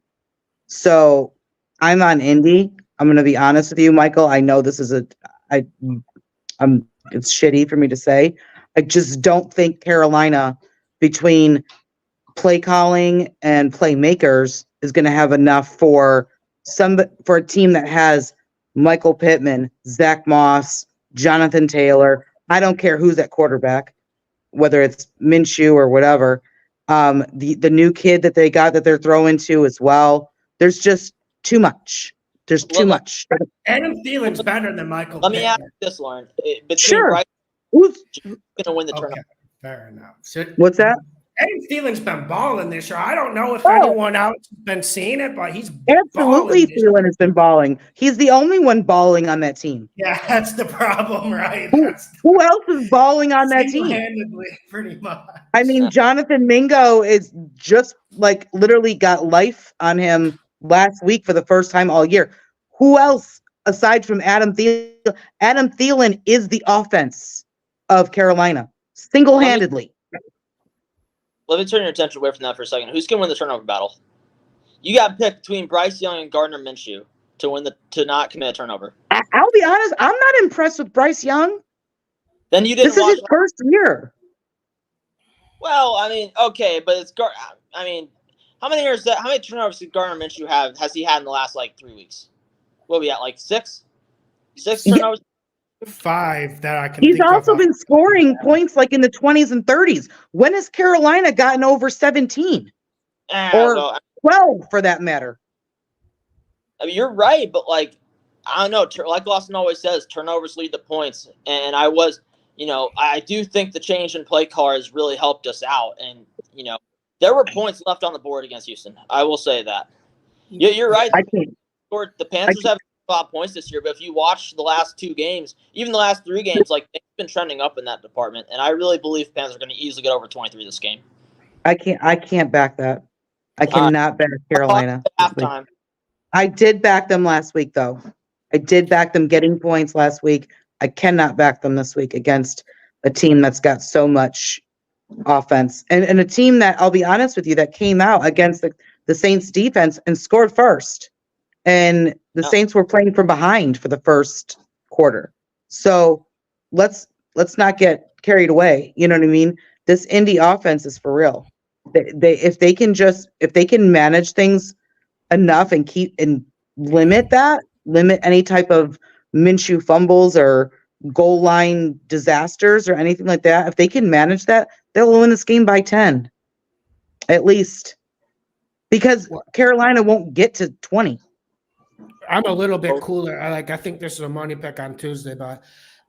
So I'm on Indy. I'm going to be honest with you, Michael. I know this is it's shitty for me to say. I just don't think Carolina, between play calling and playmakers, is going to have enough for a team that has Michael Pittman, Zach Moss, Jonathan Taylor. I don't care who's at quarterback, whether it's Minshew or whatever. The new kid that they got that they're throwing to as well. There's just too much. There's too much. Adam Thielen's better than Michael Let me Pittman. ask you this, Lauren. Sure. Who's going to win the tournament? Okay, fair enough. So, What's that? Adam Thielen's been balling this year. I don't know if anyone else has been seeing it, but he's absolutely Thielen has been balling. He's the only one balling on that team. Yeah, that's the problem, right? Who else is balling on that team? Single-handedly, pretty much. I mean, Jonathan Mingo is just like literally got life on him last week for the first time all year. Who else aside from Adam Thielen? Adam Thielen is the offense of Carolina single-handedly. Let me turn your attention away from that for a second. Who's going to win the turnover battle? You got picked between Bryce Young and Gardner Minshew to not commit a turnover. I'll be honest, I'm not impressed with Bryce Young. Then you didn't. This is his first year. Well, I mean, okay, but how many turnovers did Gardner Minshew have? Has he had in the last 3 weeks? What are we at, 6? 6 turnovers? 5 that I can. He's also been scoring points in the 20s and 30s. When has Carolina gotten over 17 or 12 for that matter? I mean, you're right, but like, I don't know. Like Lawson always says, turnovers lead to points. And I do think the change in play call has really helped us out. And there were points left on the board against Houston. I will say that. Yeah, you're right. I can't. The Panthers have a lot of points this year, but if you watch the last 2 games, even the last 3 games, like they've been trending up in that department. And I really believe Panthers are going to easily get over 23 this game. I can't back that. I cannot back Carolina. Halftime. I did back them last week, though. I did back them getting points last week. I cannot back them this week against a team that's got so much offense. And a team that, I'll be honest with you, that came out against the Saints defense and scored first. And the Saints were playing from behind for the first quarter. So let's not get carried away. You know what I mean? This Indy offense is for real. If they can manage things enough and limit any type of Minshew fumbles or goal line disasters or anything like that. If they can manage that, they'll win this game by 10, at least, because Carolina won't get to 20. I'm a little bit cooler. I think this is a money pick on Tuesday, but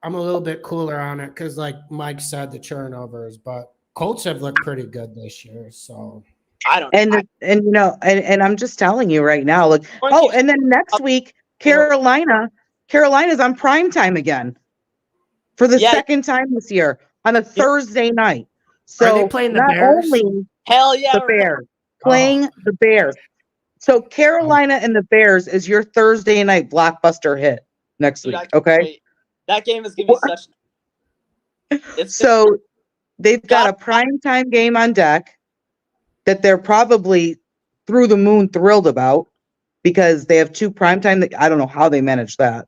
I'm a little bit cooler on it because, like Mike said, the turnovers. But Colts have looked pretty good this year, so. I don't. And I'm just telling you right now. Look. Oh, and then next week, Carolina's on primetime again for the second time this year on a Thursday night. So are they playing the Bears? Hell yeah, the Bears playing the Bears. So Carolina and the Bears is your Thursday night blockbuster hit next week. Okay, that game is gonna be such. So they've got a primetime game on deck that they're probably through the moon thrilled about because they have 2 primetime. I don't know how they managed that.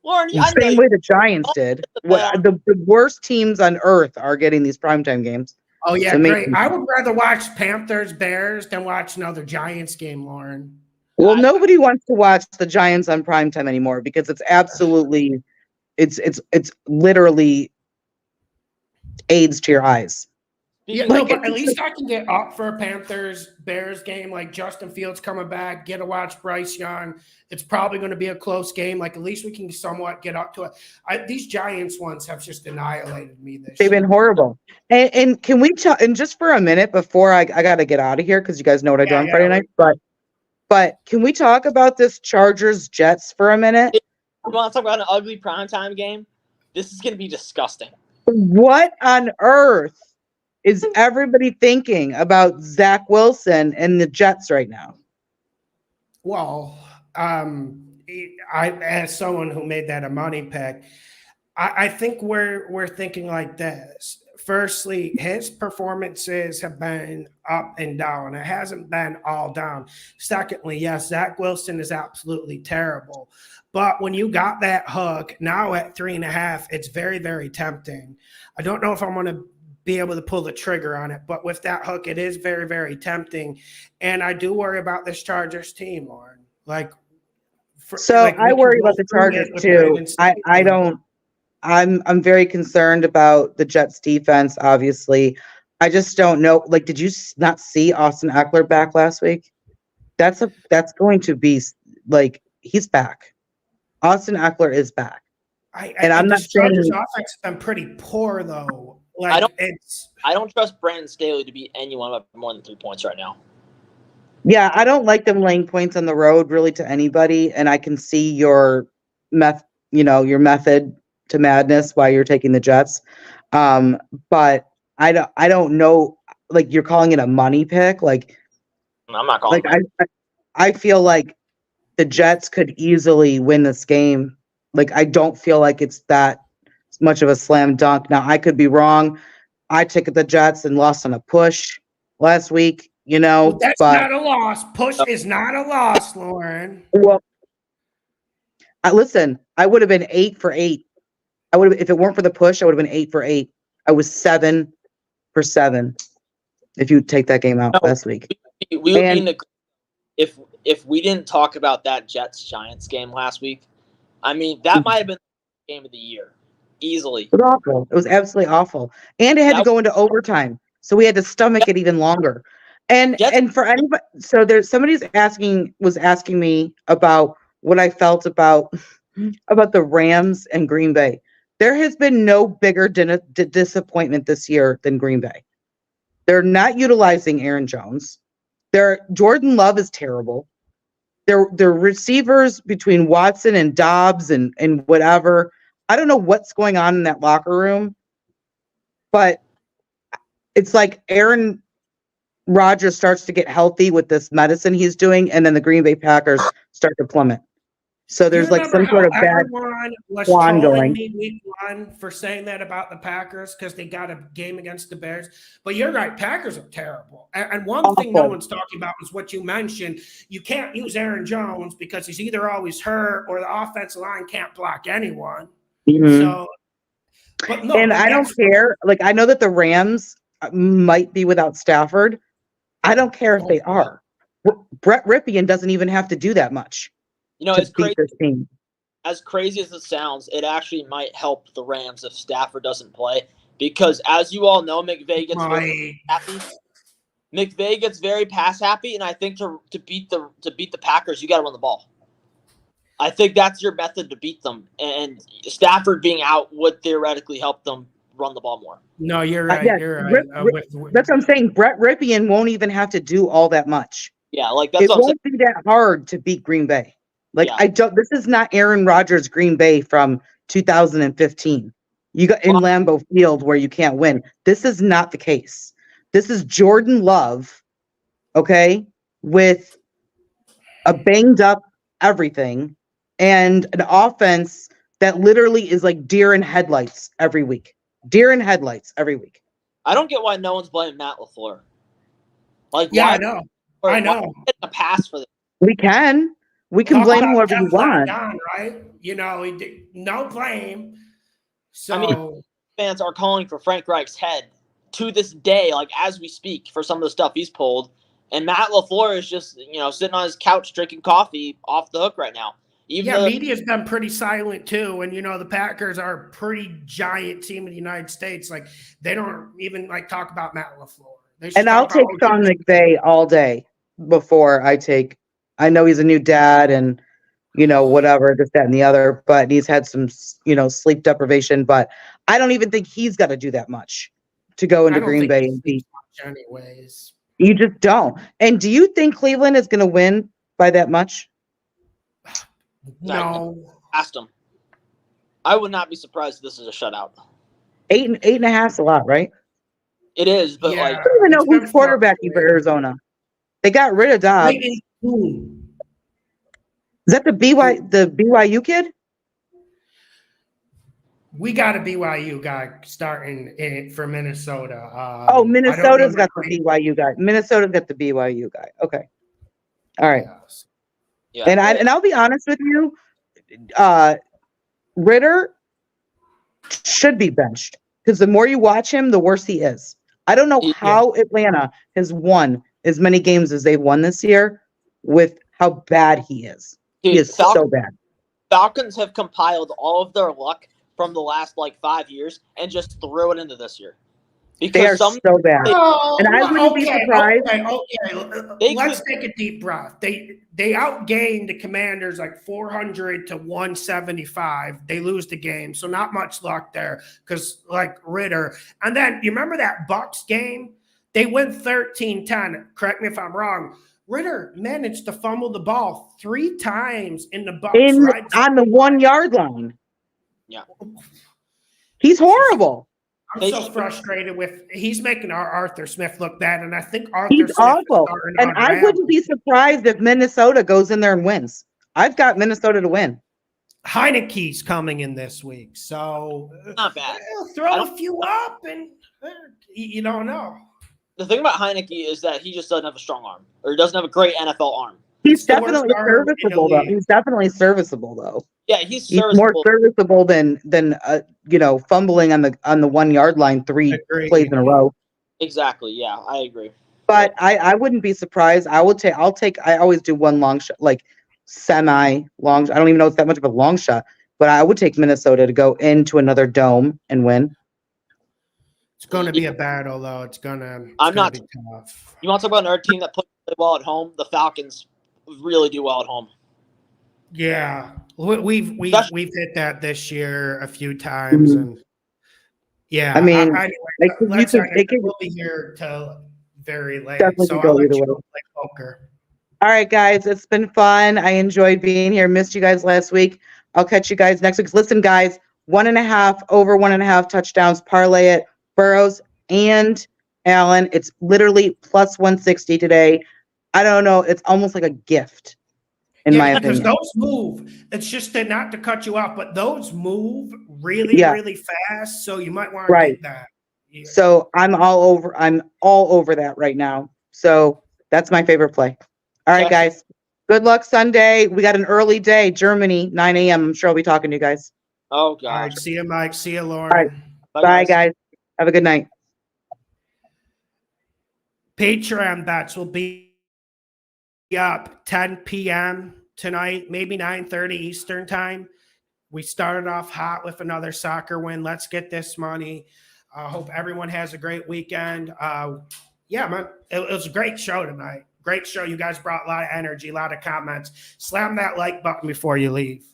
Lauren, the same way the Giants did. The worst teams on earth are getting these primetime games. Oh, yeah, great. I would rather watch Panthers, Bears than watch another Giants game, Lauren. Well, nobody wants to watch the Giants on primetime anymore because it's absolutely it's literally AIDS to your eyes. Yeah, but at least I can get up for a Panthers-Bears game. Like Justin Fields coming back, get to watch Bryce Young. It's probably going to be a close game. Like at least we can somewhat get up to it. These Giants ones have just annihilated me this year. They've been horrible. And can we talk? And just for a minute before I got to get out of here because you guys know what I do on Friday night. But can we talk about this Chargers-Jets for a minute? You want to talk about an ugly primetime game? This is going to be disgusting. What on earth is everybody thinking about Zach Wilson and the Jets right now? Well, I as someone who made that a money pick, I think we're thinking like this. Firstly, his performances have been up and down. It hasn't been all down. Secondly, yes, Zach Wilson is absolutely terrible. But when you got that hook, now at 3.5, it's very, very tempting. I don't know if I'm going to be able to pull the trigger on it, but with that hook, it is very, very tempting. And I do worry about this Chargers team, Lauren. I worry about the Chargers too. I don't. I'm very concerned about the Jets defense, obviously. I just don't know. Like, did you not see Austin Eckler back last week? That's going to be like, he's back. Austin Eckler is back. I'm not saying Chargers offense has been pretty poor though. Like I don't trust Brandon Staley to beat anyone by more than 3 points right now. Yeah, I don't like them laying points on the road really to anybody, and I can see your method to madness why you're taking the Jets. But I don't know, like you're calling it a money pick. Like I'm not calling it. I feel like the Jets could easily win this game. Like I don't feel like it's that much of a slam dunk. Now I could be wrong. I took the Jets and lost on a push last week, that's not a loss. Push is not a loss, Lauren. Well, listen, I would have been 8 for 8. I would have, if it weren't for the push, I would have been 8 for 8. I was 7 for 7. If you take that game out last week, if we didn't talk about that Jets Giants game last week, I mean that might have been the game of the year, easily. It was awful. It was absolutely awful, and it had to go into overtime, so we had to stomach it even longer. And for anybody, so there's somebody's was asking me about what I felt about the Rams and Green Bay. There has been no bigger disappointment this year than Green Bay. They're not utilizing Aaron Jones. Jordan Love is terrible. Their receivers between Watson and Dobbs and whatever. I don't know what's going on in that locker room, but it's like Aaron Rodgers starts to get healthy with this medicine he's doing, and then the Green Bay Packers start to plummet. So there's like some sort of bad everyone was plan trolling going. me week 1 for saying that about the Packers because they got a game against the Bears. But you're right, Packers are terrible. And one thing no one's talking about is what you mentioned. You can't use Aaron Jones because he's either always hurt or the offensive line can't block anyone. Mm-hmm. So, but no, and I don't care. Like, I know that the Rams might be without Stafford. I don't care if they are. Brett Ripien doesn't even have to do that much. You know, it's crazy. As crazy as it sounds, it actually might help the Rams if Stafford doesn't play, because as you all know, McVay gets very happy. McVay gets very pass happy, and I think to beat the Packers, you got to run the ball. I think that's your method to beat them, and Stafford being out would theoretically help them run the ball more. No, you're right. You're right. That's what I'm saying. Brett Ripien won't even have to do all that much. Yeah, like that's it won't be that hard to beat Green Bay. Like, yeah. This is not Aaron Rodgers Green Bay from 2015. You got in Lambeau Field where you can't win. This is not the case. This is Jordan Love, okay, with a banged up everything and an offense that literally is like deer in headlights every week. Deer in headlights every week. I don't get why no one's blaming Matt LaFleur. Like, yeah, I know. I know. A pass for this. We can blame whoever you want. Down, right? You know, no blame. So, I mean, fans are calling for Frank Reich's head to this day, like as we speak, for some of the stuff he's pulled. And Matt LaFleur is just, sitting on his couch drinking coffee off the hook right now. Media's been pretty silent too. And, the Packers are a pretty giant team in the United States. Like, they don't even talk about Matt LaFleur. And I'll take Sean McVay all day before I know he's a new dad and, whatever, this, that, and the other, but he's had some, sleep deprivation, but I don't even think he's got to do that much to go into Green Bay and beat. Anyways. You just don't. And do you think Cleveland is going to win by that much? No. Asked him. I would not be surprised if this is a shutout. 8.5 is a lot, right? It is, but I don't even know who's quarterbacking for Arizona. They got rid of Dobbs. Is that the BYU kid? We got a BYU guy starting for Minnesota. Minnesota's got the BYU guy. Minnesota's got the BYU guy. Okay. All right. Yeah. And I'll be honest with you, Ritter should be benched because the more you watch him, the worse he is. I don't know how Atlanta has won as many games as they've won this year with how bad he is. Dude, he is so bad. Falcons have compiled all of their luck from the last 5 years and just threw it into this year. Because they are so bad. And I wouldn't be surprised. Okay. Let's take a deep breath. They outgained the Commanders 400 to 175. They lose the game. So not much luck there because Ritter. And then you remember that Bucs game? They win 13-10. Correct me if I'm wrong. Ritter managed to fumble the ball 3 times in the Bucs on the 1 yard line. Yeah. He's horrible. I'm so frustrated with he's making our Arthur Smith look bad, and I think Smith awful. And I wouldn't be surprised if Minnesota goes in there and wins. I've got Minnesota to win. Heineke's coming in this week, so not bad. Throw a few up, and you don't know. The thing about Heineke is that he just doesn't have a strong arm, or he doesn't have a great NFL arm. He's definitely serviceable, though. He's definitely serviceable, though. Yeah, he's more serviceable than fumbling on the 1 yard line 3 plays in a row. Exactly. Yeah, I agree. But I wouldn't be surprised. I always do one long shot, semi long. I don't even know if it's that much of a long shot, but I would take Minnesota to go into another dome and win. It's going to be a battle, though. It's going to be tough. You want to talk about another team that plays really well at home? The Falcons really do well at home. Yeah, we've hit that this year a few times, and yeah, I mean, we'll be here till very late, so I'll let you go play poker. All right, guys, it's been fun. I enjoyed being here. Missed you guys last week. I'll catch you guys next week. Listen, guys, 1.5 over 1.5 touchdowns. Parlay it. Burrows and Allen. It's literally plus 160 today. I don't know. It's almost like a gift, in my opinion. Because those move. It's just not to cut you off, but those move really, really fast. So you might want to get that. Yeah. So I'm all over that right now. So that's my favorite play. All right, guys. Good luck Sunday. We got an early day, Germany, 9 a.m. I'm sure I'll be talking to you guys. Oh, God. All right. See you, Mike. See you, Lauren. All right. Bye, guys. Have a good night. Patreon bets will be up 10 p.m. tonight, maybe 9:30 Eastern time. We started off hot with another soccer win. Let's get this money. Hope everyone has a great weekend. Yeah, man, it was a great show tonight. Great show. You guys brought a lot of energy, a lot of comments. Slam that like button before you leave.